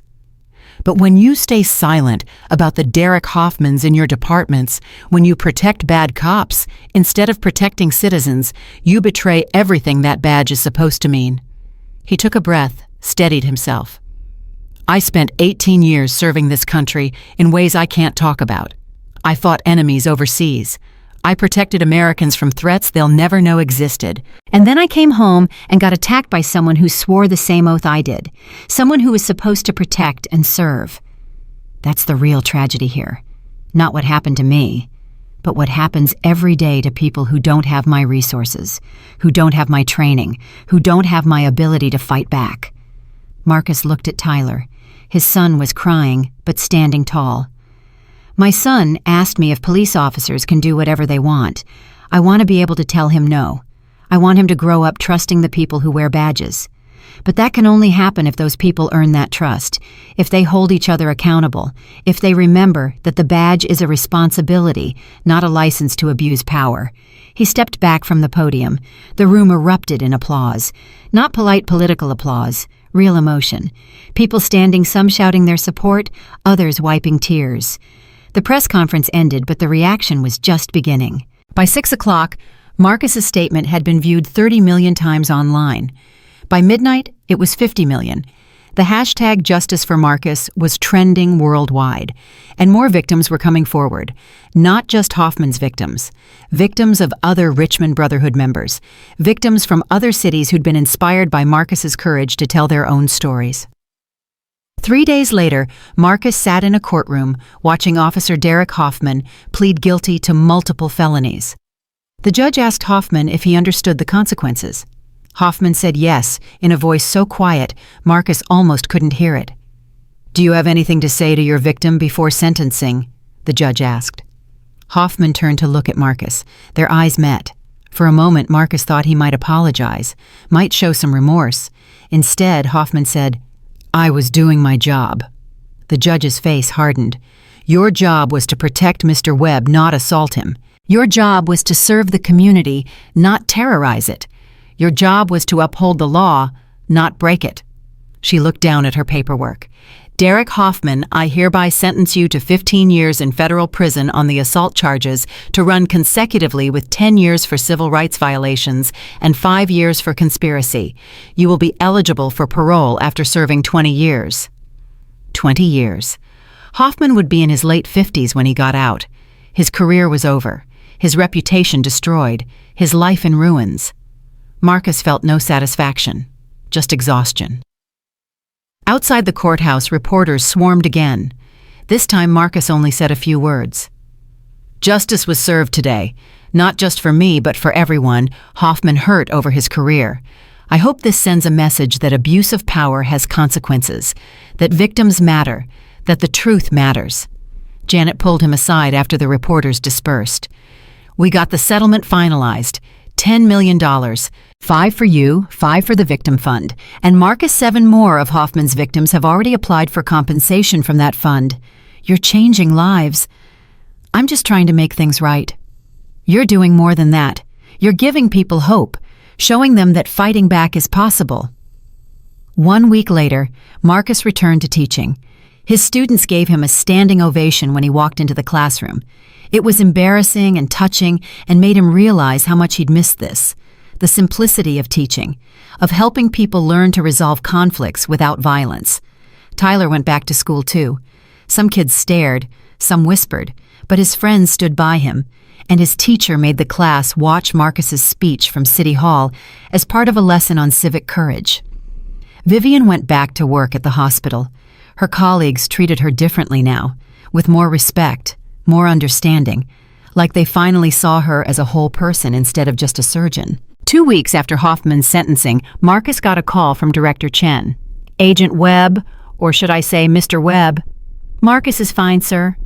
But when you stay silent about the Derek Hoffmans in your departments, when you protect bad cops instead of protecting citizens, you betray everything that badge is supposed to mean." He took a breath, steadied himself. "I spent 18 years serving this country in ways I can't talk about. I fought enemies overseas. I protected Americans from threats they'll never know existed. And then I came home and got attacked by someone who swore the same oath I did, someone who was supposed to protect and serve. That's the real tragedy here. Not what happened to me, but what happens every day to people who don't have my resources, who don't have my training, who don't have my ability to fight back." Marcus looked at Tyler. His son was crying, but standing tall. "My son asked me if police officers can do whatever they want. I want to be able to tell him no. I want him to grow up trusting the people who wear badges. But that can only happen if those people earn that trust, if they hold each other accountable, if they remember that the badge is a responsibility, not a license to abuse power. He stepped back from the podium. The room erupted in applause. Not polite political applause, real emotion. People standing, some shouting their support, others wiping tears. The press conference ended, but the reaction was just beginning. By 6 o'clock, Marcus's statement had been viewed 30 million times online. By midnight, it was 50 million. The hashtag Justice for Marcus was trending worldwide, and more victims were coming forward. Not just Hoffman's victims. Victims of other Richmond Brotherhood members. Victims from other cities who'd been inspired by Marcus's courage to tell their own stories. 3 days later, Marcus sat in a courtroom watching Officer Derek Hoffman plead guilty to multiple felonies. The judge asked Hoffman if he understood the consequences. Hoffman said yes, in a voice so quiet, Marcus almost couldn't hear it. "Do you have anything to say to your victim before sentencing?" the judge asked. Hoffman turned to look at Marcus. Their eyes met. For a moment, Marcus thought he might apologize, might show some remorse. Instead, Hoffman said, "I was doing my job." The judge's face hardened. "Your job was to protect Mr. Webb, not assault him. Your job was to serve the community, not terrorize it. Your job was to uphold the law, not break it." She looked down at her paperwork. "Derek Hoffman, I hereby sentence you to 15 years in federal prison on the assault charges, to run consecutively with 10 years for civil rights violations and 5 years for conspiracy. You will be eligible for parole after serving 20 years. 20 years. Hoffman would be in his late 50s when he got out. His career was over, his reputation destroyed, his life in ruins. Marcus felt no satisfaction, just exhaustion. Outside the courthouse, reporters swarmed again. This time Marcus only said a few words. "Justice was served today, not just for me but for everyone Hoffman hurt over his career. I hope this sends a message that abuse of power has consequences, that victims matter, that the truth matters." Janet pulled him aside after the reporters dispersed. "We got the settlement finalized. $10 million. 5 for you, 5 for the victim fund. And Marcus, 7 more of Hoffman's victims have already applied for compensation from that fund. You're changing lives. I'm just trying to make things right. You're doing more than that. You're giving people hope, showing them that fighting back is possible." 1 week later, Marcus returned to teaching. His students gave him a standing ovation when he walked into the classroom. It was embarrassing and touching and made him realize how much he'd missed this. The simplicity of teaching, of helping people learn to resolve conflicts without violence. Tyler went back to school too. Some kids stared, some whispered, but his friends stood by him, and his teacher made the class watch Marcus's speech from City Hall as part of a lesson on civic courage. Vivian went back to work at the hospital. Her colleagues treated her differently now, with more respect, more understanding, like they finally saw her as a whole person instead of just a surgeon. 2 weeks after Hoffman's sentencing, Marcus got a call from Director Chen. "Agent Webb, or should I say Mr. Webb?" "Marcus is fine, sir.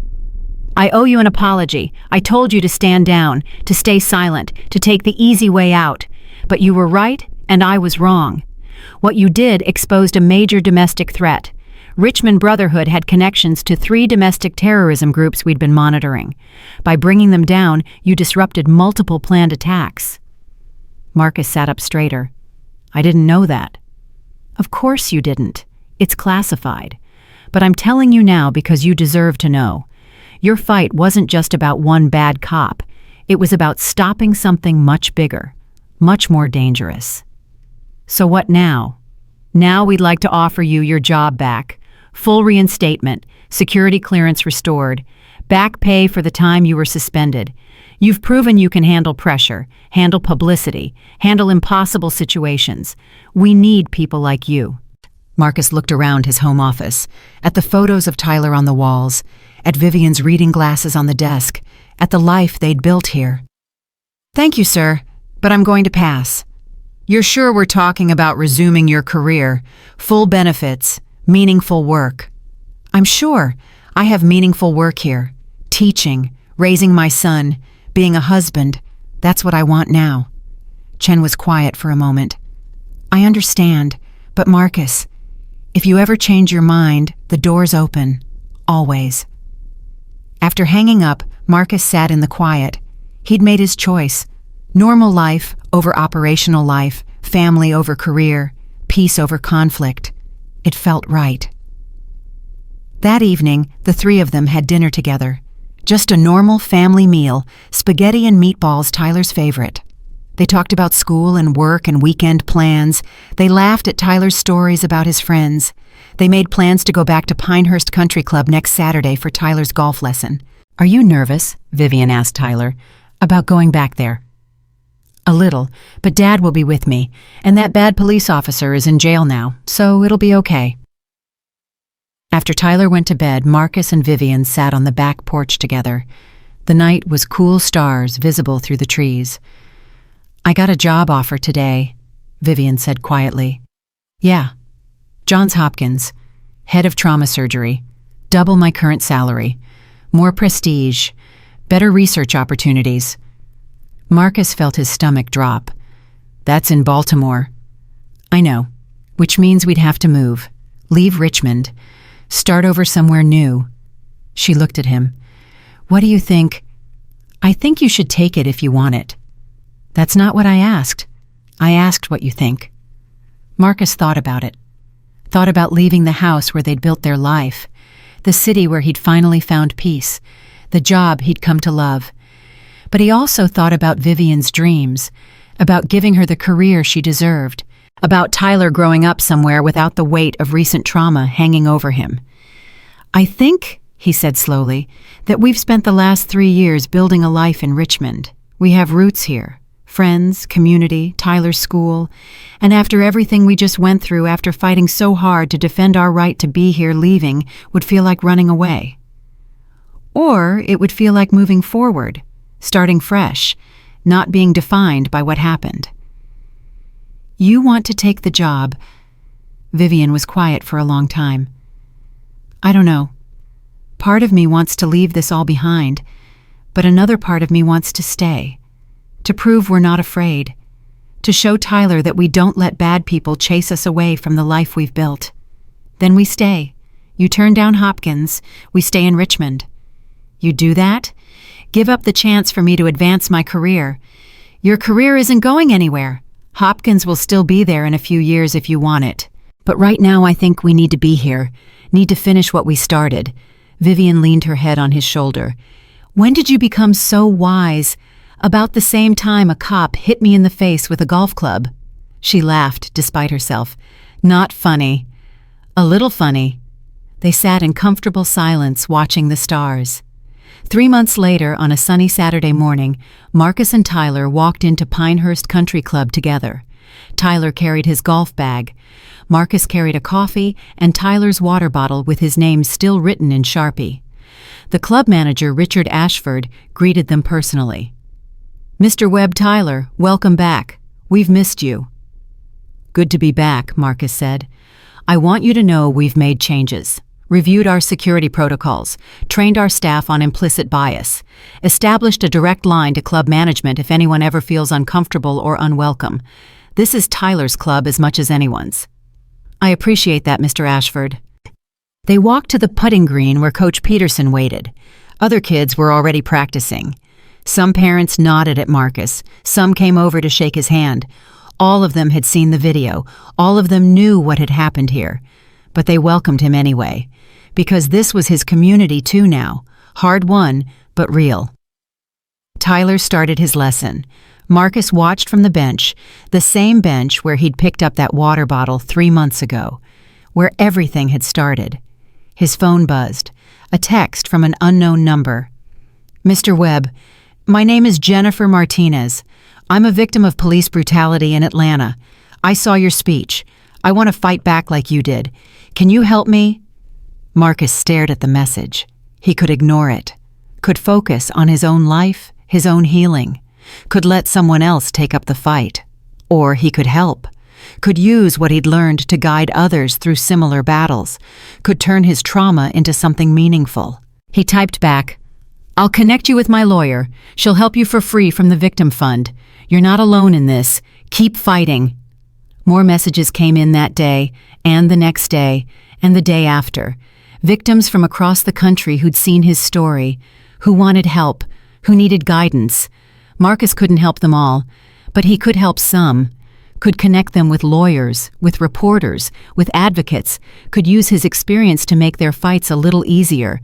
I owe you an apology. I told you to stand down, to stay silent, to take the easy way out. But you were right, and I was wrong. What you did exposed a major domestic threat. Richmond Brotherhood had connections to 3 domestic terrorism groups we'd been monitoring. By bringing them down, you disrupted multiple planned attacks." Marcus sat up straighter. "I didn't know that." "Of course you didn't. It's classified. But I'm telling you now because you deserve to know. Your fight wasn't just about one bad cop. It was about stopping something much bigger, much more dangerous. So what now? Now we'd like to offer you your job back. Full reinstatement, security clearance restored, back pay for the time you were suspended. You've proven you can handle pressure, handle publicity, handle impossible situations. We need people like you." Marcus looked around his home office, at the photos of Tyler on the walls, at Vivian's reading glasses on the desk, at the life they'd built here. "Thank you, sir, but I'm going to pass." "You're sure we're talking about resuming your career, full benefits, meaningful work?" "I'm sure. I have meaningful work here. Teaching, raising my son, being a husband. That's what I want now." Chen was quiet for a moment. I understand, but Marcus, if you ever change your mind, the door's open. Always. After hanging up, Marcus sat in the quiet. He'd made his choice. Normal life over operational life, family over career, peace over conflict. It felt right. That evening, the three of them had dinner together. Just a normal family meal, spaghetti and meatballs, Tyler's favorite. They talked about school and work and weekend plans. They laughed at Tyler's stories about his friends. They made plans to go back to Pinehurst Country Club next Saturday for Tyler's golf lesson. Are you nervous, Vivian asked Tyler, about going back there? A little, but Dad will be with me, and that bad police officer is in jail now, so it'll be okay. After Tyler went to bed, Marcus and Vivian sat on the back porch together. The night was cool stars visible through the trees. I got a job offer today, Vivian said quietly. Yeah, Johns Hopkins, head of trauma surgery, double my current salary, more prestige, better research opportunities. Marcus felt his stomach drop. That's in Baltimore. I know, which means we'd have to move, leave Richmond, start over somewhere new. She looked at him. What do you think? I think you should take it if you want it. That's not what I asked. I asked what you think. Marcus thought about it. Thought about leaving the house where they'd built their life, the city where he'd finally found peace, the job he'd come to love. But he also thought about Vivian's dreams, about giving her the career she deserved, about Tyler growing up somewhere without the weight of recent trauma hanging over him. I think, he said slowly, that we've spent the last 3 years building a life in Richmond. We have roots here. Friends, community, Tyler's school, and after everything we just went through, after fighting so hard to defend our right to be here, leaving would feel like running away. Or it would feel like moving forward, starting fresh, not being defined by what happened. You want to take the job. Vivian was quiet for a long time. I don't know. Part of me wants to leave this all behind, but another part of me wants to stay. To prove we're not afraid. To show Tyler that we don't let bad people chase us away from the life we've built. Then we stay. You turn down Hopkins, we stay in Richmond. You do that? Give up the chance for me to advance my career. Your career isn't going anywhere. Hopkins will still be there in a few years if you want it. But right now I think we need to be here, need to finish what we started. Vivian leaned her head on his shoulder. When did you become so wise? About the same time a cop hit me in the face with a golf club. She laughed despite herself. Not funny. A little funny. They sat in comfortable silence watching the stars. 3 months later, on a sunny Saturday morning, Marcus and Tyler walked into Pinehurst Country Club together. Tyler carried his golf bag. Marcus carried a coffee and Tyler's water bottle with his name still written in Sharpie. The club manager, Richard Ashford, greeted them personally. Mr. Webb, Tyler, welcome back. We've missed you. Good to be back, Marcus said. I want you to know we've made changes, reviewed our security protocols, trained our staff on implicit bias, established a direct line to club management if anyone ever feels uncomfortable or unwelcome. This is Tyler's club as much as anyone's. I appreciate that, Mr. Ashford. They walked to the putting green where Coach Peterson waited. Other kids were already practicing. Some parents nodded at Marcus. Some came over to shake his hand. All of them had seen the video. All of them knew what had happened here. But they welcomed him anyway, because this was his community too now. Hard-won, but real. Tyler started his lesson. Marcus watched from the bench, the same bench where he'd picked up that water bottle 3 months ago, where everything had started. His phone buzzed. A text from an unknown number. Mr. Webb, my name is Jennifer Martinez. I'm a victim of police brutality in Atlanta. I saw your speech. I want to fight back like you did. Can you help me? Marcus stared at the message. He could ignore it, could focus on his own life, his own healing, could let someone else take up the fight. Or he could help, could use what he'd learned to guide others through similar battles, could turn his trauma into something meaningful. He typed back, I'll connect you with my lawyer. She'll help you for free from the victim fund. You're not alone in this. Keep fighting." More messages came in that day, and the next day, and the day after. Victims from across the country who'd seen his story, who wanted help, who needed guidance. Marcus couldn't help them all, but he could help some, could connect them with lawyers, with reporters, with advocates, could use his experience to make their fights a little easier.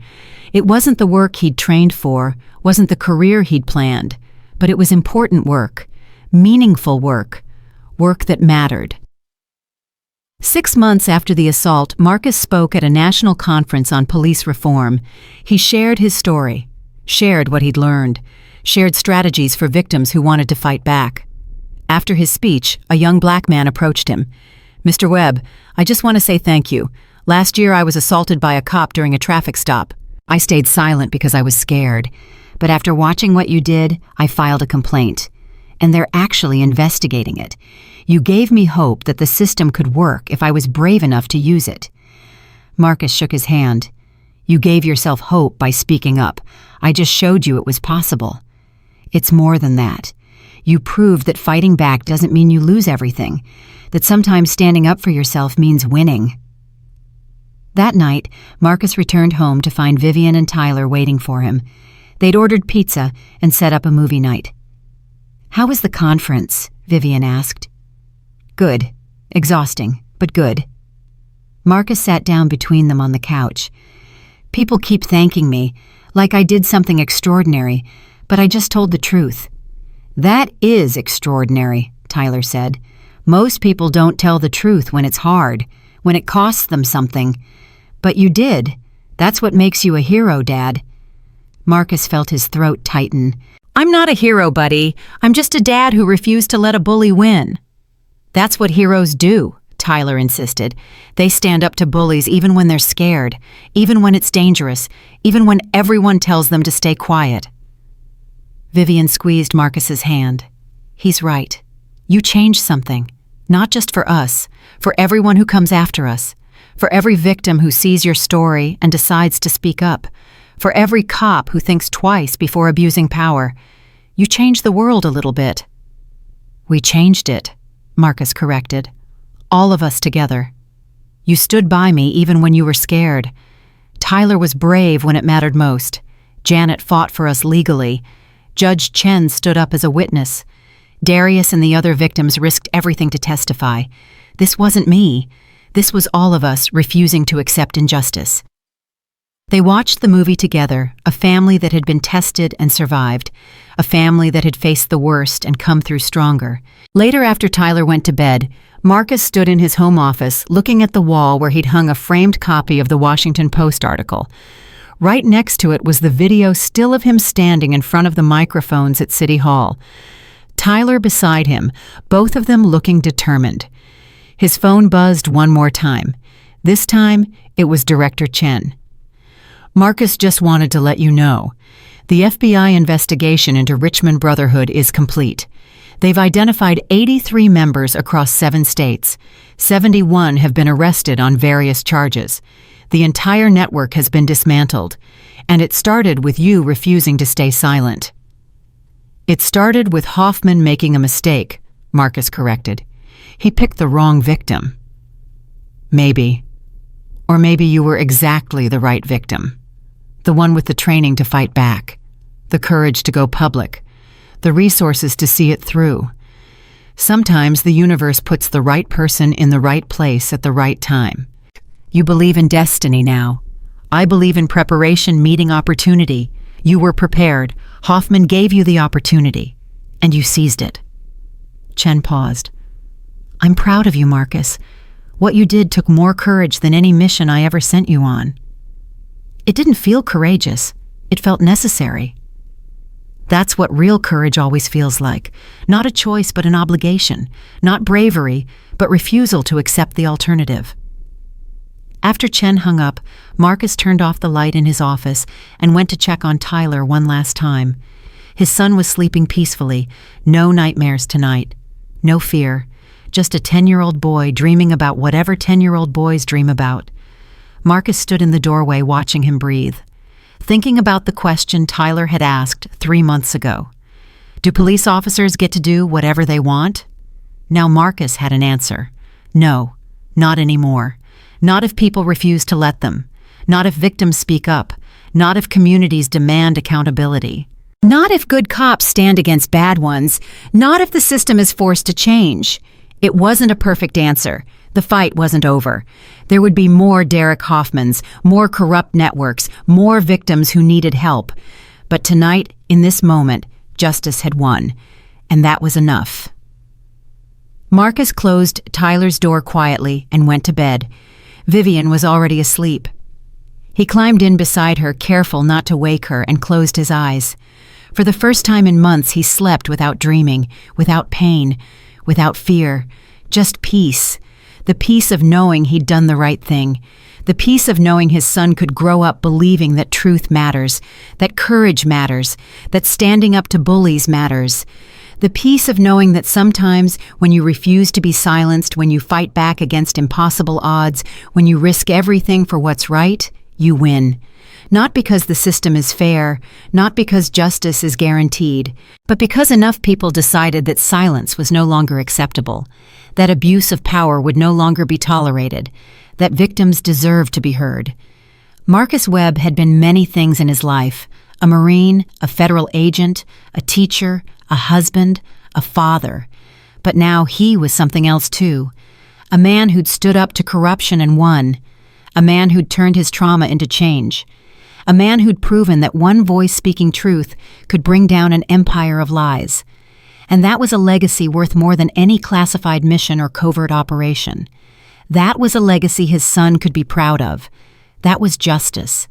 It wasn't the work he'd trained for, wasn't the career he'd planned, but it was important work, meaningful work, work that mattered. 6 months after the assault, Marcus spoke at a national conference on police reform. He shared his story, shared what he'd learned, shared strategies for victims who wanted to fight back. After his speech, a young black man approached him. "Mr. Webb, I just want to say thank you. Last year I was assaulted by a cop during a traffic stop. I stayed silent because I was scared. But after watching what you did, I filed a complaint. And they're actually investigating it. You gave me hope that the system could work if I was brave enough to use it." Marcus shook his hand. "You gave yourself hope by speaking up. I just showed you it was possible. It's more than that. You proved that fighting back doesn't mean you lose everything, that sometimes standing up for yourself means winning." That night, Marcus returned home to find Vivian and Tyler waiting for him. They'd ordered pizza and set up a movie night. "How was the conference?" Vivian asked. "Good. Exhausting, but good." Marcus sat down between them on the couch. "People keep thanking me, like I did something extraordinary, but I just told the truth." "That is extraordinary," Tyler said. "Most people don't tell the truth when it's hard, when it costs them something. But you did. That's what makes you a hero, Dad." Marcus felt his throat tighten. "I'm not a hero, buddy. I'm just a dad who refused to let a bully win." "That's what heroes do," Tyler insisted. "They stand up to bullies even when they're scared, even when it's dangerous, even when everyone tells them to stay quiet." Vivian squeezed Marcus's hand. "He's right. You changed something, not just for us, for everyone who comes after us, for every victim who sees your story and decides to speak up, for every cop who thinks twice before abusing power. You changed the world a little bit." "We changed it," Marcus corrected. "All of us together. You stood by me even when you were scared. Tyler was brave when it mattered most. Janet fought for us legally. Judge Chen stood up as a witness. Darius and the other victims risked everything to testify. This wasn't me. This was all of us refusing to accept injustice." They watched the movie together, a family that had been tested and survived, a family that had faced the worst and come through stronger. Later, after Tyler went to bed, Marcus stood in his home office looking at the wall where he'd hung a framed copy of the Washington Post article. Right next to it was the video still of him standing in front of the microphones at City Hall. Tyler beside him, both of them looking determined. His phone buzzed one more time. This time, it was Director Chen. "Marcus just wanted to let you know. The FBI investigation into Richmond Brotherhood is complete. They've identified 83 members across 7 states. 71 have been arrested on various charges. The entire network has been dismantled, and it started with you refusing to stay silent." "It started with Hoffman making a mistake," Marcus corrected. "He picked the wrong victim." "Maybe. Or maybe you were exactly the right victim. The one with the training to fight back, the courage to go public, the resources to see it through. Sometimes the universe puts the right person in the right place at the right time. You believe in destiny now. I believe in preparation meeting opportunity. You were prepared. Hoffman gave you the opportunity, and you seized it." Chen paused. "I'm proud of you, Marcus. What you did took more courage than any mission I ever sent you on." "It didn't feel courageous. It felt necessary." "That's what real courage always feels like. Not a choice, but an obligation. Not bravery, but refusal to accept the alternative." After Chen hung up, Marcus turned off the light in his office and went to check on Tyler one last time. His son was sleeping peacefully. No nightmares tonight. No fear. Just a 10-year-old boy dreaming about whatever 10-year-old boys dream about. Marcus stood in the doorway watching him breathe, thinking about the question Tyler had asked 3 months ago. Do police officers get to do whatever they want? Now Marcus had an answer. No, not anymore. Not if people refuse to let them. Not if victims speak up. Not if communities demand accountability. Not if good cops stand against bad ones. Not if the system is forced to change. It wasn't a perfect answer. The fight wasn't over. There would be more Derek Hoffmans, more corrupt networks, more victims who needed help. But tonight, in this moment, justice had won. And that was enough. Marcus closed Tyler's door quietly and went to bed. Vivian was already asleep. He climbed in beside her, careful not to wake her, and closed his eyes. For the first time in months, he slept without dreaming, without pain, without fear, just peace. The peace of knowing he'd done the right thing. The peace of knowing his son could grow up believing that truth matters, that courage matters, that standing up to bullies matters. The peace of knowing that sometimes when you refuse to be silenced, when you fight back against impossible odds, when you risk everything for what's right, you win. Not because the system is fair, not because justice is guaranteed, but because enough people decided that silence was no longer acceptable, that abuse of power would no longer be tolerated, that victims deserved to be heard. Marcus Webb had been many things in his life: a Marine, a federal agent, a teacher, a husband, a father. But now he was something else too. A man who'd stood up to corruption and won. A man who'd turned his trauma into change. A man who'd proven that one voice speaking truth could bring down an empire of lies. And that was a legacy worth more than any classified mission or covert operation. That was a legacy his son could be proud of. That was justice.